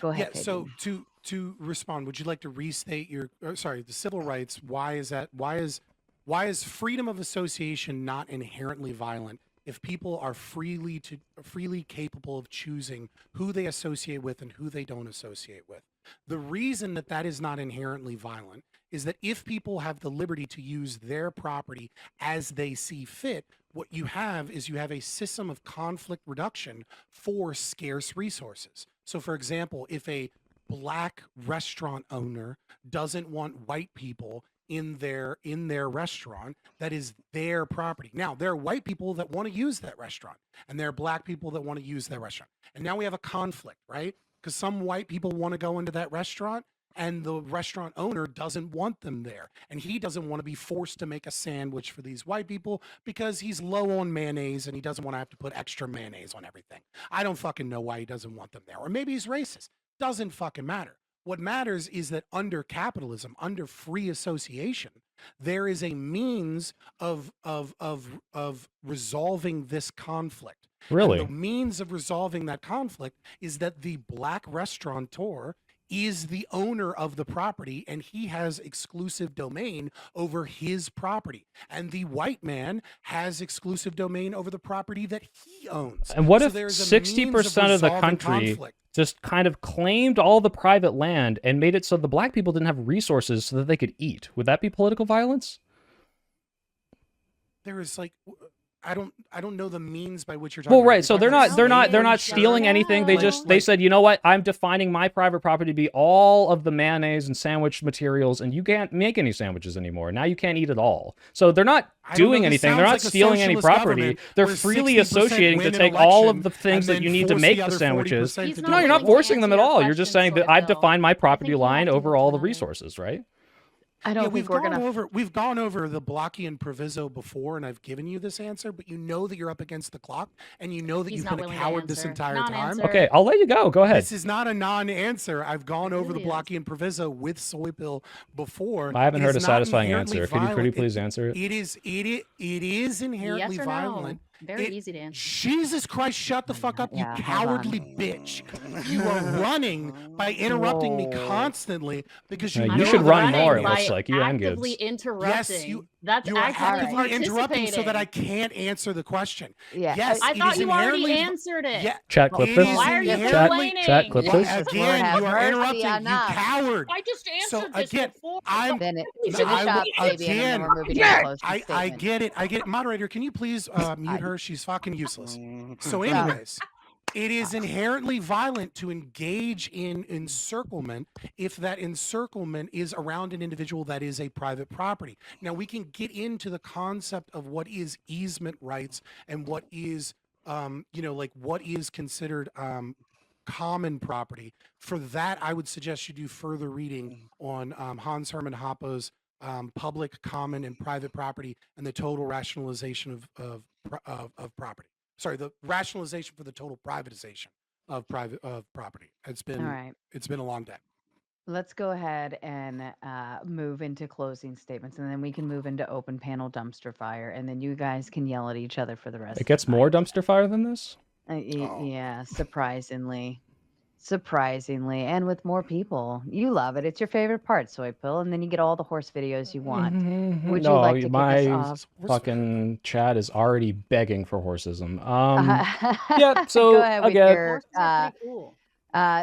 Go ahead. Yeah. Fabian. So to respond, would you like to restate your? Sorry, the civil rights. Why is that? Why is freedom of association not inherently violent? If people are freely capable of choosing who they associate with and who they don't associate with. The reason that that is not inherently violent is that if people have the liberty to use their property as they see fit, what you have is you have a system of conflict reduction for scarce resources. So for example, if a black restaurant owner doesn't want white people in their restaurant, that is their property. Now, there are white people that want to use that restaurant, and there are black people that want to use that restaurant. And now we have a conflict, right? Because some white people want to go into that restaurant, and the restaurant owner doesn't want them there. And he doesn't want to be forced to make a sandwich for these white people because he's low on mayonnaise and he doesn't want to have to put extra mayonnaise on everything. I don't fucking know why he doesn't want them there. Or maybe he's racist. Doesn't fucking matter. What matters is that under capitalism, under free association, there is a means of resolving this conflict. Really? And the means of resolving that conflict is that the black restaurateur is the owner of the property and he has exclusive domain over his property. And the white man has exclusive domain over the property that he owns. And what So if there's a 60% means of the resolving country conflict. just kind of claimed all the private land and made it so the black people didn't have resources so that they could eat? Would that be political violence? There is like, I don't know the means by which you're talking Well, about. right. You're So talking they're about not state stealing nature. anything. They just they said, you know what? I'm defining my private property to be all of the mayonnaise and sandwich materials, and you can't make any sandwiches anymore. Now you can't eat it all. So they're not I don't know, doing this anything. They're sounds not like a stealing any socialist property. government They're where freely 60% associating to win an take all of election the things and that you then need to force make the the other sandwiches. 40% He's to not No, you're not willing to forcing them answer at your all. You're just saying question, that I've Soy Bill. defined my I property think he line wants to over move all to the another. resources, right? I don't think we're gonna. We've gone over the Blockian proviso before, and I've given you this answer, but you know that you're up against the clock, and you know that He's you've not been a willing to coward this answer. entire time. Non-answer. Okay, I'll let you go. Go ahead. This is not a non-answer. I've gone It over the really is. Blockian proviso with Soy Bill before. I haven't It heard is a not satisfying inherently answer. Could you violent. please answer it? It is inherently Yes or violent. no? Very easy to answer. Jesus Christ, shut the fuck up, you Yeah, hold cowardly on. bitch. You are running by interrupting me Whoa. constantly because you You know should that run I more, am- it looks by like. You and actively Gibbs. interrupting. you That's are actively actively interrupting so that I participating. can't answer the question. Yeah, Yes, I it thought is you already inherently answered it. Yeah, Chat, clip it this. is Why are you inherently- Chat, clip complaining? this. Lord Again, have you are mercy interrupting, you enough. coward. I just So answered this again, before. I'm Finish I up, will- Fabian, and then we're moving again, to closing I statement. get it. Moderator, can you please mute her? She's fucking useless. So anyways, it is inherently violent to engage in encirclement if that encirclement is around an individual that is a private property. Now we can get into the concept of what is easement rights and what is like what is considered common property. For that, I would suggest you do further reading on Hans Hermann Hoppe's public, common, and private property and the total rationalization of property. Sorry, the rationalization for the total privatization of property. It's been All right. It's been a long day. Let's go ahead and move into closing statements, and then we can move into open panel dumpster fire, and then you guys can yell at each other for the rest. It gets of the more night. dumpster fire than this? Yeah, surprisingly, and with more people. You love it. It's your favorite part, Soy Pill, and then you get all the horse videos you want. Would you No, like to kick us my off? fucking chat is already begging for horsism. Yeah. yeah, so go ahead with again- your Horses are pretty cool.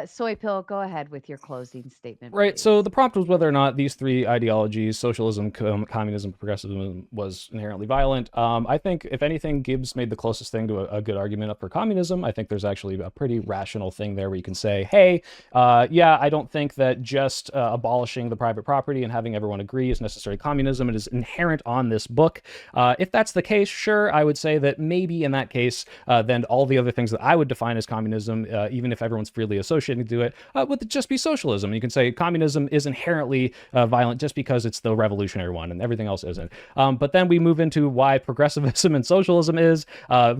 Soy Pill. Go ahead with your closing statement. Right. please. So the prompt was whether or not these three ideologies, socialism, communism, progressivism, was inherently violent. I think, if anything, Gibbs made the closest thing to a good argument up for communism. I think there's actually a pretty rational thing there where you can say, hey, yeah, I don't think that just abolishing the private property and having everyone agree is necessarily communism. It is inherent on this book. If that's the case, sure, I would say that maybe in that case, then all the other things that I would define as communism, even if everyone's freely associating to it would just be socialism. You can say communism is inherently violent just because it's the revolutionary one and everything else isn't. But then we move into why progressivism and socialism is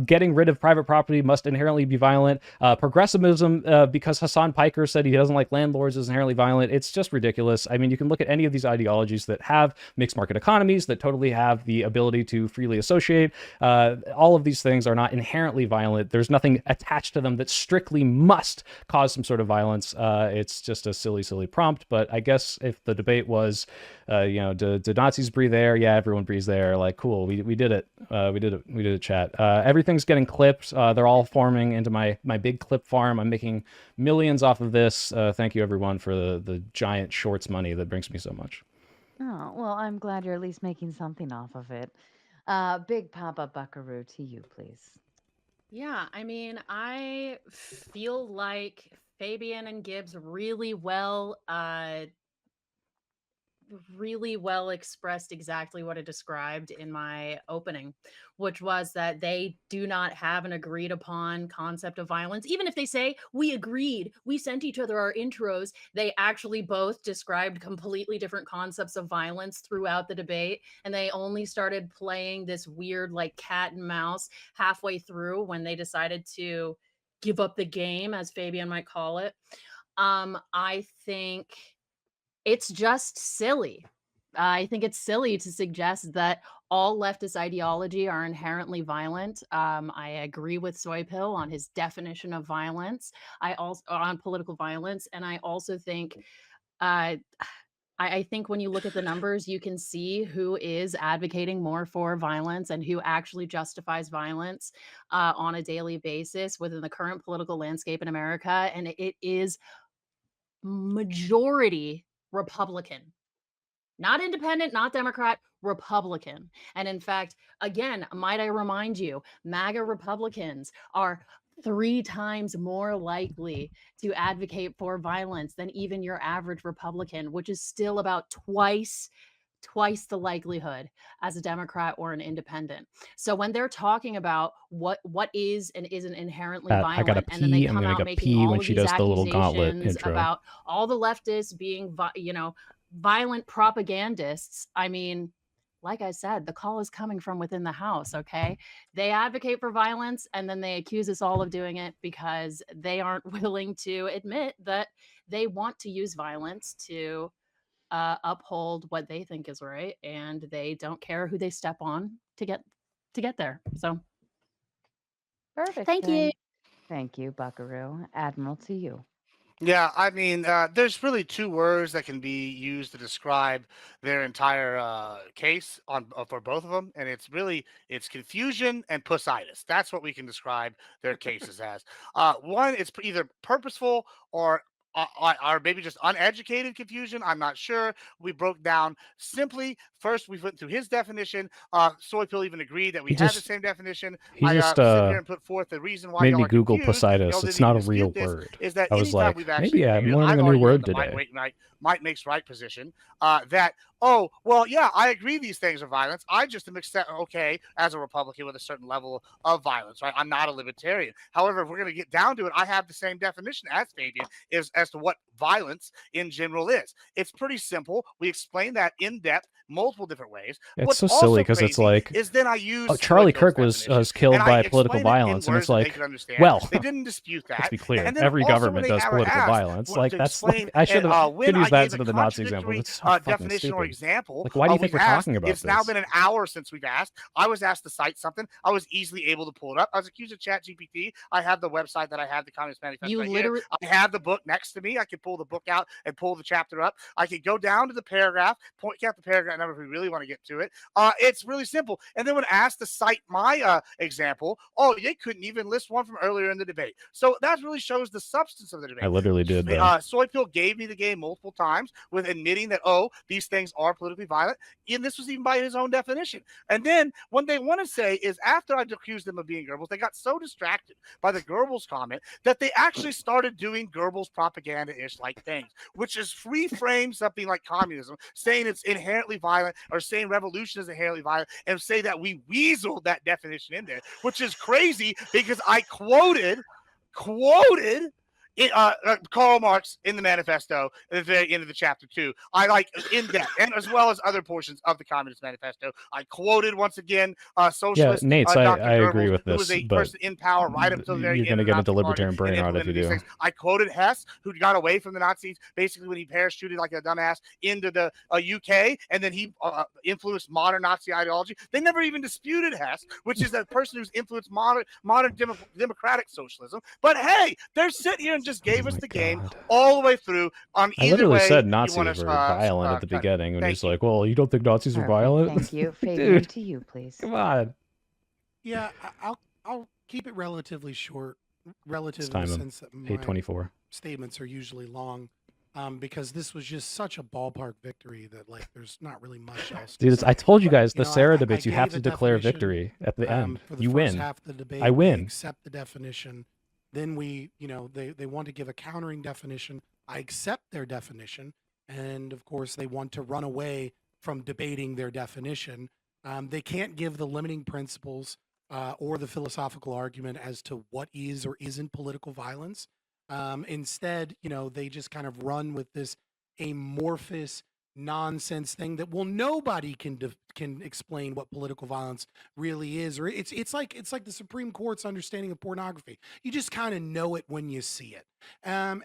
getting rid of private property must inherently be violent. Progressivism, because Hassan Piker said he doesn't like landlords, is inherently violent. It's just ridiculous. I mean, you can look at any of these ideologies that have mixed market economies that totally have the ability to freely associate. All of these things are not inherently violent. There's nothing attached to them that strictly must cause some sort of violence. It's just a silly prompt. But I guess if the debate was, do Nazis breathe air? Yeah, everyone breathes air. Like, cool, we did it. We did it, chat. Everything's getting clipped. They're all forming into my big clip farm. I'm making millions off of this. Thank you, everyone, for the giant shorts money that brings me so much. Oh, well, I'm glad you're at least making something off of it. Big Papa Buckaroo, to you, please. Yeah, I mean, I feel like Fabian and Gibbs really well expressed exactly what I described in my opening, which was that they do not have an agreed upon concept of violence. Even if they say, we agreed, we sent each other our intros, they actually both described completely different concepts of violence throughout the debate. And they only started playing this weird, like, cat and mouse halfway through when they decided to give up the game, as Fabian might call it. I think it's just silly. I think it's silly to suggest that all leftist ideology are inherently violent. I agree with Soypill on his definition of violence. I also on political violence, and I also think, I think when you look at the numbers, you can see who is advocating more for violence and who actually justifies violence on a daily basis within the current political landscape in America, and it is majority Republican. Not independent, not Democrat, Republican. And in fact, again, might I remind you, MAGA Republicans are 3 times more likely to advocate for violence than even your average Republican, which is still about twice the likelihood as a Democrat or an independent. So when they're talking about what is and isn't inherently I gotta violent, and then they pee. I'm come gonna out go making pee all when of she these does the little gauntlet accusations intro. about all the leftists being violent propagandists, I mean, like I said, the call is coming from within the house, okay? They advocate for violence and then they accuse us all of doing it because they aren't willing to admit that they want to use violence to uphold what they think is right, and they don't care who they step on to get there. So Perfect. thank you. Thank you, Buckaroo. Admiral, to you. Yeah, I mean, there's really two words that can be used to describe their entire case on for both of them, and it's confusion and pussitis. That's what we can describe their cases as. One, it's either purposeful or maybe just uneducated confusion. I'm not sure. We broke down simply. First, we went through his definition. Soypill even agreed that we had the same definition. He I just sit here and put forth the reason why made y'all me are Google confused. Y'all pussitis. didn't It's even not a dispute real this. word. Is that I was anytime like, we've actually maybe I'm debated, learning I've a new argued on word the today. might makes right position that, oh, well, yeah, I agree these things are violence. I just am okay as a Republican with a certain level of violence, right? I'm not a libertarian. However, if we're going to get down to it, I have the same definition as Fabian as to what violence in general is. It's pretty simple. We explain that in depth, multiple different ways. It's What's so silly also because it's crazy like, is then I use oh, Charlie Soypill's Kirk was definition, killed and I by political explain it in violence, and words it's that they like, can understand. well, They didn't dispute that. let's be clear. And then Every also government when they does were political asked violence. Like, to that's explain, like, I should when use I that gave instead a of the Nazi example. contradictory It's so fucking definition or stupid. example, Like, why do you think we've we're asked, talking about it's now this? been an hour since we've asked. I was asked to cite something. I was easily able to pull it up. I was accused of ChatGPT. I have the website that I have, the Communist Manifesto. You right literally here. I have the book next to me. I could pull the book out and pull the chapter up. I could go down to the paragraph, point out the paragraph number if we really want to get to it. It's really simple. And then when asked to cite my example, oh, they couldn't even list one from earlier in the debate. So that really shows the substance of the debate. I literally did, though. Soypill gave me the game multiple times with admitting that, oh, these things are politically violent. And this was even by his own definition. And then what they want to say is after I accused them of being Goebbels, they got so distracted by the Goebbels comment that they actually started doing Goebbels propaganda-ish like things, which is reframe something like communism, saying it's inherently violent or saying revolution is inherently violent, and say that we weaseled that definition in there, which is crazy because I quoted Karl Marx in the manifesto at the very end of the chapter 2. I like in depth, and as well as other portions of the Communist Manifesto. I quoted once again Yeah, socialist Nate, Dr. I agree Goebbels, with who was this, a but person in power right up until the very you're end going to of the get into Nazi Party libertarian and brain rot if you implemented these do. things. I quoted Hess, who got away from the Nazis basically when he parachuted like a dumbass into the UK, and then he influenced modern Nazi ideology. They never even disputed Hess, which is a person who's influenced modern democratic socialism. But hey, they're sitting here and just gave us the game all the way through on I either literally way said you Nazis want were to violent at the cut it. beginning, and Thank he's you. like, well, you don't think Nazis are Perfect. violent? Thank you. Fabian, Dude, to you, please. come on. Yeah, I'll keep it relatively short, relative in time the him. sense that my 8:24. statements are usually long, because this was just such a ballpark victory that like there's not really much else. Dude, I told you guys, You the know, Sarah I debates, you have gave to a declare definition, victory at the end. for the You first win. half of the debate. I They win. accept the definition. Then we, they want to give a countering definition. I accept their definition, and of course they want to run away from debating their definition. They can't give the limiting principles or the philosophical argument as to what is or isn't political violence. Instead, they just kind of run with this amorphous nonsense thing that nobody can explain what political violence really is, or it's like the Supreme Court's understanding of pornography. You just kind of know it when you see it. And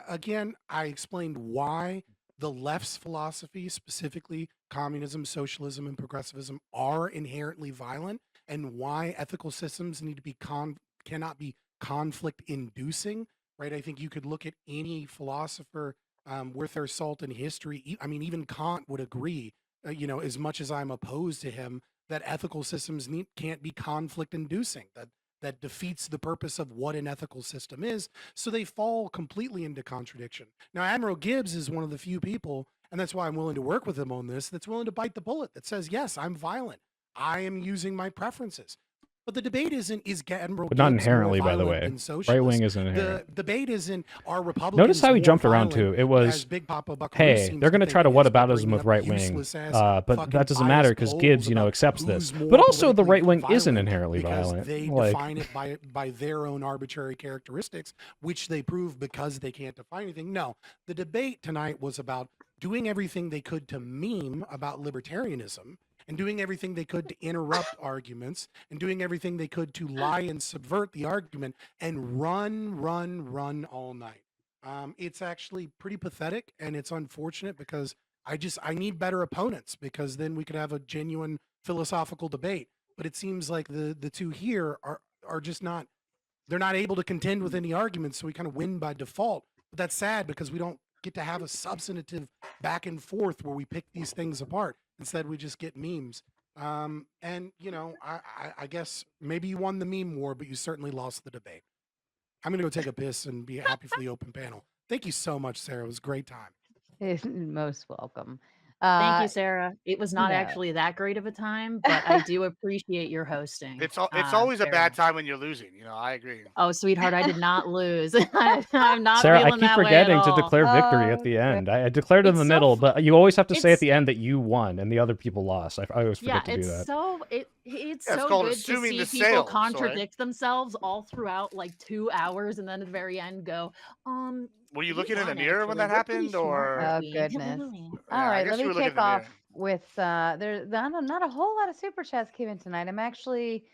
again, I explained why the left's philosophy, specifically communism, socialism, and progressivism, are inherently violent, and why ethical systems need to be cannot be conflict inducing. Right? I think you could look at any philosopher worth their salt in history. I mean, even Kant would agree. As much as I'm opposed to him, that ethical systems can't be conflict inducing. That defeats the purpose of what an ethical system is. So they fall completely into contradiction. Now, Admiral Gibbs is one of the few people, and that's why I'm willing to work with him on this, that's willing to bite the bullet, that says, yes, I'm violent. I am using my preferences. But the debate is Admiral But not Gibbs inherently, more by the violent way. than socialists? Right wing isn't inherent. The debate isn't, are Republicans Notice how he more jumped around violent, too. It was, as Big Papa Buckaroo hey, seems they're to going to think try to it is, by whataboutism bringing with up right wing, useless-ass but fucking that doesn't biased matter because polls Gibbs, about accepts who's this. more But also, the politically right wing isn't violent inherently because violent. they Like, define it by their own arbitrary characteristics, which they prove because they can't define anything. No, the debate tonight was about doing everything they could to meme about libertarianism, and doing everything they could to interrupt arguments, and doing everything they could to lie and subvert the argument, and run all night. It's actually pretty pathetic, and it's unfortunate because I need better opponents, because then we could have a genuine philosophical debate. But it seems like the two here are just not, they're not able to contend with any arguments, so we kind of win by default. But that's sad because we don't get to have a substantive back and forth where we pick these things apart. Instead, we just get memes. And I guess maybe you won the meme war, but you certainly lost the debate. I'm gonna go take a piss and be happy for the open panel. Thank you so much, Sarah. It was a great time. Most welcome. Thank you, Sarah. It was not no. actually that great of a time, but I do appreciate your hosting. It's always a Sarah. bad time when you're losing. I agree. Oh, sweetheart, I did not lose. I'm not Sarah, I feeling keep that way at forgetting to all. declare victory at the end. I declared in It's the so middle, but you always have to say at it's- the end that you won and the other people lost. I always Yeah, forget to do that. it's Yeah, it's so called good to assuming see the people sale, contradict themselves all throughout like 2 hours, and then at the very end go, Were you we looking in the won, mirror when actually. that We're pretty happened, smart, or? Oh, aren't we? goodness. Yeah, All I right, guess let you me were looking kick in the mirror. off with there's not a whole lot of super chats came in tonight. I'm actually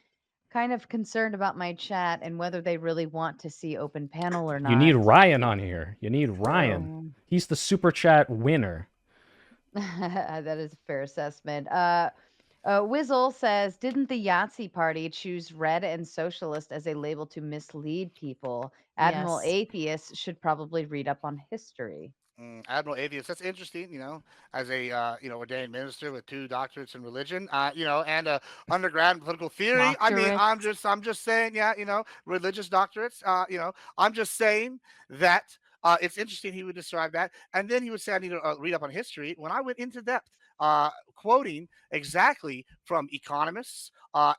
kind of concerned about my chat and whether they really want to see open panel or not. You need Ryan on here. You need Ryan. He's the super chat winner. That is a fair assessment. Wizzle says, didn't the Yahtzee party choose red and socialist as a label to mislead people? Admiral Yes. Atheist should probably read up on history. Admiral Atheist. That's interesting. As a ordained minister with 2 doctorates in religion, and a undergrad in political theory. I mean, I'm just saying, religious doctorates. I'm just saying that it's interesting he would describe that, and then he would say I need to read up on history. When I went into depth, quoting exactly from economists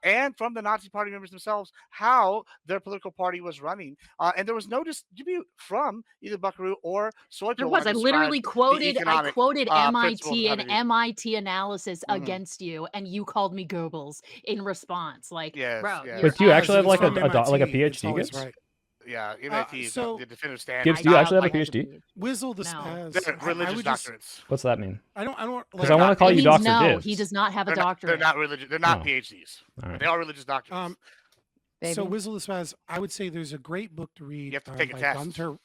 and from the Nazi Party members themselves how their political party was running, and there was no dispute from either Buckaroo or Soyko. There was. I literally quoted MIT and MIT analysis against you, and you called me Goebbels in response. Like, Yes, bro, yes. you're But do you actually have It's like from a MIT. PhD? It's always Gibbs? right. Yeah, MIT is so the definitive standard. Gibbs, I do you not actually have a like like to PhD? believe. Whizzle the No. spaz. they're I religious would just. doctorates. What's that mean? I don't. Because They're I want to not call It you means Dr. no, Gibbs. he does not have a They're not, doctorate. they're not religious. They're not Oh. PhDs. All right. They are religious doctorates. So Fabian? Whizzle the spaz. I would say there's a great book to read. You have to take a by test. Gunter.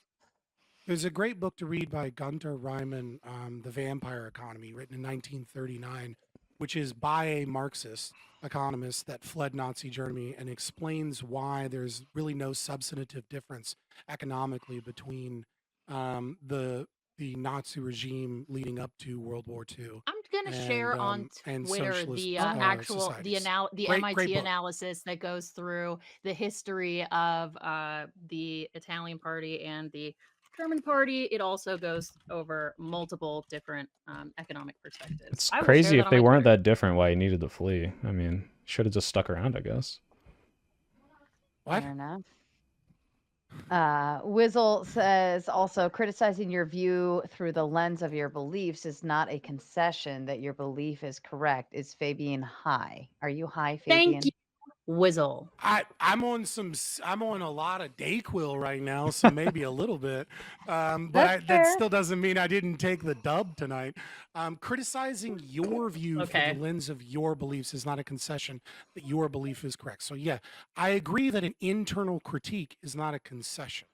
There's a great book to read by Gunter Reimann, The Vampire Economy, written in 1939, which is by a Marxist economist that fled Nazi Germany and explains why there's really no substantive difference economically between the Nazi regime leading up to World War II I'm gonna share on and Twitter socialist the actual societies. the Great MIT book. analysis that goes through the history of the Italian party and the German party. It also goes over multiple different economic perspectives. It's I will share crazy that if on they my weren't Twitter. that different why he needed to flee. I mean, should have just stuck around, I guess. What? Fair enough. Wizzle says also criticizing your view through the lens of your beliefs is not a concession that your belief is correct. Is Fabian high? Are you high, Fabian? Thank you, Whizzle. I'm on a lot of Dayquil right now, so maybe a little bit. But That's that fair. still doesn't mean I didn't take the dub tonight. Criticizing your view Okay. through the lens of your beliefs is not a concession that your belief is correct. So yeah, I agree that an internal critique is not a concession,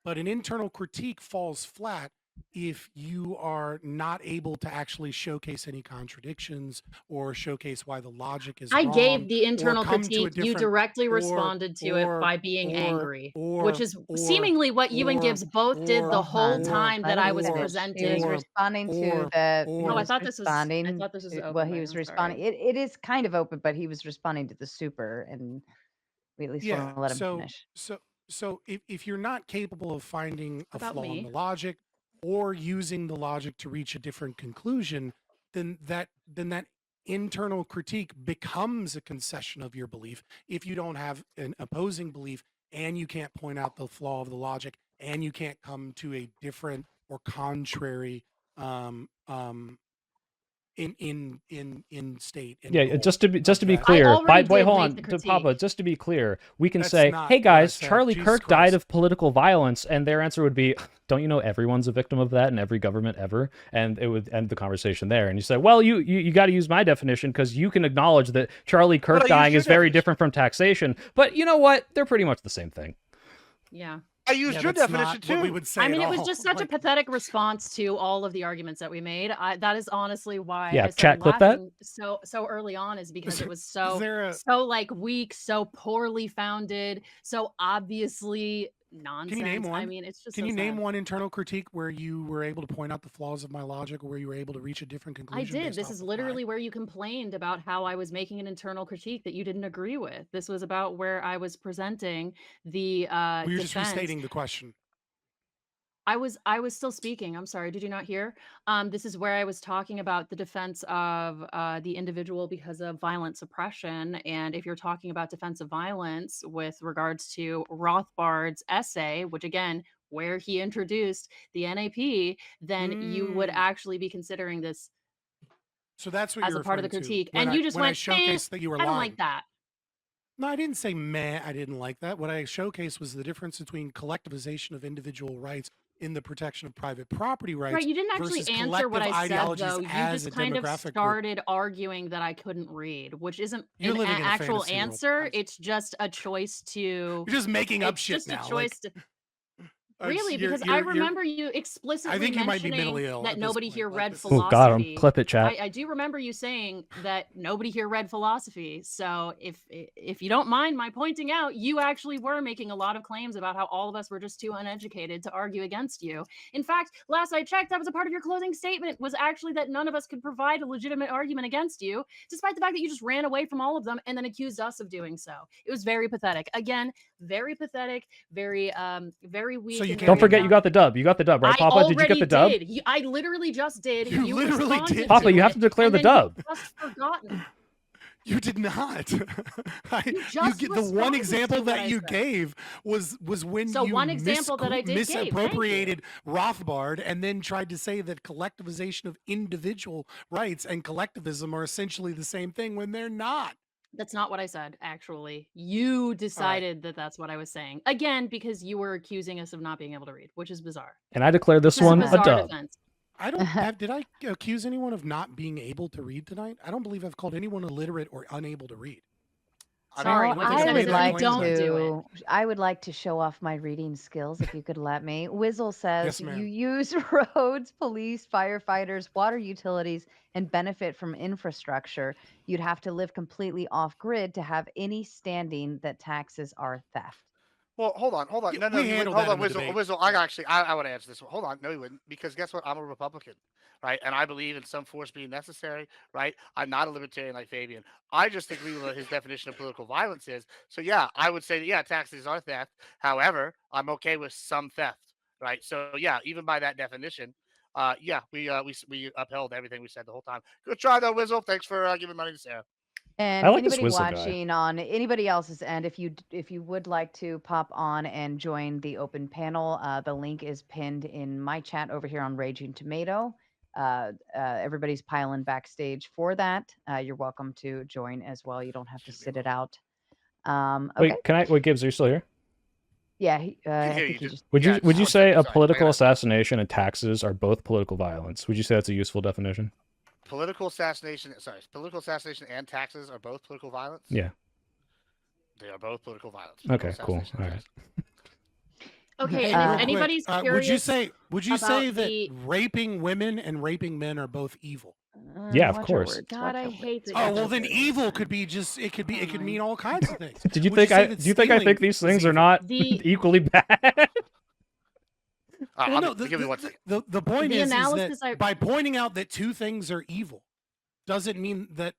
but an internal critique falls flat if you are not able to actually showcase any contradictions or showcase why the logic is I wrong, gave the or internal come to a critique. You different directly or responded to it by being angry, which is seemingly what you and Gibbs both did the Hold whole on. time Let that I him was finish. He was presenting. responding to or- the. or- he Oh, I was thought this was. I responding thought this was to- open. Well, he mic, was I'm responding. sorry. It is kind of open, but he was responding to the super, and we at least Yeah. want to let him So finish. so if you're not capable of finding a About flaw in me. the logic or using the logic to reach a different conclusion, then that internal critique becomes a concession of your belief if you don't have an opposing belief and you can't point out the flaw of the logic and you can't come to a different or contrary in state and Yeah, goal just to be that. clear, already wait, did hold make on, the to Papa, critique. just to be clear, we can That's say, not hey what I guys, said. Charlie Jesus Kirk died Christ. of political violence, and their answer would be, don't you know everyone's a victim of that in every government ever? And it would end the conversation there. And you say, well, you got to use my definition because you can acknowledge that Charlie Kirk I used dying your is very definition. different from taxation. But you know what? They're pretty much the same thing. Yeah. I used Yeah, your that's definition not too. what we would say I mean, at it was all. just such a Like, pathetic response to all of the arguments that we made. That is honestly why Yeah, I chat started clip that. laughing so early on, is because it was is so there a so like weak, so poorly founded, so obviously Can nonsense. you name one? I mean, it's just Can so you name sad. one internal critique where you were able to point out the flaws of my logic, or where you were able to reach a different I conclusion? did. based This off is of literally where you complained about how I was making an internal critique that you didn't agree with. This was about where I was presenting the Well, you're just defense. restating the question. I was still speaking. I'm sorry. Did you not hear? This is where I was talking about the defense of the individual because of violent suppression. And if you're talking about defensive violence with regards to Rothbard's essay, which again, where he introduced the NAP, then you would Mm. actually be considering this So that's what as you're a part of the referring to. critique. When And you just when I went, showcased that you were I don't lying. like that. No, I didn't say meh. I didn't like that. What I showcased was the difference between collectivization of individual rights in the protection of private property rights. Right, you didn't actually versus answer what collective I said, ideologies though. You as just a kind of demographic group. started arguing that I couldn't read, which isn't You're an living in a actual fantasy world. answer. It's just a choice to. You're just making up It's shit just a now. choice to. Like, Really, you're- because I you're- remember you explicitly I think you might be mentioning mentally ill that at this nobody point. here Like, read this is- Oh, got him. philosophy. Clip it, chat. I do remember you saying that nobody here read philosophy. So if you don't mind my pointing out, you actually were making a lot of claims about how all of us were just too uneducated to argue against you. In fact, last I checked, that was a part of your closing statement, was actually that none of us could provide a legitimate argument against you, despite the fact that you just ran away from all of them and then accused us of doing so. It was very pathetic. Again, very pathetic, very weak. So you and can't Don't very forget, you got the dub. You got the dub, right, I Papa? Did you get already the dub? did. I literally just did. You literally responded did. Papa, to you have it, to declare and the then you dub. just forgotten. You did not. just the one responded example to what that I you said. gave was when So you one example that I did gave, thank you. misappropriated Rothbard and then tried to say that collectivization of individual rights and collectivism are essentially the same thing when they're not. That's not what I said, actually. You decided that that's what I was saying. Again, because you were accusing us of not being able to read, which is bizarre. And I declare this This is a one a bizarre dub. defense. I don't have. Did I accuse anyone of not being able to read tonight? I don't believe I've called anyone illiterate or unable to read. Sorry, I what don't you think said I've is made that that you point don't tonight. do it. I would like to show off my reading skills if you could let me. Wizzle says Yes, ma'am. you use roads, police, firefighters, water utilities, and benefit from infrastructure. You'd have to live completely off grid to have any standing that taxes are theft. Well, hold on. Yeah, No, we you wouldn't. handled Hold that on, in the Wizzle. debate. Wizzle, I would answer this one. Hold on. No, you wouldn't. Because guess what? I'm a Republican, right? And I believe in some force being necessary, right? I'm not a libertarian like Fabian. I just agree with what his definition of political violence is. So, yeah, I would say that, yeah, taxes are theft. However, I'm okay with some theft, right? So, yeah, even by that definition, yeah, we upheld everything we said the whole time. Good try, though, Wizzle. Thanks for giving money to Sarah. And I like this anybody Whistle guy. watching on anybody else's end, if you would like to pop on and join the open panel, the link is pinned in my chat over here on Raging Tomato. Everybody's piling backstage for that. You're welcome to join as well. You don't have to sit it out. Okay. Wait, Gibbs, are you still here? Yeah, Can I hear think you. he just. Would Yeah, you just one say second, a sorry. political I gotta- assassination and taxes are both political violence? Would you say that's a useful definition? Political assassination and taxes are both political violence? Yeah. They are both political violence. Okay, Political cool. assassination All and right. taxes. Okay, Hey, and real if quick, anybody's curious, Would you say about that the- raping women and raping men are both evil? Yeah, of watch your course. words, God, watch I your words. hate that. Oh you well, did then this. evil could be just it could mean all kinds of things. Did you Would think say I that do you think I stealing think these is things are evil? not The- equally bad? Well, no. Give me one second. The point The is analysis that by pointing out that two things are evil, doesn't mean that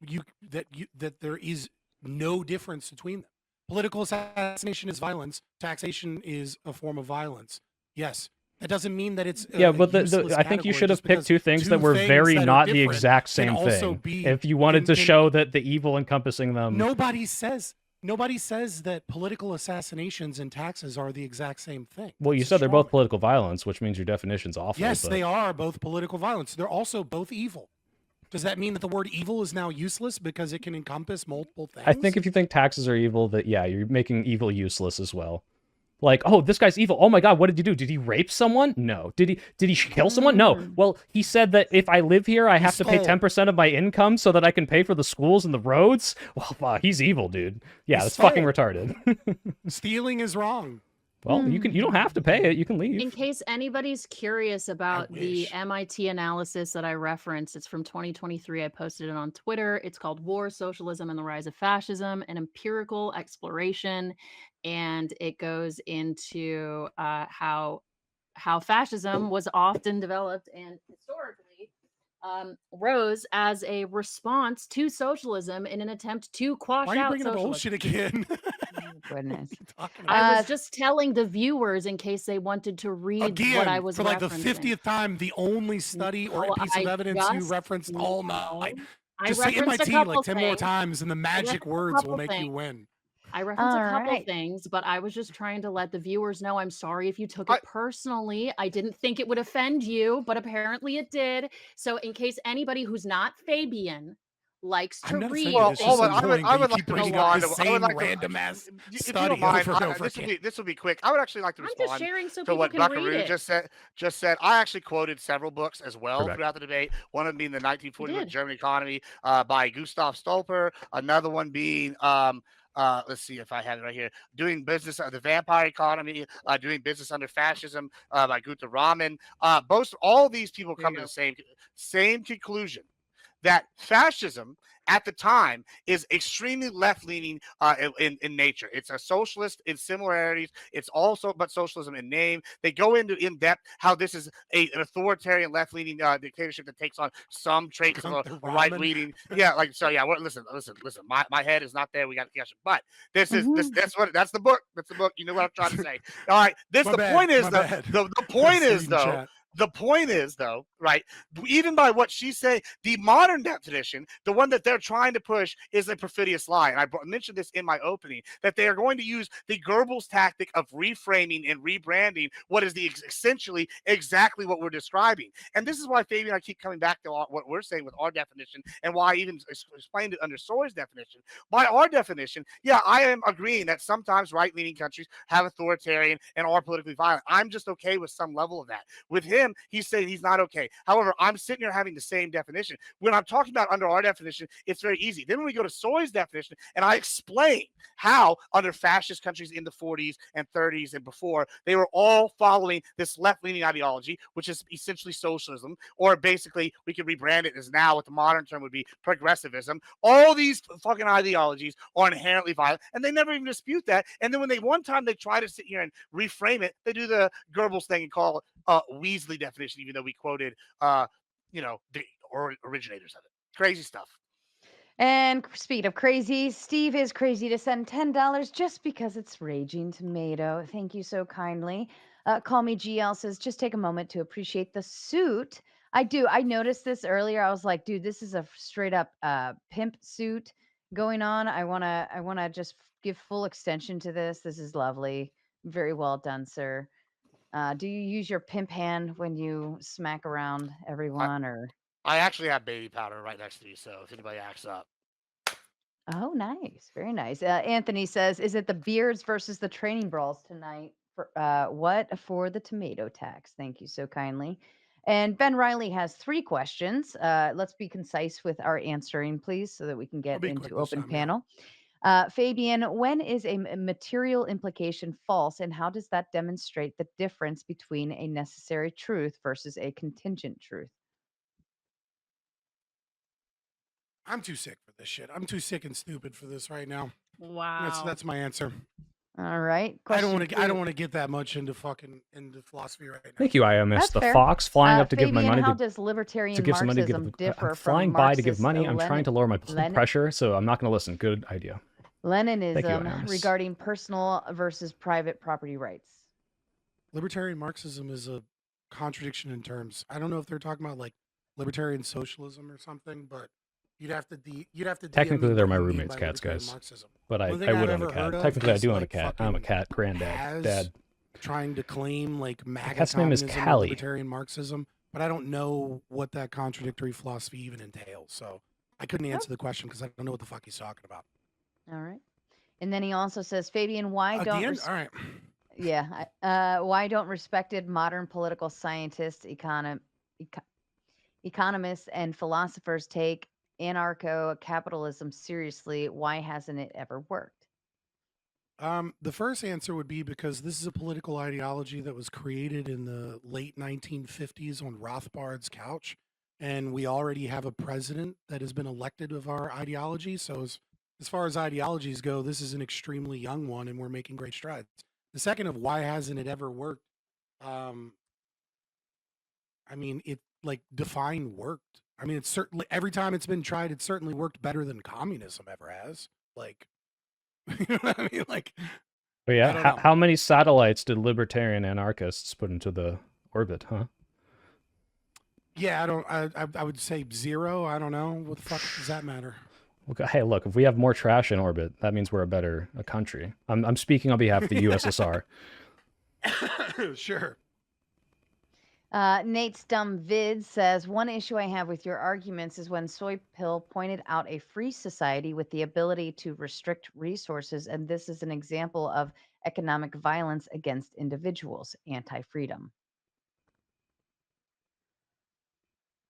that there is no difference between them. Political assassination is violence. Taxation is a form of violence. Yes, that doesn't mean that it's Yeah, a but useless I think you category should have just picked because two things that were things very that are not the different exact can same also thing. be- If you wanted to can- show that the evil encompassing them, Nobody says that political assassinations and taxes are the exact same thing. well, you That's a said they're both strong- political violence, which means your definition's awful. Yes, but they are both political violence. They're also both evil. Does that mean that the word evil is now useless because it can encompass multiple things? I think if you think taxes are evil, that yeah, you're making evil useless as well. Like, oh, this guy's evil. Oh my God, what did he do? Did he rape someone? No. Did he kill someone? No. Well, he said that if I live here, I have to pay stole. 10% of my income so that I can pay for the schools and the roads. Well, wow, he's evil, dude. Yeah, He that's fucking stole. retarded. stealing is wrong. Well, you don't have to pay it. You can In leave. case anybody's curious about the wish. MIT analysis that I referenced, it's from 2023. I posted it on Twitter. It's called War, Socialism, and the Rise of Fascism, an empirical exploration. And it goes into how fascism was often developed and historically rose as a response to socialism in an attempt to quash Why are you out bringing up old socialism. shit again? Goodness. What are you talking about? I Uh, was just telling the viewers in case they wanted to read what I Again, was for like the referencing. 50th time, the only study or No, piece of I evidence you just- referenced all night. I Just say referenced a MIT couple like 10 more things. times and the magic referenced a words will couple make you things. win. I referenced a All couple right. things, but I was just trying to let the viewers know I'm sorry if you took I- it personally. I didn't think it would offend you, but apparently it did. So, in case anybody who's not Fabian likes to I'm not read, offended. Well, It's hold just on. annoying I that would you like keep to bringing respond. up the I would same like to, random ass if you study don't mind, over and over this again. will be quick. I would actually like to I'm just respond sharing so to people what can read Buckaroo it. just said. I actually quoted several books as well Correct. throughout the debate. One of them being the 1941 did. German Economy by Gustav Stolper. Another one being let's see if I have it right here. Doing Business, the Vampire Economy, Doing Business Under Fascism by Guta Raman. All these people There come you to the same conclusion, that fascism at the time is extremely left-leaning in nature. It's a socialist in similarities. It's also but socialism in name. They go into in depth how this is an authoritarian left-leaning dictatorship that takes on some traits of The a ramen. right-leaning. Yeah, like so. Yeah, listen. My head is not there. We got to catch it. But this is this. That's the book. That's the book. You know what I'm trying to say. All right. My bad, my bad. The point is Reading though. chat. The point is, though, right, even by what she's saying, the modern definition, the one that they're trying to push, is a perfidious lie. And I mentioned this in my opening, that they are going to use the Goebbels tactic of reframing and rebranding what is essentially exactly what we're describing. And this is why, Fabian, I keep coming back to what we're saying with our definition, and why I even explained it under Soy's definition. By our definition, yeah, I am agreeing that sometimes right-leaning countries have authoritarian and are politically violent. I'm just okay with some level of that. With him, he's saying he's not okay. However, I'm sitting here having the same definition. When I'm talking about under our definition, it's very easy. Then when we go to Soy's definition, and I explain how under fascist countries in the 40s and 30s and before, they were all following this left-leaning ideology, which is essentially socialism, or basically we could rebrand it as now what the modern term would be progressivism. All these fucking ideologies are inherently violent, and they never even dispute that. And then when they one time they try to sit here and reframe it, they do the Goebbels thing and call it Weasley definition, even though we quoted the originators of it. Crazy stuff. And speaking of crazy, Steve is crazy to send $10 just because it's Raging Tomato. Thank you so kindly. Call me GL says, just take a moment to appreciate the suit. I do. I noticed this earlier. I was like, dude, this is a straight up pimp suit going on. I wanna just give full extension to this. This is lovely. Very well done, sir. Do you use your pimp hand when you smack around everyone, or? I actually have baby powder right next to me, so if anybody acts up. Oh, nice. Very nice. Anthony says, is it the beards versus the training brawls tonight? What for the tomato tax? Thank you so kindly. And Ben Riley has 3 questions. Let's be concise with our answering, please, so that we can I'll get be quick into this open time, yeah. panel. Fabian, when is a material implication false, and how does that demonstrate the difference between a necessary truth versus a contingent truth? I'm too sick for this shit. I'm too sick and stupid for this right now. Wow. That's my answer. All right. I don't Question want to. I don't two. want to get that much into philosophy right now. Thank you, IMS. That's The fair. fox flying up to give my Fabian, money how to does libertarian give some money to Marxism give. differ I'm from flying by to give Marxist money. I'm trying to lower my blood pressure, so I'm not going to listen. Good idea. Leninism IMS. regarding personal versus private property rights? Libertarian Marxism is a contradiction in terms. I don't know if they're talking about like libertarian socialism or something, but you'd have to Technically, DM they're what my you mean roommates' by cats, libertarian guys. Marxism. But I One thing would I've own a ever heard cat. of Technically, I is, do own a like, cat. I'm a fucking cat granddad. Has Dad. trying to claim like MAGA cat's name is communism or Callie. libertarian Marxism, but I don't know what that contradictory philosophy even entails. So I couldn't answer the question because I don't know what the fuck he's talking about. All right. And then he also says, Fabian, why don't Again, all right. why don't respected modern political scientists, economists, and philosophers take anarcho-capitalism seriously? Why hasn't it ever worked? The first answer would be because this is a political ideology that was created in the late 1950s on Rothbard's couch, and we already have a president that has been elected of our ideology. So as far as ideologies go, this is an extremely young one, and we're making great strides. The second of why hasn't it ever worked? I mean, it like define worked. I mean, it's certainly every time it's been tried, it certainly worked better than communism ever has. Like, you know what I mean? Like, But I yeah, don't know. how many satellites did libertarian anarchists put into the orbit, huh? Yeah, I would say 0. I don't know. What the fuck does that matter? Okay, hey, look, if we have more trash in orbit, that means we're a country. I'm speaking on behalf of the USSR. Sure. Nate's Dumb Vid says, one issue I have with your arguments is when Soy Pill pointed out a free society with the ability to restrict resources, and this is an example of economic violence against individuals, anti-freedom.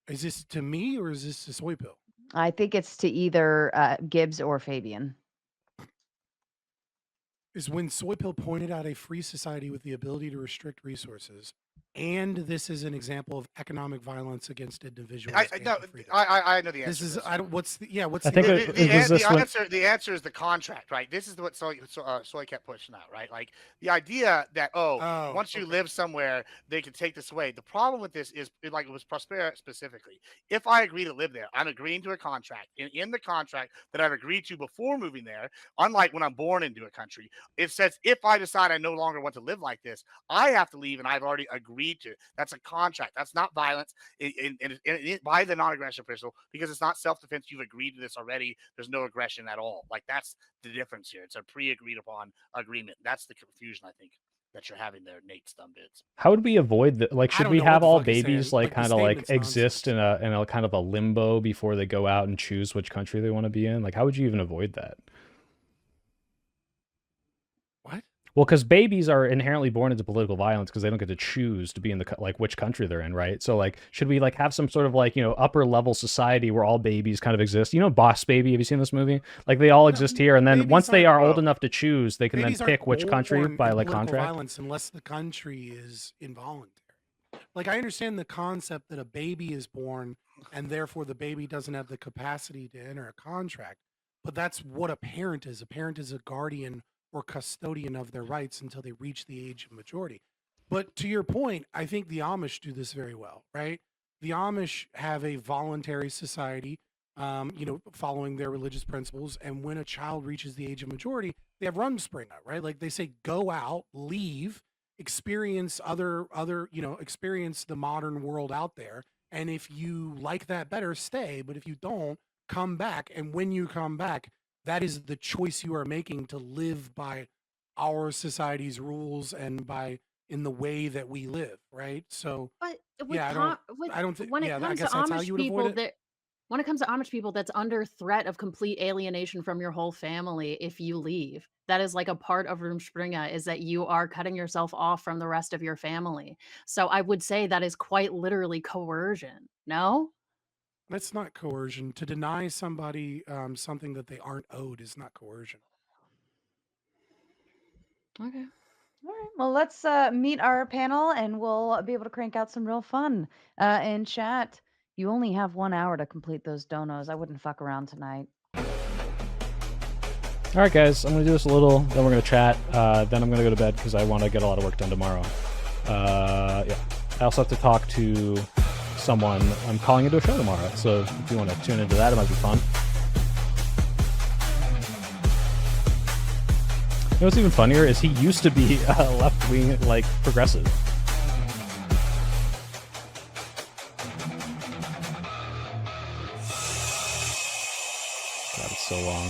Is this to me or is this to Soy Pill? I think it's to either Gibbs or Fabian. Is when Soy Pill pointed out a free society with the ability to restrict resources, and this is an example of economic violence against individuals. I know the answer. This is to I don't. What's the yeah? What's I the, think the answer is the contract, right? This is what Soy kept pushing out, right? Like the idea that once you live somewhere, they can take this away. The problem with this is like it was Prospera specifically. If I agree to live there, I'm agreeing to a contract. In the contract that I've agreed to before moving there, unlike when I'm born into a country, it says if I decide I no longer want to live like this, I have to leave, and I've already agreed agreed to. That's a contract. That's not violence by the non-aggression principle, because it's not self-defense. You've agreed to this already. There's no aggression at all. Like, that's the difference here. It's a pre-agreed upon agreement. That's the confusion, I think, that you're having there, Nate Stumbits. How would we avoid that? Like, I should don't we know what have the all fuck he's babies saying. like Like, the kind of like statement's exist nonsense. in a kind of a limbo before they go out and choose which country they want to be in? Like, how would you even avoid that? What? Well, because babies are inherently born into political violence because they don't get to choose to be in the like which country they're in, right? So like, should we like have some sort of like, you know, upper level society where all babies kind of exist? You know, Boss Baby. Have you seen this movie? Like, they all exist here, and then babies once they aren't- are old enough to choose, they can then Babies aren't pick which country born by in like political contract. violence unless the country is involuntary. Like, I understand the concept that a baby is born and therefore the baby doesn't have the capacity to enter a contract, but that's what a parent is. A parent is a guardian or custodian of their rights until they reach the age of majority. But to your point, I think the Amish do this very well, right? The Amish have a voluntary society, you know, following their religious principles. And when a child reaches the age of majority, they have Rumspringa, right? Like, they say, go out, leave, experience other, you know, experience the modern world out there. And if you like that better, stay. But if you don't, come back. And when you come back, that is the choice you are making to live by our society's rules and by in the way that we live, right? So But with yeah, I don't think when yeah, it I comes to guess that's how Amish you would avoid people, it. that when it comes to Amish people, that's under threat of complete alienation from your whole family if you leave. That is like a part of Rumspringa, is that you are cutting yourself off from the rest of your family. So I would say that is quite literally coercion. No? That's not coercion. To deny somebody something that they aren't owed is not coercion. Okay. All right. Well, let's meet our panel and we'll be able to crank out some real fun in chat. You only have 1 hour to complete those donos. I wouldn't fuck around tonight. All right, guys, I'm gonna do this a little, then we're gonna chat, then I'm gonna go to bed because I want to get a lot of work done tomorrow. Yeah, I also have to talk to someone. I'm calling into a show tomorrow, so if you want to tune into that, it might be fun. You know what's even funnier is he used to be left-wing, like, progressive. God, it's so long.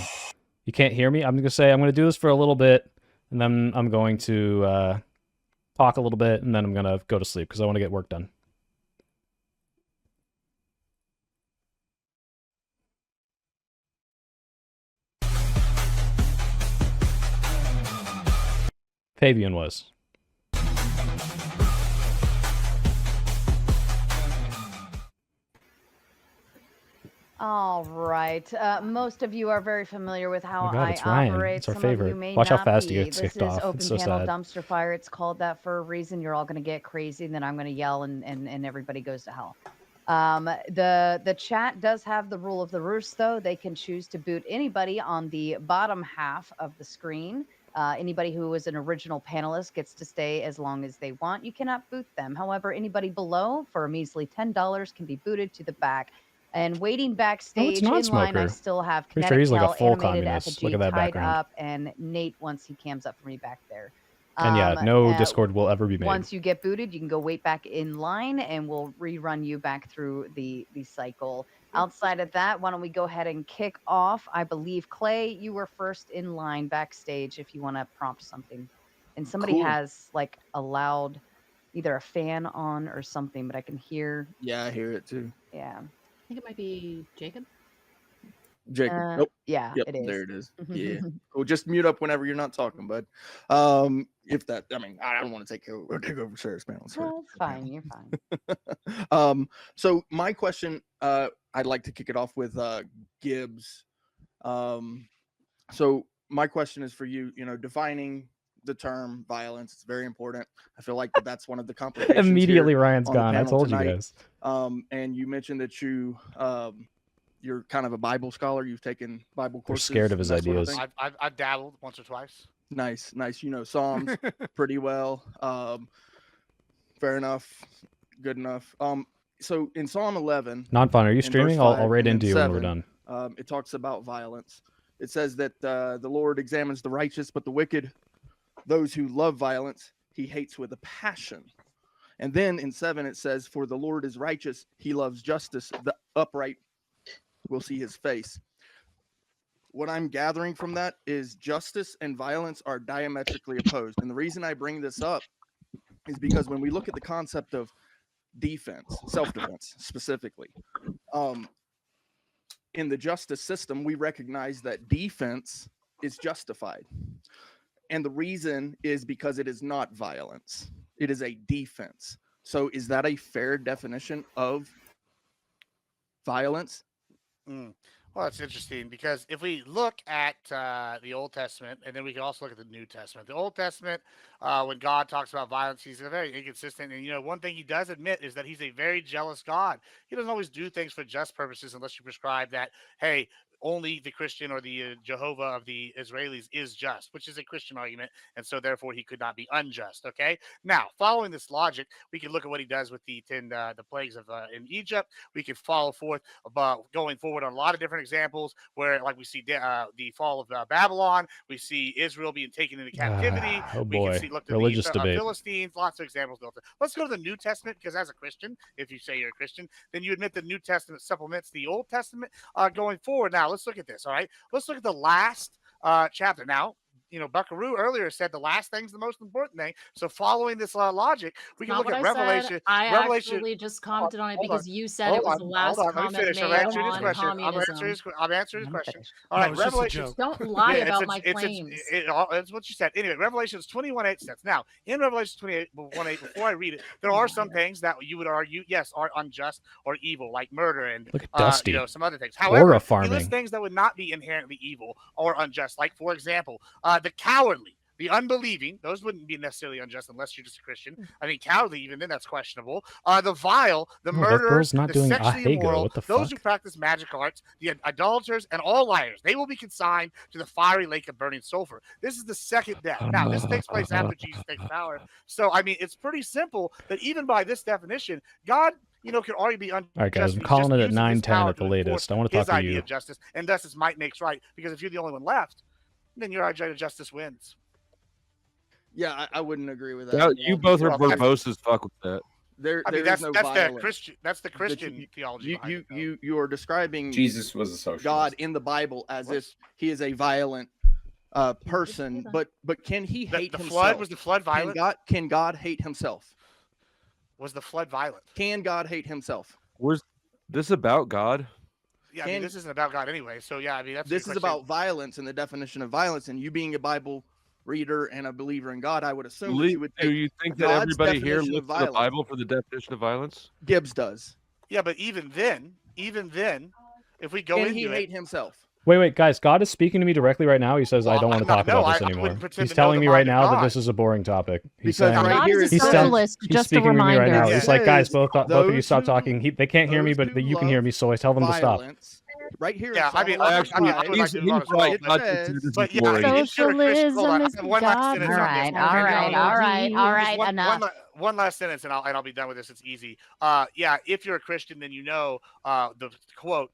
You can't hear me? I'm going to say I'm going to do this for a little bit, and then I'm going to talk a little bit, and then I'm going to go to sleep because I want to get work done. Fabian was. All right. Most of you are very familiar with how Oh my God, I it's Ryan. operate. It's our Some of favorite. you may Watch how not fast he be. gets This kicked is off. open It's so panel sad. dumpster fire. It's called that for a reason. You're all going to get crazy, and then I'm going to yell, and everybody goes to hell. The chat does have the rule of the roost, though. They can choose to boot anybody on the bottom half of the screen. Anybody who is an original panelist gets to stay as long as they want. You cannot boot them. However, anybody below for a measly $10 can be booted to the back. And waiting backstage in line, I Non-Smoker. still have Pretty Kinetic sure he's like a Hell, full animated communist. effigy Look at that tied background. up, and Nate once he cams up for me back there. And yeah, no Discord will ever be made. Once you get booted, you can go wait back in line, and we'll rerun you back through the cycle. Outside of that, why don't we go ahead and kick off? I believe, Clay, you were first in line backstage if you want to prompt something. And somebody Cool. has like a loud, either a fan on or something, but I can hear. Yeah, I hear it too. Yeah. I think it might be Jacob. Jacob. Nope. Yeah, Yep, it is. there it is. Yeah. Cool. Just mute up whenever you're not talking, bud. If that, I mean, I don't want to take over Sarah's panel. No, it's fine. You're fine. So my question, I'd like to kick it off with Gibbs. So my question is for you. You know, defining the term violence, it's very important. I feel like that's one of the complications. Immediately, here Ryan's on the gone. I panel told tonight. you guys. And you mentioned that you're kind of a Bible scholar. You've taken Bible They're courses. scared of his and that sort ideas. thing. I've dabbled once or twice. Nice. You know Psalms pretty well. Fair enough. Good enough. So in Psalm 11, Non-fun, are you in verse streaming? I'll 5 write and then into you when we're 7, done. it talks about violence. It says that the Lord examines the righteous, but the wicked, those who love violence, he hates with a passion. And then in 7, it says, for the Lord is righteous. He loves justice. The upright will see his face. What I'm gathering from that is justice and violence are diametrically opposed. And the reason I bring this up is because when we look at the concept of defense, self-defense specifically, in the justice system, we recognize that defense is justified. And the reason is because it is not violence. It is a defense. So is that a fair definition of violence? Well, it's interesting because if we look at the Old Testament, and then we can also look at the New Testament. The Old Testament, when God talks about violence, he's very inconsistent. And, one thing he does admit is that he's a very jealous God. He doesn't always do things for just purposes unless you prescribe that, hey, only the Christian or the Jehovah of the Israelis is just, which is a Christian argument. And so therefore he could not be unjust. Okay. Now, following this logic, we can look at what he does with the plagues of in Egypt. We can follow forth about going forward on a lot of different examples where, like, we see the fall of Babylon. We see Israel being taken into captivity. Oh We boy, can see, look at religious the debate. Philistines, lots of examples. Let's go to the New Testament, because as a Christian, if you say you're a Christian, then you admit the New Testament supplements the Old Testament going forward. Now, let's look at this. All right. Let's look at the last chapter. Now, Buckaroo earlier said the last thing's the most important thing. So following this logic, we can Not look what at I Revelation. said. I Revelation. actually just commented on it Hold on. because you said it was the last Hold on. Let me comment finish. I'm made answering his on question. communism. I'm answering his Let me question. finish. All No, right. it's just a Revelation. joke. Don't lie Yeah, about my claims. It's what you said. Anyway, Revelations 21:8 says. Now, in Revelation 21:8, before I read it, there are some things that you would argue, yes, are unjust or evil, like murder and Look at Dusty. some other things. However, Aura he farming. lists things that would not be inherently evil or unjust, like, for example, the cowardly. The unbelieving, those wouldn't be necessarily unjust unless you're just a Christian. I mean, cowardly, even then, that's questionable. The vile, the No, that murderers, girl's not the doing sexually ahego. immoral, What the those fuck? who practice magic arts, the idolaters, and all liars. They will be consigned to the fiery lake of burning sulfur. This is the second death. Now, this takes place after Jesus takes power. So, I mean, it's pretty simple that even by this definition, God could already be unjust. All right, guys, I'm He's calling just it at using his 9:10 power at the to enforce latest. I want to his talk to idea you. of justice, and thus his might makes right. Because if you're the only one left, then your idea of justice wins. Yeah, I wouldn't agree with Yeah, that. you both are Well, verbose as fuck with that. I mean, There that's is no that's the violence. Christian theology. behind it, though. You are describing Jesus was a socialist. God in the Bible as if he is a violent person, but can he hate the himself? flood was the flood violent. Can God hate himself? Was the flood violent? Can God hate himself? Was this about God? Yeah, I mean, this isn't about God anyway. So yeah, I mean, that's This is about violence and the definition of violence. And you being a Bible reader and a believer in God, I would assume that you would Do take you think that God's everybody here definition of looks to the violence. Bible for the definition of violence? Gibbs does. Yeah, but even then, if we go Can into he it, hate himself? Wait, guys. God is speaking to me directly right now. He says, I don't want to talk about this I anymore. wouldn't pretend He's to know telling the me right mind of now that God. this is a boring topic. He's Because saying, right God here is a it says- socialist, he's just a speaking to me right now. reminder. He's like, guys, both of you Those stop who- talking. They can't hear me, those but who you can hear me, so I tell them to stop. Violence. Right here. Yeah, in I mean, Psalm I 11:5, would like to he's move on as right. well, it God says- considers this But yeah, boring. I mean, if you're a Christian, hold on, I Socialism is have one last God's sentence All on right, this. all right, all right, all Just right. Enough. One last sentence, and I'll be done with this. It's easy. Yeah, if you're a Christian, then the quote,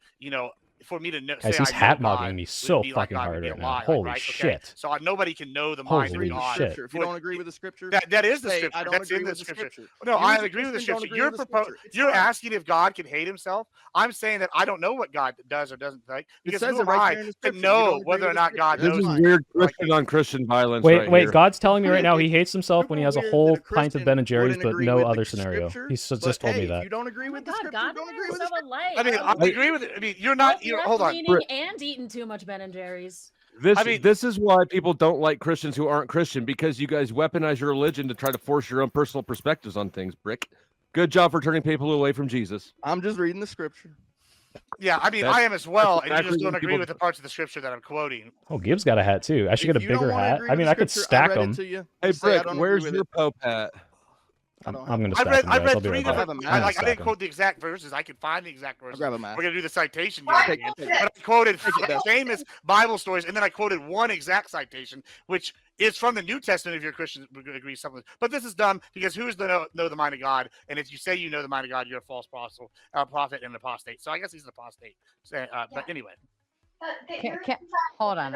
for me to know, Guys, say he's I know hat God mugging me would so be like fucking God would hard be a right now. lie, Holy right? Okay? shit. So nobody can know the mind Holy of God. shit. Scripture. If you don't agree with the scripture, That is the say, scripture. I don't That's agree in the with scripture. scripture. No, You I as a agree with the Christian don't scripture. agree with the scripture. It's You're fine. asking if God can hate himself. I'm saying that I don't know what God does or doesn't like, because says who it am right I there in the to scripture. You know don't agree whether with or the not God scripture. This knows? is fine. weird Like, Christian on Christian violence Wait, right here. God's telling me right now he It's hates himself when he has a weird whole that a pint of Christian Ben and Jerry's, wouldn't but agree no with the other scenario. scripture, He's but just told me hey, that. If you don't agree Oh my with the God, scripture, God don't agree is with the so scripture. light. I mean, I agree with it. I mean, you're not. Hold on. Leaning and eating too much Ben and Jerry's. This is why people don't like Christians who aren't Christian, because you guys weaponize your religion to try to force your own personal perspectives on things, Brick. Good job for turning people away from Jesus. I'm just reading the scripture. Yeah, I mean, That's- I am as well, that's and you just exactly don't what agree people- with the parts of the scripture that I'm quoting. Oh, Gibbs got a hat too. I should get a If you don't bigger wanna hat. agree I with mean, the I could scripture, stack read it them. to you. Hey, Just say, I Brick, don't agree where's with your it. Pope hat? I don't I'm have gonna one. stack them, I guys. I'll read be right three back. different. I'm I gonna like. I stack didn't 'em. quote the exact verses. I can find the exact verses. grab a mask. We're gonna do the citation. Take game, it. but I quoted famous Bible stories, and then I quoted one exact citation, which is from the New Testament. If you're a Christian, we agree something. But this is dumb because who's to know the mind of God? And if you say you know the mind of God, you're a false prophet and an apostate. So I guess he's an apostate. But anyway. Hold on.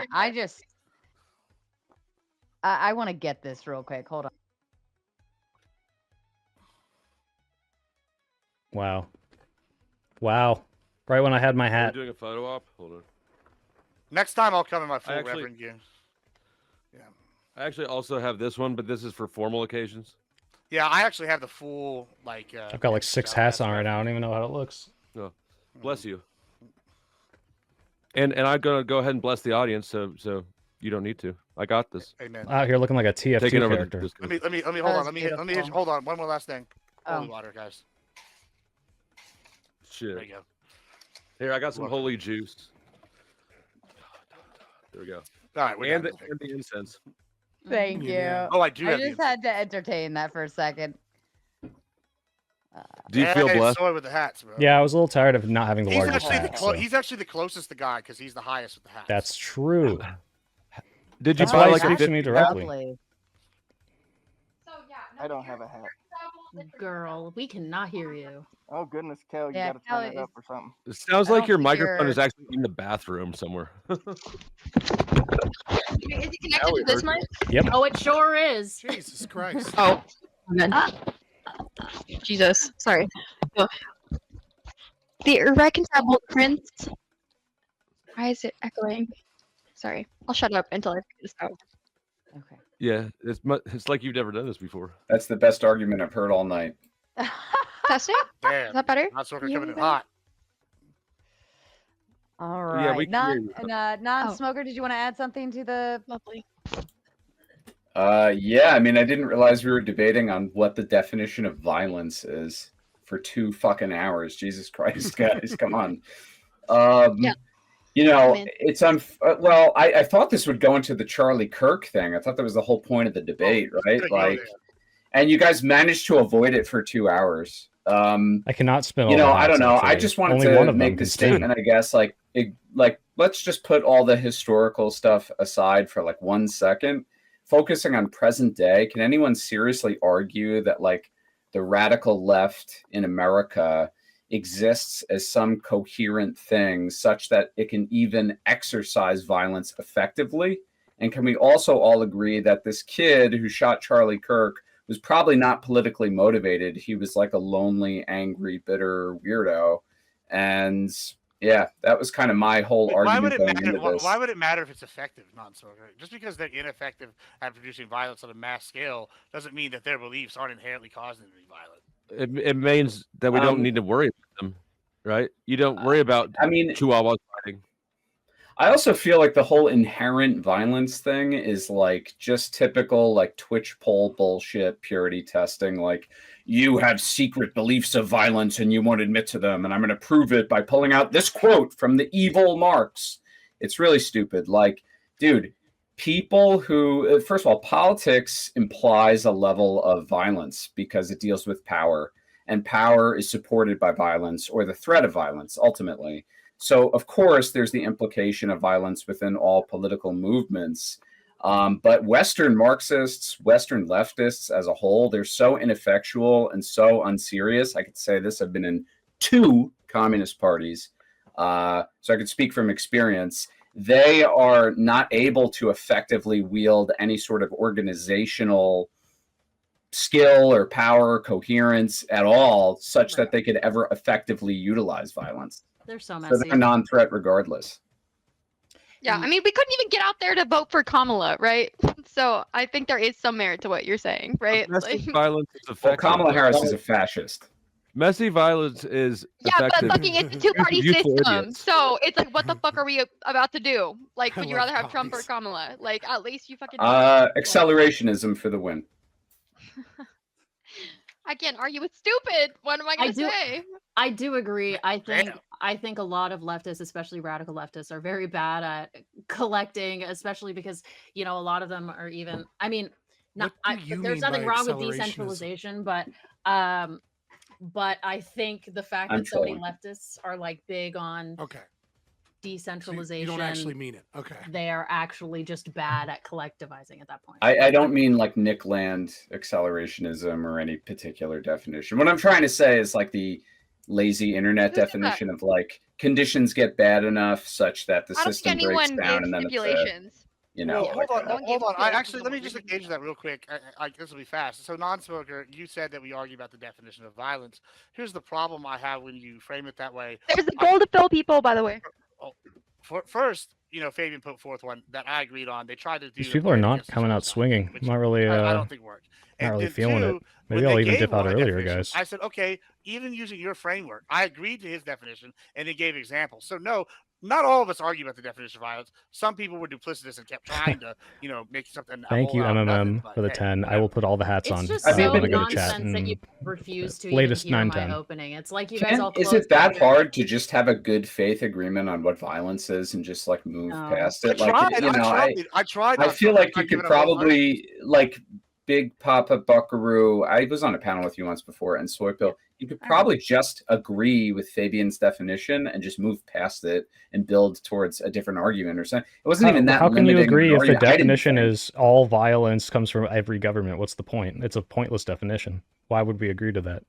I want to get this real quick. Hold on. Wow. Wow. Right when I had my Are hat. we doing a photo op? Hold on. Next time I'll come in my full actually- Reverend gear. Yeah. I actually also have this one, but this is for formal occasions. Yeah, I actually have the full like. I've got like 6 hats on right now. I don't even know how it looks. No, bless you. And I'm gonna go ahead and bless the audience, so you don't need to. I got this. Amen. Out here looking like a TF2 Taking over character. Let me hold That on. was Let me hit, beautiful. hold on. One more last thing. Holy Oh. water, guys. Shit. There you go. Here, I got some Welcome. holy juice. There we go. All right, we're And done. the incense. Thank you. Yeah. Oh, I do I have just the had to entertain that for a second. Do you feel blessed? Soy with the hats, bro. Yeah, I was a little tired of not having the He's largest actually, hat. So. he's actually the closest to God because he's the highest with the hats. That's true. Did you That's buy why he like a speaks to 50 me directly. Lovely. I don't have a hat. Girl, we cannot hear you. Oh goodness, Kel, you Yeah, gotta Kel turn it is- up or something. It sounds I like don't your think microphone you're- is actually in the bathroom somewhere. Wait, is it Now connected we to this heard mic? Oh, it sure is. Jesus Christ. Oh, man. Jesus, sorry. So, the irreconcilable prince. Why is it echoing? Sorry, I'll shut up until I figure this out. Okay. Yeah, it's like you've never done this before. That's the best argument I've heard all night. Testing? Is Damn. that better? Not smoker You coming in hear me hot. All Yeah, right. we can hear you. Non-smoker, did you want to add something to the? Lovely. Yeah, I mean, I didn't realize we were debating on what the definition of violence is for 2 fucking hours. Jesus Christ, guys, come on. Yeah. You know, Man. it's well, I thought this would go into the Charlie Kirk thing. I thought that was the whole point of the debate, right? Gonna go Like, there. and you guys managed to avoid it for 2 hours. I cannot spin all You the know, I hats, don't know. I actually. just wanted Only one to of them make can the spin. statement, I guess, like let's just put all the historical stuff aside for like 1 second, focusing on present day. Can anyone seriously argue that like the radical left in America exists as some coherent thing such that it can even exercise violence effectively? And can we also all agree that this kid who shot Charlie Kirk was probably not politically motivated? He was like a lonely, angry, bitter weirdo. And yeah, that was kind of my whole Why argument would it going matter? into this. Why would it matter if it's effective, non-smoker? Just because they're ineffective at producing violence on a mass scale doesn't mean that their beliefs aren't inherently causing them to be violent. It means that we don't Um, need to worry about them, right? You don't worry about I mean, chihuahuas fighting. I also feel like the whole inherent violence thing is like just typical like Twitch poll bullshit, purity testing. Like, you have secret beliefs of violence and you won't admit to them, and I'm going to prove it by pulling out this quote from the evil Marx. It's really stupid. Like, dude, people who, first of all, politics implies a level of violence because it deals with power, and power is supported by violence or the threat of violence ultimately. So, of course, there's the implication of violence within all political movements. But Western Marxists, Western leftists as a whole, they're so ineffectual and so unserious. I could say this. I've been in 2 communist parties, so I could speak from experience. They are not able to effectively wield any sort of organizational skill or power or coherence at all, such that they could ever effectively utilize violence. They're so So messy. they're a non-threat regardless. Yeah, I mean, we couldn't even get out there to vote for Kamala, right? So I think there is some merit to what you're saying, right? Domestic Like, violence is Well, effective. Kamala Harris is a fascist. Messy violence is yeah, but effective. fucking it's a two-party Youthful system. idiots. So it's like, what the fuck are we about to do? Like, I would you love rather have Trump or commies. Kamala? Like, at least you fucking. Accelerationism for the win. I can't argue with stupid. What am I gonna do- say? I do agree. Damn. I think a lot of leftists, especially radical leftists, are very bad at collecting, especially because, you know, a lot of them are even, I mean, not What do you there's mean nothing by wrong with accelerationism? decentralization, but I think the fact I'm that so many trolling. leftists are like big on Okay. So decentralization, you don't actually mean it. Okay. they are actually just bad at collectivizing at that point. I don't mean like Nick Land accelerationism or any particular definition. What I'm trying to say is like the lazy internet Who said that? definition of like conditions get bad enough such that the I don't system think breaks anyone down gives and then it's stipulations. you know. Well, like, hold on. I actually let me just engage that real quick. This will be fast. So, non-smoker, you said that we argue about the definition of violence. Here's the problem I have when you frame it that way. There's a goal to fill, people, by the way. Oh, first, Fabian put forth one that I agreed on. They tried to do. These the people are fight not against the coming out suicide, swinging. which Not really. I don't think worked. Not really then feeling it. two, Maybe when I'll they even gave dip out one a earlier, definition, guys. I said, okay, even using your framework, I agreed to his definition, and they gave examples. So no, not all of us argue about the definition of violence. Some people were duplicitous and kept trying to, make something. Thank you, MMM, for the 10. I will put all the hats on. It's just I mean, so when I go to chat nonsense that you and refuse to latest even hear 9:10. my opening. It's like you guys all Is closed it that down your- hard to just have a good faith agreement on what violence is and just like move No. past I it? Like, tried. you know, I tried. I not feel to. like I you give could it a whole heart. probably like Big Papa Buckaroo. I was on a panel with you once before, and Soypill. You could probably just agree with Fabian's definition and just move past it and build towards a different argument or something. It wasn't even that. How can you limiting of agree an if the argument. I didn't definition think. is all violence comes from every government? What's the point? It's a pointless definition. Why would we agree to that?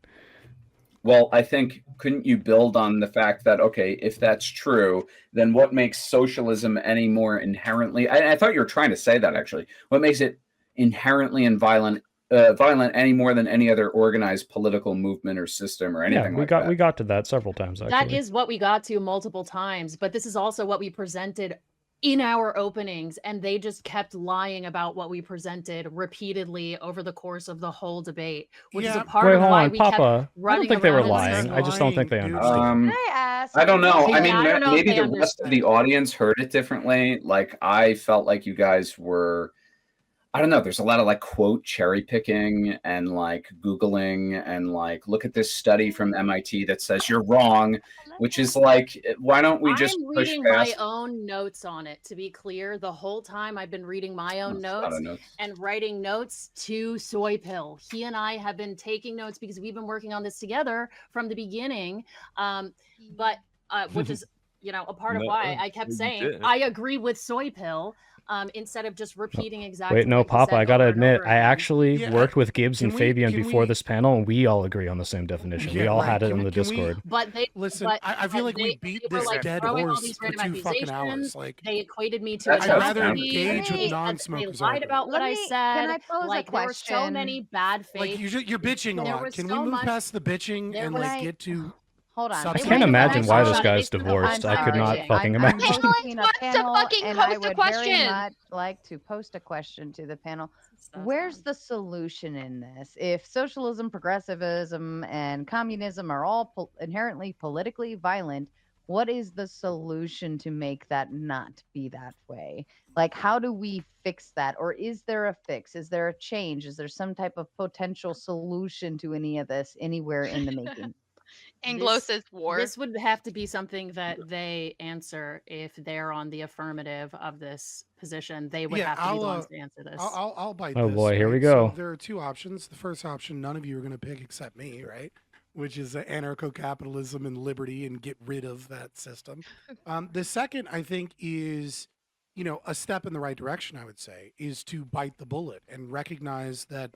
Well, I think couldn't you build on the fact that, okay, if that's true, then what makes socialism any more inherently? I thought you were trying to say that actually. What makes it inherently and violent any more than any other organized political movement or system or anything Yeah, we got to that several times actually. That is what we got to multiple times, but this is also what we presented in our openings, and they just kept lying about what we presented repeatedly over the course of the whole debate, which is a part Wait, of hold why on, we Papa. kept I don't running think they were around in lying. circles. I just don't think they Dude. understood. Can I ask? I don't know. Yeah, I mean, I don't know if maybe they the rest of the audience heard it differently. Like, I felt like you guys were, I don't know. There's a lot of like quote cherry picking and like Googling and like, look at this study from MIT that says you're wrong, which is like, why don't we just I'm push reading past? my own notes on it, to be clear. The whole time I've been reading my own That's a lot notes of notes. and writing notes to Soypill. He and I have been taking notes because we've been working on this together from the beginning. Which is, a part of No, why I kept you saying didn't. I agree with Soypill. Instead of just repeating exactly. Wait, no, what he Papa, said I gotta over and admit, over I again. actually Yeah, worked with Gibbs and can we- Fabian can before we- this panel, and we all agree on the same definition. We Yeah, all right. had it Can in we- the can we- Discord. But they, Listen, but, I feel like we they beat were, this like, dead throwing all horse these for random 2 fucking accusations. hours. Like, They equated me to That's a how it I'd rather sounds. Nazi. engage with They non-smokers. lied about what I said. Can I pose like a there were so question? many bad like faith. you're bitching a There lot. was Can so we move much- past the bitching there and was- like get to Hold on. I substance? can't Wait, imagine why this shut up. guy's They spent the divorced. whole I could time not bitching. fucking I'm imagine. hosting a Wants to panel, fucking and host I a would very question. much like to post a question to the panel. That's Where's fine. the solution in this? If socialism, progressivism, and communism are all inherently politically violent, what is the solution to make that not be that way? Like, how do we fix that? Or is there a fix? Is there a change? Is there some type of potential solution to any of this anywhere in the making? Anglo This- says war. This would have to be something that they answer if they're on the affirmative of this position. They would Yeah, have to be the I'll, ones to answer this. I'll bite Oh this, boy, here we right? go. So there are 2 options. The first option, none of you are going to pick except me, right? Which is anarcho-capitalism and liberty and get rid of that system. The second, I think, is, a step in the right direction, I would say, is to bite the bullet and recognize that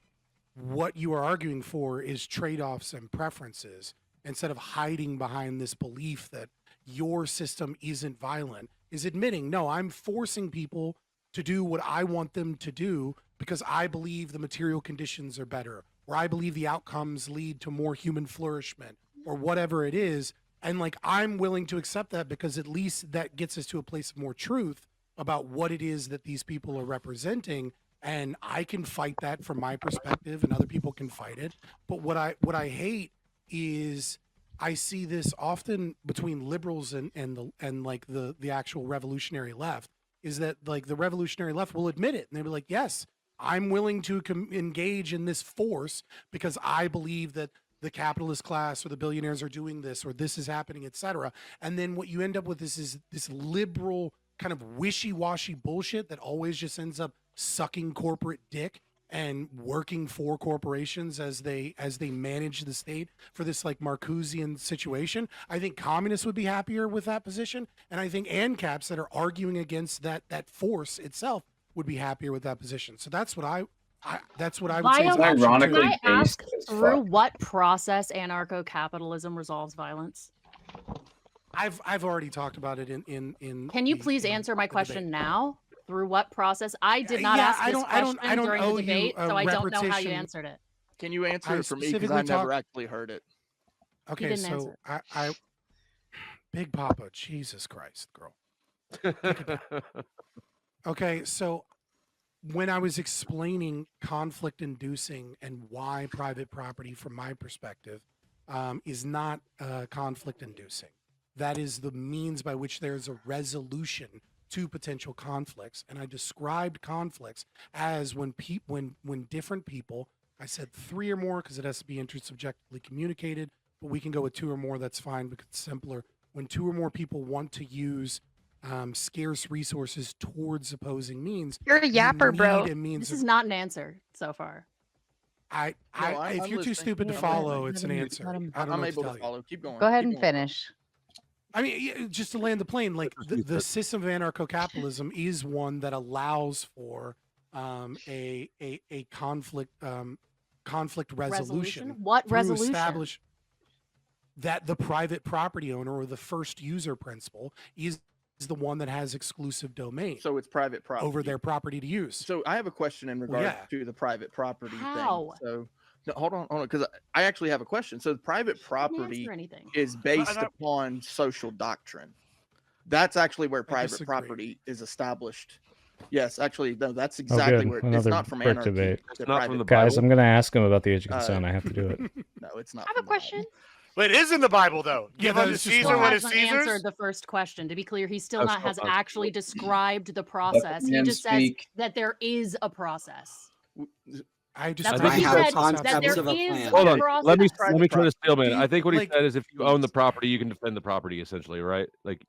what you are arguing for is trade-offs and preferences instead of hiding behind this belief that your system isn't violent, is admitting, no, I'm forcing people to do what I want them to do because I believe the material conditions are better, or I believe the outcomes lead to more human flourishment, or whatever it is. And like, I'm willing to accept that because at least that gets us to a place of more truth about what it is that these people are representing. And I can fight that from my perspective and other people can fight it. But what I hate is I see this often between liberals and the actual revolutionary left, is that like the revolutionary left will admit it and they'll be like, yes, I'm willing to engage in this force because I believe that the capitalist class or the billionaires are doing this or this is happening, etc. And then what you end up with is this liberal kind of wishy-washy bullshit that always just ends up sucking corporate dick and working for corporations as they manage the state for this like Marcusian situation. I think communists would be happier with that position, and I think ANCAPs that are arguing against that force itself would be happier with that position. So that's what I would say. Is Violence- option two. Ironically, Can I ask based as through fuck. what process anarcho-capitalism resolves violence? I've already talked about it in Can you the- please in answer my the question debate. now? Through what process? I did not ask this question I don't during owe the debate, you a so I don't know how you repetition. answered it. Can you answer I it for me? Because specifically I never talked. actually heard it. Okay, didn't so answer I Big Papa, Jesus Christ, girl. Okay, so when I was explaining conflict inducing and why private property, from my perspective, is not conflict inducing, that is the means by which there's a resolution to potential conflicts. And I described conflicts as when different people, I said 3 or more because it has to be intersubjectively communicated, but we can go with 2 or more. That's fine because it's simpler. When 2 or more people want to use scarce resources towards opposing means, You're a yapper, bro. This is not an answer so far. I'm if you're too listening. stupid to Yeah, follow, let it's an him- answer. let him- I don't know I'm what able to to tell you. follow. Keep going. Go ahead Keep and going. finish. I mean, just to land the plane, like the system of anarcho-capitalism is one that allows for a conflict resolution. What through resolution? That the private property owner or the first user principle is the one that has exclusive domain So it's private property over their property to use. So I have a question in regards yeah. to the private property How? thing. So no, hold on, because I actually have a question. So the private Didn't property answer anything. is based upon social doctrine. That's actually where private disagree. property is established. Yes, actually, no, that's exactly good. where it's Another not from brick anarchy. debate. It's It's not from private the Guys, Bible. I'm going to ask him about the age of consent. I have to do it. No, it's not. I have a from the Bible. question. But it is in the Bible, though. Yeah, Give that unto is just Caesar Still what is hasn't Caesar's. answered the first question. To be clear, he still That's not has not- actually described the process. He man just says speak. that there is a process. I just That's I what think he he said. said That concepts there of a is plan. a Hold on. process. Let me Private try to steal, man. Do I you- think what he like, said is if you own the property, you can defend the property, essentially, right? Like,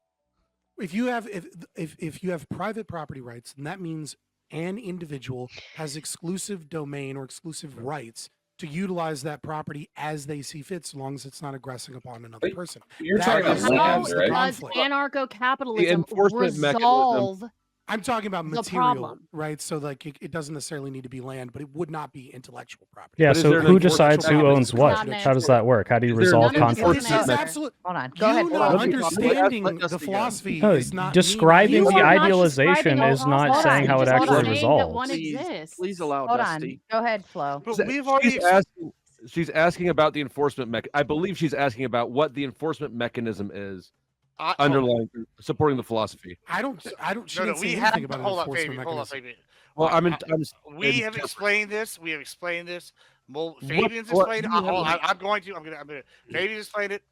if you have if you have private property rights, then that means an individual has exclusive domain or exclusive rights to utilize that property as they see fit, so long as it's not aggressing upon another But person. You're That talking about is How land, the right? does conflict. anarcho-capitalism enforcement mechanism- resolve I'm talking about the material, problem? right? So like it doesn't necessarily need to be land, but it would not be intellectual property. Yeah, But is so there an who enforcement decides who mechanism? owns It's what? not an How does that work? How do you Is there resolve none of this conflict? is This is answer. absolute. Hold on. Go ahead. You Flo. not Let me understanding let the Dusty go. philosophy No, is not describing You the are not idealization describing is a not process. saying how You it just are actually saying that resolves. one Please, exists. please allow Hold Dusty. on. Go ahead, Flo. But we've already. she's asking about the enforcement I believe she's asking about what the enforcement mechanism is underlying supporting the philosophy. I don't. She No, didn't we say have. anything about an Hold on, enforcement Fabian. Hold on, mechanism. Fabian. Well, We have explained this. We have explained this. Fabian's what- explained it. you have- I'm going to. Fabian's explained it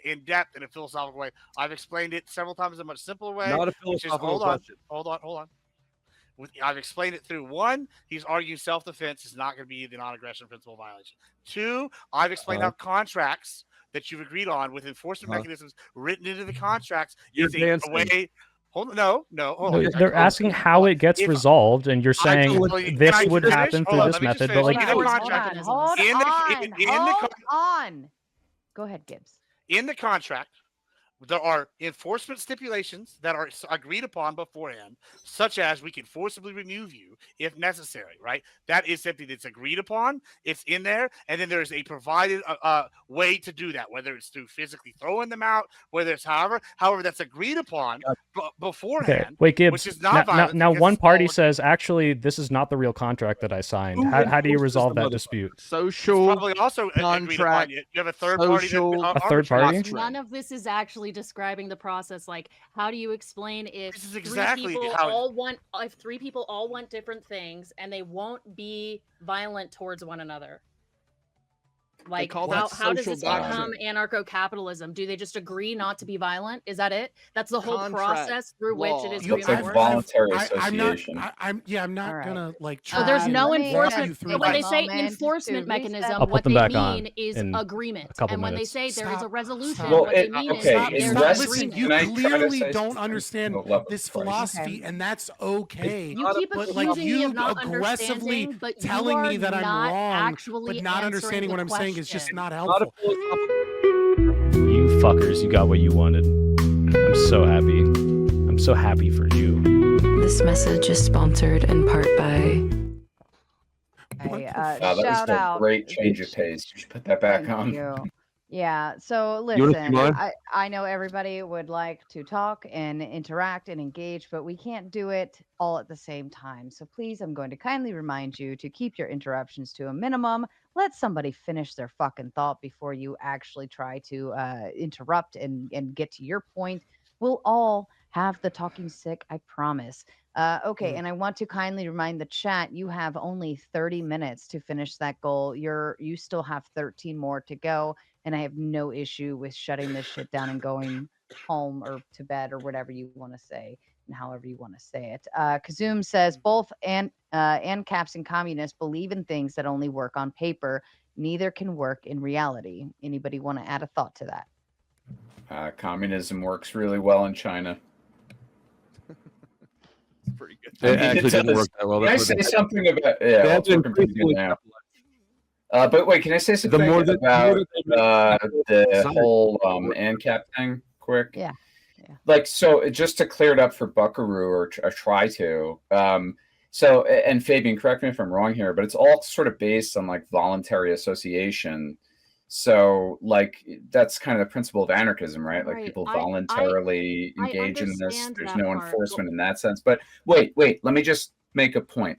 in depth in a philosophical way. I've explained it several times in a much simpler way. Not a which is, philosophical question. Hold on. I've explained it through 1. He's arguing self-defense is not going to be the non-aggression principle violation. 2. I've explained how contracts that you've agreed on with enforcement mechanisms written into the contracts You're is a dancing. way. Hold on, no. Hold No, on. they're asking how it gets If- resolved, and you're saying can this I would finish? happen Hold through on, this let me just method, finish. but like In the Hold contract- on. Hold in the- on. in the Hold on. Go ahead, Gibbs. In the contract, there are enforcement stipulations that are agreed upon beforehand, such as we can forcibly remove you if necessary, right? That is something that's agreed upon. It's in there. And then there's a provided way to do that, whether it's through physically throwing them out, whether it's however that's agreed upon Okay, beforehand. wait, Gibbs. which is not now, violent now because one it's party all- says, actually, this is not the real contract that I signed. Who How do you enforces resolve the that motherfucker? dispute? Social. Probably also agreed upon. contract, You have a third party. social- A third party? None of this is actually describing the process. Like, how do you explain if This is exactly three people how- if 3 people all want different things and they won't be violent towards one another? Like, call how, that how does social this become doctrine. anarcho-capitalism? Do they just agree not to be violent? Is that it? That's the whole Contract process through which it law. is Looks like reinforced? voluntary I'm not. association. I'm not All right. gonna like. So there's try no and walk enforcement. you through But when they this. say Moment enforcement to reset. mechanism, I'll put what them they back on mean is in agreement. a couple And when minutes. they say there is a Stop. resolution, Well, what they it- mean is okay, that in there's Stop, an West- listen, agreement. you Can I try to clearly say don't something? understand Oh, love this of course. philosophy, Okay. and that's okay. You keep But, accusing like, me of you not aggressively understanding, but telling you me are that I'm not wrong, actually but not answering understanding the what I'm saying is just question. not Not a helpful. philosophical. You fuckers, you got what you wanted. I'm so happy. I'm so happy for you. This message is sponsored in part by. What Hey, the Wow, that was shout a out. great change of pace. You should put that back Thank on. you. Yeah. So You want to see listen, mine? I know everybody would like to talk and interact and engage, but we can't do it all at the same time. So please, I'm going to kindly remind you to keep your interruptions to a minimum. Let somebody finish their fucking thought before you actually try to interrupt and get to your point. We'll all have the talking sick, I promise. Okay, and I want to kindly remind the chat you have only 30 minutes to finish that goal. You still have 13 more to go, and I have no issue with shutting this shit down and going home or to bed or whatever you want to say and however you want to say it. Kazoom says both ANCAPs and communists believe in things that only work on paper. Neither can work in reality. Anybody want to add a thought to that? Communism works really well in China. It's pretty good. It actually didn't work that well. Can I say something about? Yeah, well, it's working pretty good now. But wait, can I say something about the whole ANCAP thing quick? Yeah. Like, so just to clear it up for Buckaroo or try to. So, and Fabian, correct me if I'm wrong here, but it's all sort of based on like voluntary association. So, like, that's kind of the principle of anarchism, right? Like, Right. people I voluntarily engage in this. understand There's that no part. enforcement in that sense. But wait, let me just make a point.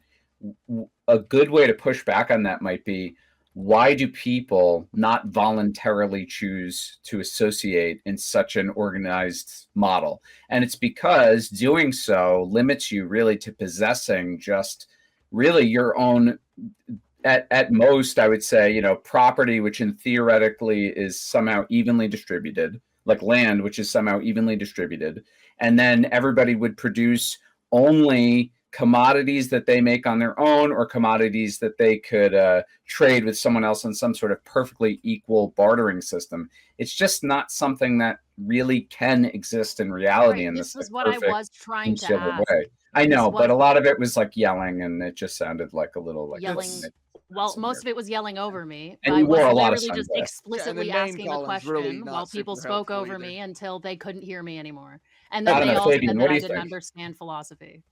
A good way to push back on that might be, why do people not voluntarily choose to associate in such an organized model? And it's because doing so limits you really to possessing just really your own, at most, I would say, you know, property, which in theoretically is somehow evenly distributed, like land, which is somehow evenly distributed. And then everybody would produce only commodities that they make on their own, or commodities that they could trade with someone else in some sort of perfectly equal bartering system. It's just not something that really can exist in reality in This this was like, what I perfect was trying to civil ask. way. I This know, but was a lot of it was like yelling, and it just sounded like a little like yelling. Well, most of it was yelling over me. And I you was wore a lot of literally just sunglasses. explicitly Yeah, and the asking the name-calling's question really not while people super spoke helpful over either. me until they couldn't hear me anymore. And I then don't they know, all Fabian, said what that do I you didn't think? understand philosophy.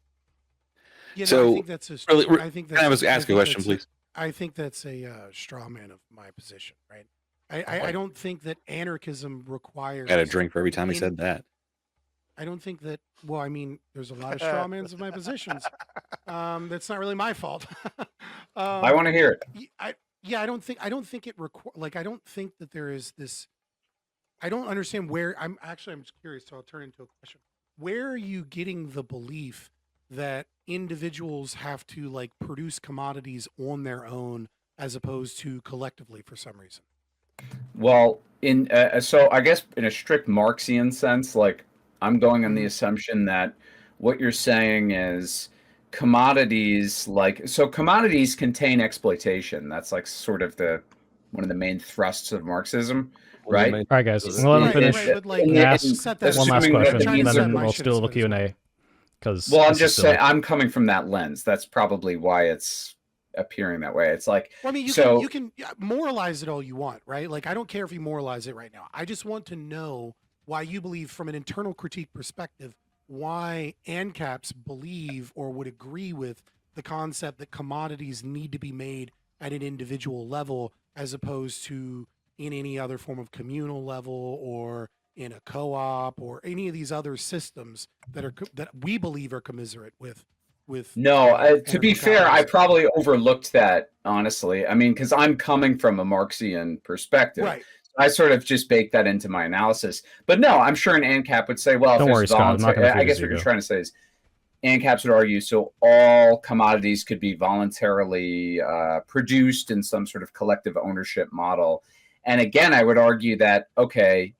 You know, So, I think that's a. really, I think can I that's. ask a question, please? I think that's a straw man of my position, right? I don't think that anarchism requires. I got a drink for every time he in- said that. I don't think that. Well, I mean, there's a lot of straw mans of my positions. That's not really my fault. I want to hear it. I don't think it I don't think that there is this. I don't understand where I'm just curious, so I'll turn into a question. Where are you getting the belief that individuals have to like produce commodities on their own as opposed to collectively for some reason? Well, in so I guess in a strict Marxian sense, like I'm going on the assumption that what you're saying is commodities, like, so commodities contain exploitation. That's like sort of one of the main thrusts of Marxism, right? All right, guys, we'll let him finish. but like, and ask set that one last aside. I'm question, trying and to set then my we'll shit still aside have a as well. Q&A. Because Well, I'm just saying, I'm coming from that lens. That's probably why it's appearing that way. It's like, Well, I mean, so you can moralize it all you want, right? Like, I don't care if you moralize it right now. I just want to know why you believe, from an internal critique perspective, why ANCAPs believe or would agree with the concept that commodities need to be made at an individual level as opposed to in any other form of communal level or in a co-op or any of these other systems that we believe are commiserate with. No, to be fair, I anarcho-capitalism. probably overlooked that, honestly. I mean, because I'm coming from a Marxian perspective. Right. I sort of just baked that into my analysis. But no, I'm sure an ANCAP would say, well, Don't if worry, there's Scott, I'm not gonna I guess phase what you you're go. trying to say is ANCAPs would argue, so all commodities could be voluntarily produced in some sort of collective ownership model. And again, I would argue that, okay,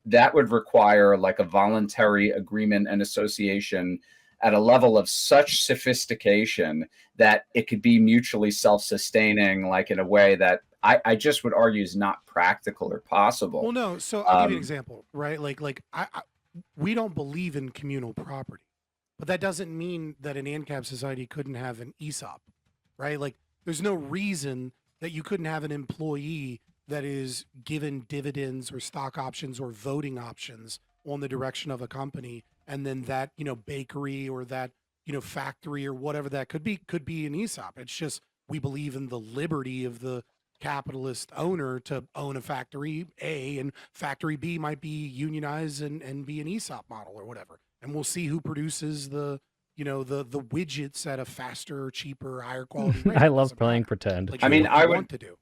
that would require like a voluntary agreement and association at a level of such sophistication that it could be mutually self-sustaining, like in a way that I just would argue is not practical or possible. Well, no. So I'll give you an example, right? We don't believe in communal property, but that doesn't mean that an ANCAP society couldn't have an ESOP, right? Like, there's no reason that you couldn't have an employee that is given dividends or stock options or voting options on the direction of a company, and then that, bakery or that, factory or whatever that could be an ESOP. It's just, we believe in the liberty of the capitalist owner to own a factory A, and factory B might be unionized and be an ESOP model or whatever. And we'll see who produces the widgets at a faster, cheaper, higher quality rate. I It love doesn't playing matter. pretend. Like, I mean, what you I would- want to do.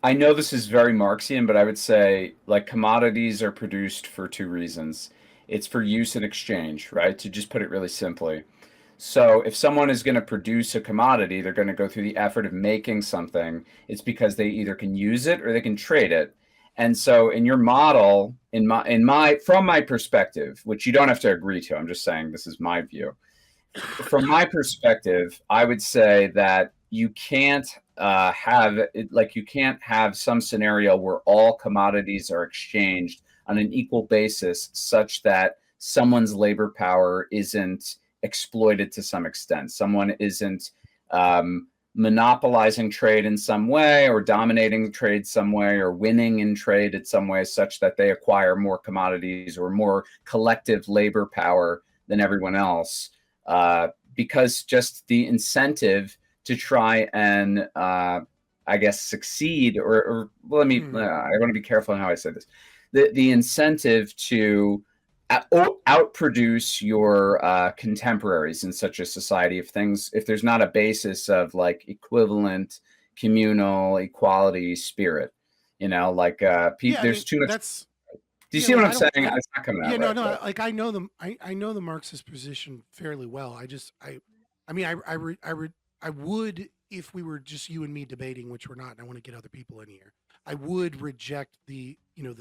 I know this is very Marxian, but I would say like commodities are produced for two reasons. It's for use and exchange, right? To just put it really simply. So if someone is going to produce a commodity, they're going to go through the effort of making something. It's because they either can use it or they can trade it. And so in your model, from my perspective, which you don't have to agree to, I'm just saying this is my view. From my perspective, I would say that you can't you can't have some scenario where all commodities are exchanged on an equal basis such that someone's labor power isn't exploited to some extent. Someone isn't monopolizing trade in some way or dominating trade some way or winning in trade in some way such that they acquire more commodities or more collective labor power than everyone else. Because just the incentive to try and, I guess, succeed or let me, I want to be careful on how I say this. The incentive to outproduce your contemporaries in such a society if there's not a basis of like equivalent communal equality spirit, there's too much. Do you see what I'm saying? It's not coming out. Yeah, right, like I know the Marxist position fairly well. I would, if we were just you and me debating, which we're not, and I want to get other people in here, I would reject the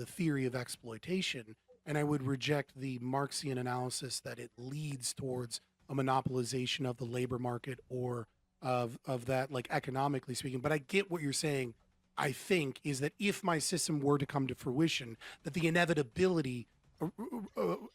theory of exploitation, and I would reject the Marxian analysis that it leads towards a monopolization of the labor market or of that, like economically speaking. But I get what you're saying. I think is that if my system were to come to fruition, that the inevitability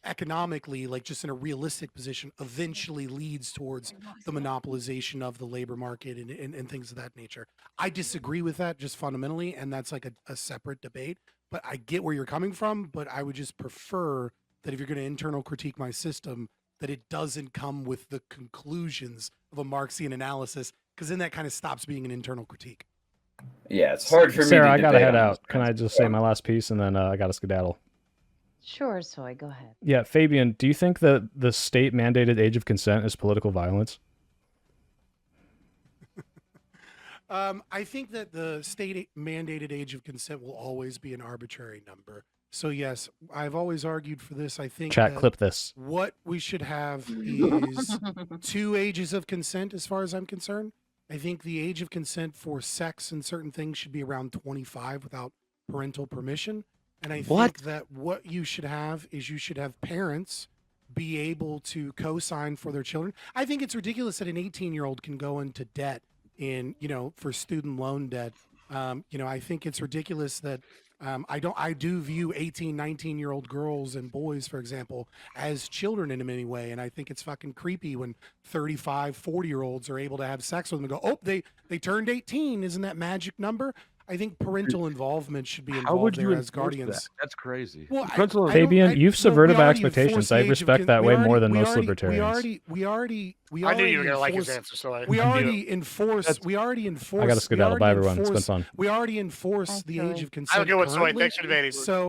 economically, like just in a realistic position, eventually leads towards the monopolization of the labor market and things of that nature. I disagree with that just fundamentally, and that's like a separate debate. But I get where you're coming from, but I would just prefer that if you're going to internal critique my system, that it doesn't come with the conclusions of a Marxian analysis, because then that kind of stops being an internal critique. Yeah, it's hard for me. Sarah, I gotta head out. Can I just say my last piece and then I gotta skedaddle? Sure, Soy, go ahead. Yeah, Fabian, do you think that the state mandated age of consent is political violence? I think that the state mandated age of consent will always be an arbitrary number. So yes, I've always argued for this. I think Chat, clip this. What we should have is 2 ages of consent as far as I'm concerned. I think the age of consent for sex and certain things should be around 25 without parental permission. And I think that what you should have is you should have parents be able to co-sign for their children. I think it's ridiculous that an 18-year-old can go into debt for student loan debt. I think it's ridiculous that I do view 18, 19-year-old girls and boys, for example, as children in any way. And I think it's fucking creepy when 35, 40-year-olds are able to have sex with them and go, oh, they turned 18. Isn't that magic number? I think parental involvement should be How involved would there you as guardians. that? That's crazy. Well, Fabian, you've subverted my expectations. I respect that way more than most libertarians. We already I knew you were gonna like his answer, so we already enforce. I gotta skedaddle. Bye, everyone. It's been fun. We already enforce the age of consent. Have a good one, Soy. currently. Thanks for debating. So